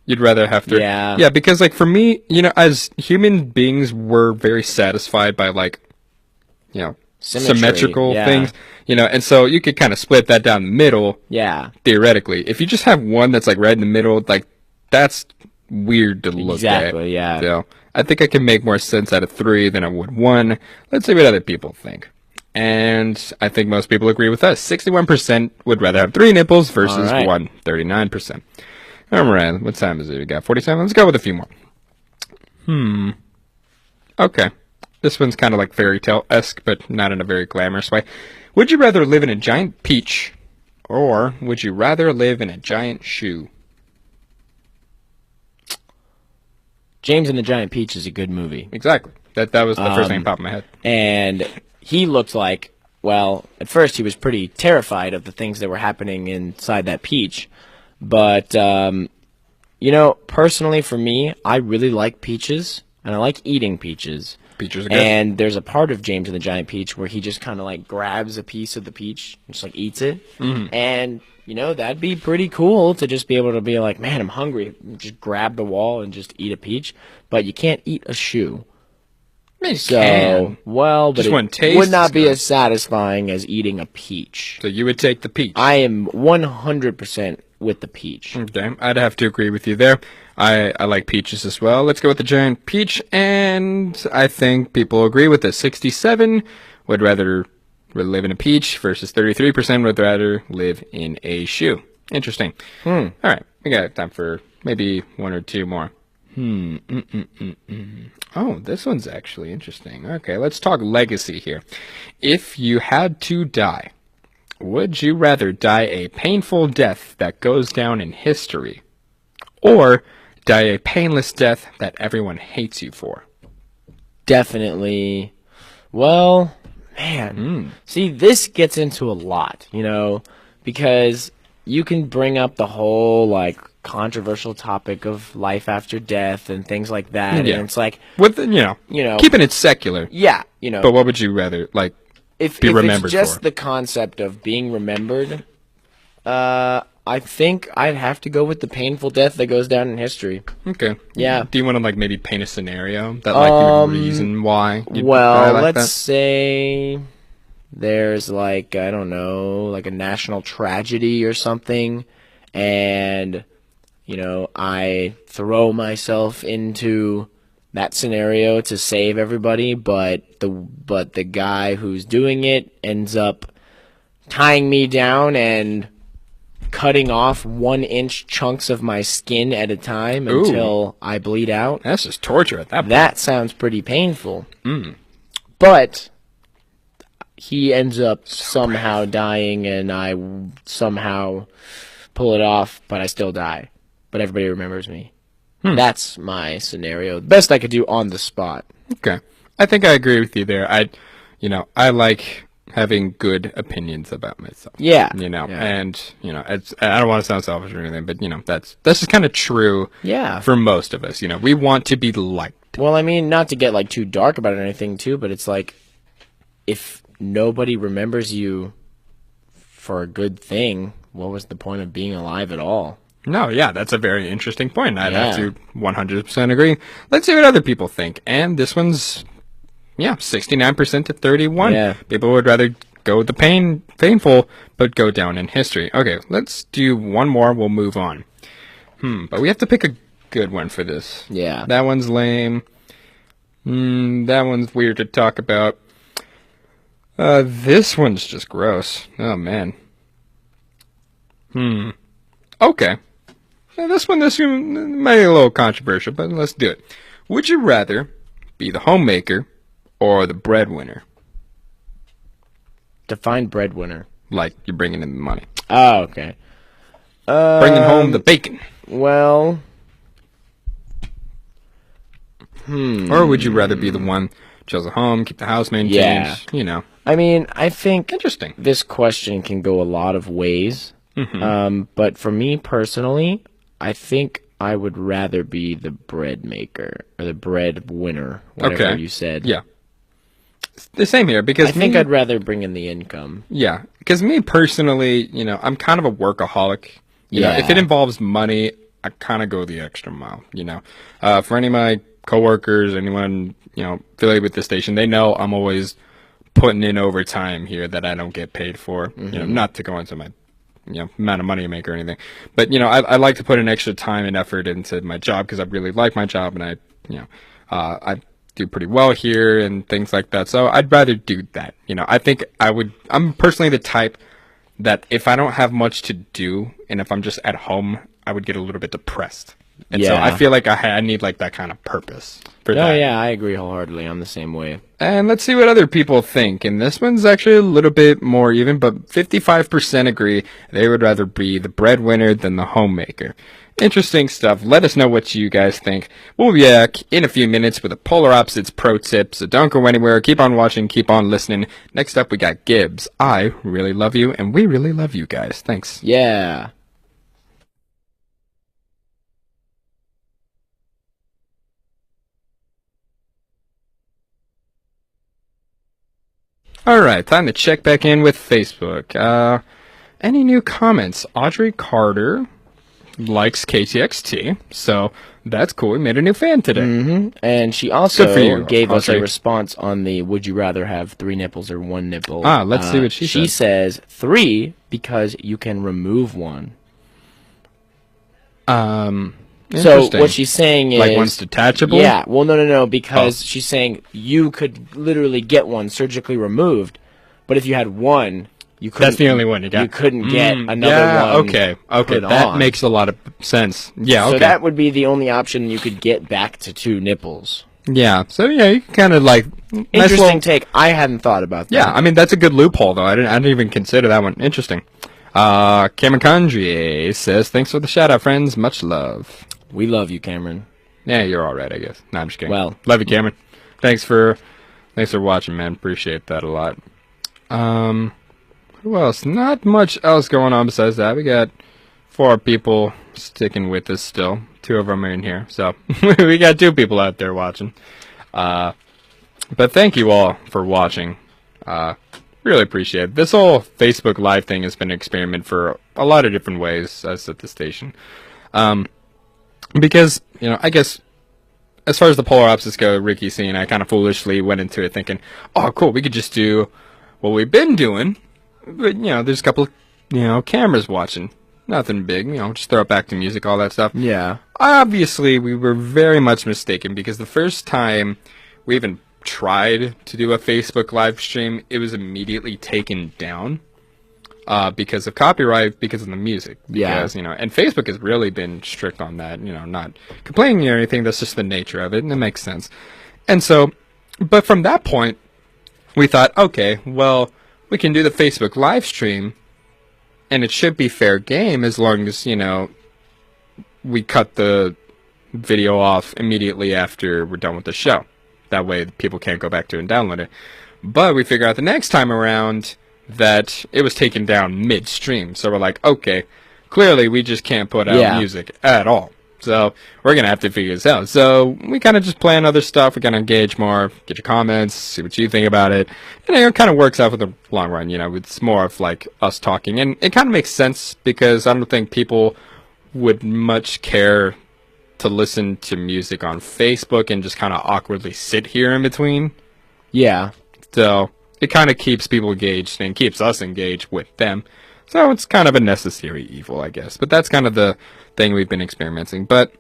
You'd rather have 3. Yeah. Yeah, because, like, for me, as human beings, we're very satisfied by, like, Symmetry, symmetrical yeah. things, and so you could kind of split that down the middle, Yeah. theoretically. If you just have one that's, like, right in the middle, like, that's weird to look at. Exactly, yeah. So, I think I can make more sense out of 3 than I would 1. Let's see what other people think. And I think most people agree with us. 61% would rather have 3 nipples versus All right. 1, 39%. All right, what time is it? We got 47. Let's go with a few more. Okay. This one's kind of like fairy tale-esque, but not in a very glamorous way. Would you rather live in a giant peach, or would you rather live in a giant shoe? James and the Giant Peach is a good movie. Exactly. That was the first thing that popped in my head. And he looked like, well, at first he was pretty terrified of the things that were happening inside that peach. But, personally for me, I really like peaches, and I like eating peaches. Peaches are good. And there's a part of James and the Giant Peach where he just kind of like grabs a piece of the peach and just like eats it. And, that'd be pretty cool to just be able to be like, man, I'm hungry. Just grab the wall and just eat a peach. But you can't eat a shoe. So, but Just it wouldn't taste would not as be good. as satisfying as eating a peach. So you would take the peach. I am 100% with the peach. Okay, I'd have to agree with you there. I like peaches as well. Let's go with the giant peach, and I think people agree with this. 67 would rather live in a peach versus 33% would rather live in a shoe. Interesting. All right, we got time for maybe one or two more. Oh, this one's actually interesting. Okay, let's talk legacy here. If you had to die, would you rather die a painful death that goes down in history, or die a painless death that everyone hates you for? Definitely. Well, man. See, this gets into a lot, because you can bring up the whole, controversial topic of life after death and things like that. Yeah. And it's like, With keeping it secular. yeah, But what would you rather if be if remembered it's just for? the concept of being remembered, I think I'd have to go with the painful death that goes down in history. Okay. Yeah. Do you want to maybe paint a scenario that you would reason why? You'd Well, die like let's that? say there's I don't know, a national tragedy or something, and I throw myself into that scenario to save everybody, but the guy who's doing it ends up tying me down and cutting off 1-inch chunks of my skin at a time until I bleed out. That's just torture at that point. That sounds pretty painful. But he ends up somehow dying, and I somehow pull it off, but I still die. But everybody remembers me. That's my scenario. The best I could do on the spot. Okay. I think I agree with you there. I like having good opinions about myself. Yeah. And, I don't want to sound selfish or anything, but, that's just kind of true Yeah. for most of us. We want to be liked. Well, I mean, not to get too dark about it or anything too, but it's if nobody remembers you for a good thing, what was the point of being alive at all? No, yeah, that's a very interesting point. I'd have Yeah. to 100% agree. Let's see what other people think. And this one's, 69% to 31. Yeah. People would rather go with the painful, but go down in history. Okay, let's do one more. We'll move on. But we have to pick a good one for this. Yeah. That one's lame. That one's weird to talk about. This one's just gross. Oh, man. Okay. Now this one may be a little controversial, but let's do it. Would you rather be the homemaker or the breadwinner? Define breadwinner. Like you're bringing in the money. Oh, okay. Bringing home the bacon. Well, Or would you rather be the one chills at home, keep the house maintained? Yeah. I mean, I think Interesting. this question can go a lot of ways. But for me personally, I think I would rather be the bread maker or the bread winner, whatever Okay. you said. Yeah. The same here, because I think I'd rather bring in the income. Yeah, because me personally, I'm kind of a workaholic. Yeah. If it involves money, I kind of go the extra mile. For any of my coworkers, anyone affiliated with the station, they know I'm always putting in overtime here that I don't get paid for. Not to go into my amount of money I make or anything, but I like to put an extra time and effort into my job because I really like my job, and I do pretty well here and things like that. So I'd rather do that. I think I'm personally the type that if I don't have much to do and if I'm just at home, I would get a little bit depressed. And so Yeah. I feel like I need that kind of purpose for that. Oh, yeah, I agree wholeheartedly. I'm the same way. And let's see what other people think. And this one's actually a little bit more even, but 55% agree they would rather be the breadwinner than the homemaker. Interesting stuff. Let us know what you guys think. We'll be back in a few minutes with a Polar Opposites pro tip, so don't go anywhere. Keep on watching, keep on listening. Next up, we got Gibbs. I really love you, and we really love you guys. Thanks. Yeah. All right, time to check back in with Facebook. Any new comments? Audrey Carter likes KTXT, so that's cool. We made a new fan today. And she Good for also you, gave us a Audrey. response on the would you rather have 3 nipples or 1 nipple. Let's see what she She said. says 3 because you can remove one. So Interesting. what she's saying is Like one's detachable? Yeah, well no, because she's saying you could literally get one surgically removed, but if you had one, That's the only one you got. You couldn't get another one. Okay. put That on. makes a lot of sense. Yeah. Okay. So that would be the only option you could get back to 2 nipples. Yeah. So yeah, you kind of like nice Interesting little- take. I hadn't thought about that. Yeah, I mean that's a good loophole though. I didn't even consider that one. Interesting. Cameron Condrier says, "Thanks for the shout out, friends. Much love." We love you, Cameron. Yeah, you're all right, I guess. No, I'm just kidding. Well. Love you, Cameron. Thanks for watching, man. Appreciate that a lot. Who else? Not much else going on besides that. We got 4 people sticking with us still. 2 of them are in here, so we got 2 people out there watching. But thank you all for watching. Really appreciate it. This whole Facebook Live thing has been an experiment for a lot of different ways us at the station. Because, I guess as far as the polar opposites go, Ricky C and I kind of foolishly went into it thinking, oh, cool, we could just do what we've been doing. But, there's a couple of, cameras watching. Nothing big, just throw it back to music, all that stuff. Yeah. Obviously, we were very much mistaken because the first time we even tried to do a Facebook live stream, it was immediately taken down because of copyright, because of the music. Because, and Facebook has really been strict on that, not complaining or anything. That's just the nature of it, and it makes sense. And so, but from that point, we thought, okay, well, we can do the Facebook live stream, and it should be fair game as long as, we cut the video off immediately after we're done with the show. That way people can't go back to it and download it. But we figure out the next time around that it was taken down midstream. So we're like, okay, clearly we just can't put out music at all. So we're going to have to figure this out. So we kind of just plan other stuff. We kind of engage more, get your comments, see what you think about it. And it kind of works out for the long run. It's more of like us talking. And it kind of makes sense because I don't think people would much care to listen to music on Facebook and just kind of awkwardly sit here in between. Yeah. So it kind of keeps people engaged and keeps us engaged with them. So it's kind of a necessary evil, I guess. But that's kind of the thing we've been experimenting. But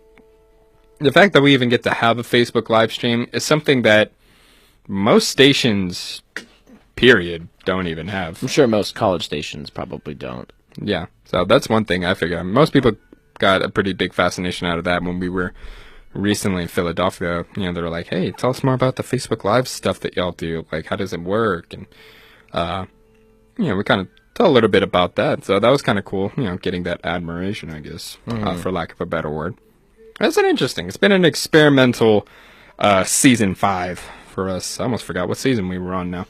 the fact that we even get to have a Facebook live stream is something that most stations, period, don't even have. I'm sure most college stations probably don't. Yeah. So that's one thing I figure. Most people got a pretty big fascination out of that when we were recently in Philadelphia. They were like, hey, tell us more about the Facebook Live stuff that y'all do. Like, how does it work? And, we kind of tell a little bit about that. So that was kind of cool, getting that admiration, I guess, for lack of a better word. It's been an experimental season 5 for us. I almost forgot what season we were on now.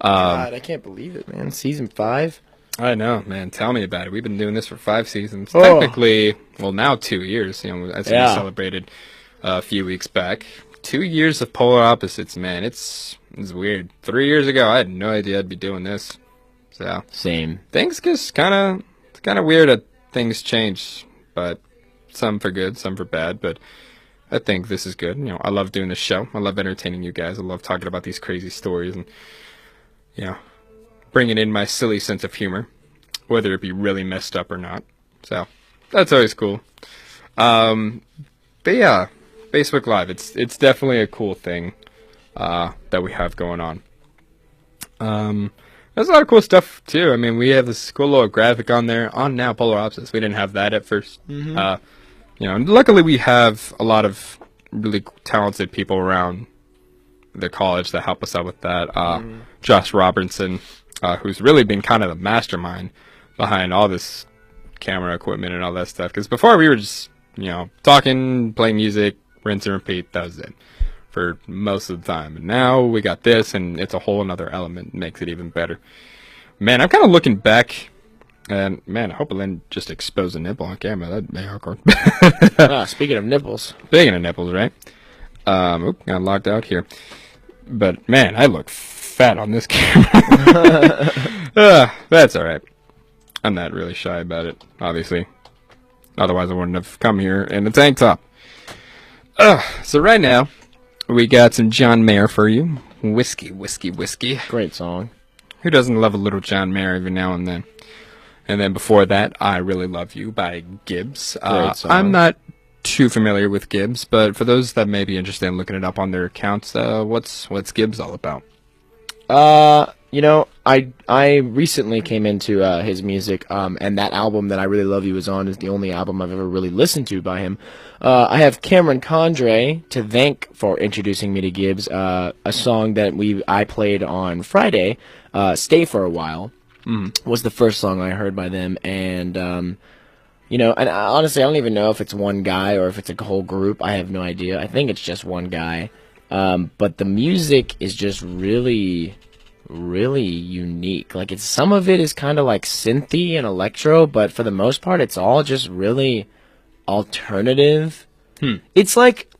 God, I can't believe it, man. Season 5? I know, man. Tell me about it. We've been doing this for 5 seasons. Technically, well, now 2 years. As we celebrated a few weeks back. 2 years of polar opposites, man. It's weird. 3 years ago, I had no idea I'd be doing this. So Same. things just kind of weird that things change, but some for good, some for bad. But I think this is good. I love doing this show. I love entertaining you guys. I love talking about these crazy stories and bringing in my silly sense of humor, whether it be really messed up or not. So that's always cool. But yeah, Facebook Live, it's definitely a cool thing that we have going on. There's a lot of cool stuff too. I mean, we have this cool little graphic on there on now Polar Opposites. We didn't have that at first. Luckily we have a lot of really talented people around the college that help us out with that. Josh Robertson, who's really been kind of the mastermind behind all this camera equipment and all that stuff. Because before we were just, talking, playing music, rinse and repeat. That was it for most of the time. And now we got this, and it's a whole another element. Makes it even better. Man, I'm kind of looking back, and man, I hope I didn't just expose a nipple on camera. That'd be awkward. Speaking of nipples. Speaking of nipples, right? Got locked out here. But man, I look fat on this camera. That's all right. I'm not really shy about it, obviously. Otherwise, I wouldn't have come here in a tank top. So right now, we got some John Mayer for you. Whiskey, whiskey, whiskey. Great song. Who doesn't love a little John Mayer every now and then? And then before that, I Really Love You by Gibbs. Great song. I'm not too familiar with Gibbs, but for those that may be interested in looking it up on their accounts, what's Gibbs all about? I I recently came into his music, and that album that I Really Love You is on is the only album I've ever really listened to by him. I have Cameron Condre to thank for introducing me to Gibbs. A song that I played on Friday, "Stay for a While," was the first song I heard by them, and and honestly, I don't even know if it's one guy or if it's a whole group. I have no idea. I think it's just one guy, but the music is just really unique. Like, some of it is kind of like synthy and electro, but for the most part, it's all just really alternative. It's like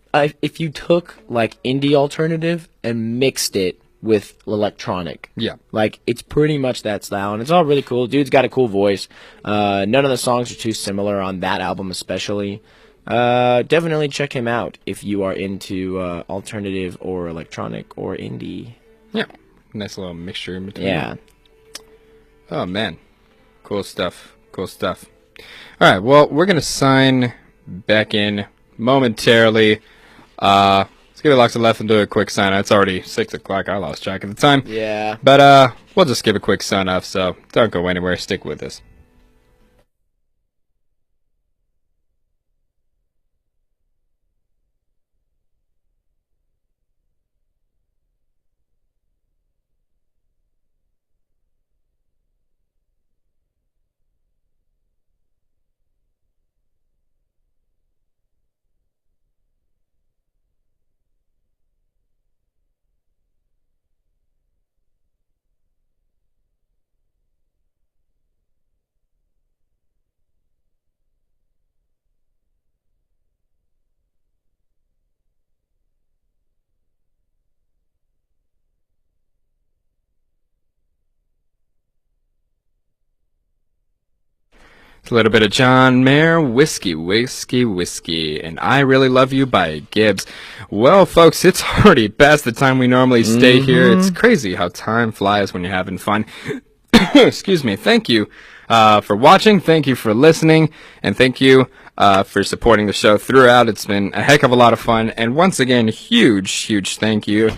if you took like indie alternative and mixed it with electronic. Yeah. Like, it's pretty much that style, and it's all really cool. Dude's got a cool voice. None of the songs are too similar on that album especially. Definitely check him out if you are into alternative or electronic or indie. Yeah. Nice little mixture in between. Yeah. Oh, man. Cool stuff. Cool stuff. All right. Well, we're going to sign back in momentarily. Let's give it lots of left and do a quick sign off. It's already 6 o'clock. I lost track of the time. Yeah. But we'll just give a quick sign off, so don't go anywhere. Stick with us. It's a little bit of John Mayer, Whiskey, Whiskey, Whiskey, and I Really Love You by Gibbs. Well, folks, it's already past the time we normally stay here. It's crazy how time flies when you're having fun. Excuse me. Thank you for watching. Thank you for listening. And thank you for supporting the show throughout. It's been a heck of a lot of fun. And once again, huge thank you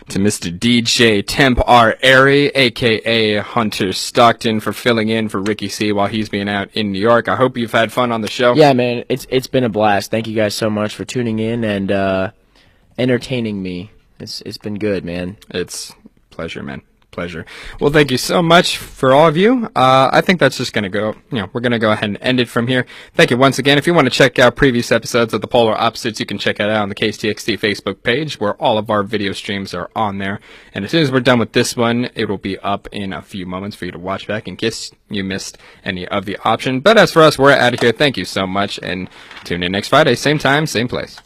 to Mr. DJ Temp R. Airy, a.k.a. Hunter Stockton, for filling in for Ricky C. while he's being out in New York. I hope you've had fun on the show. Yeah, man, it's been a blast. Thank you guys so much for tuning in and entertaining me. It's been good, man. It's a pleasure, man. Pleasure. Well, thank you so much for all of you. I think that's just going to go, we're going to go ahead and end it from here. Thank you once again. If you want to check out previous episodes of The Polar Opposites, you can check it out on the KTXT Facebook page, where all of our video streams are on there. And as soon as we're done with this one, it will be up in a few moments for you to watch back in case you missed any of the option. But as for us, we're out of here. Thank you so much, and tune in next Friday, same time, same place.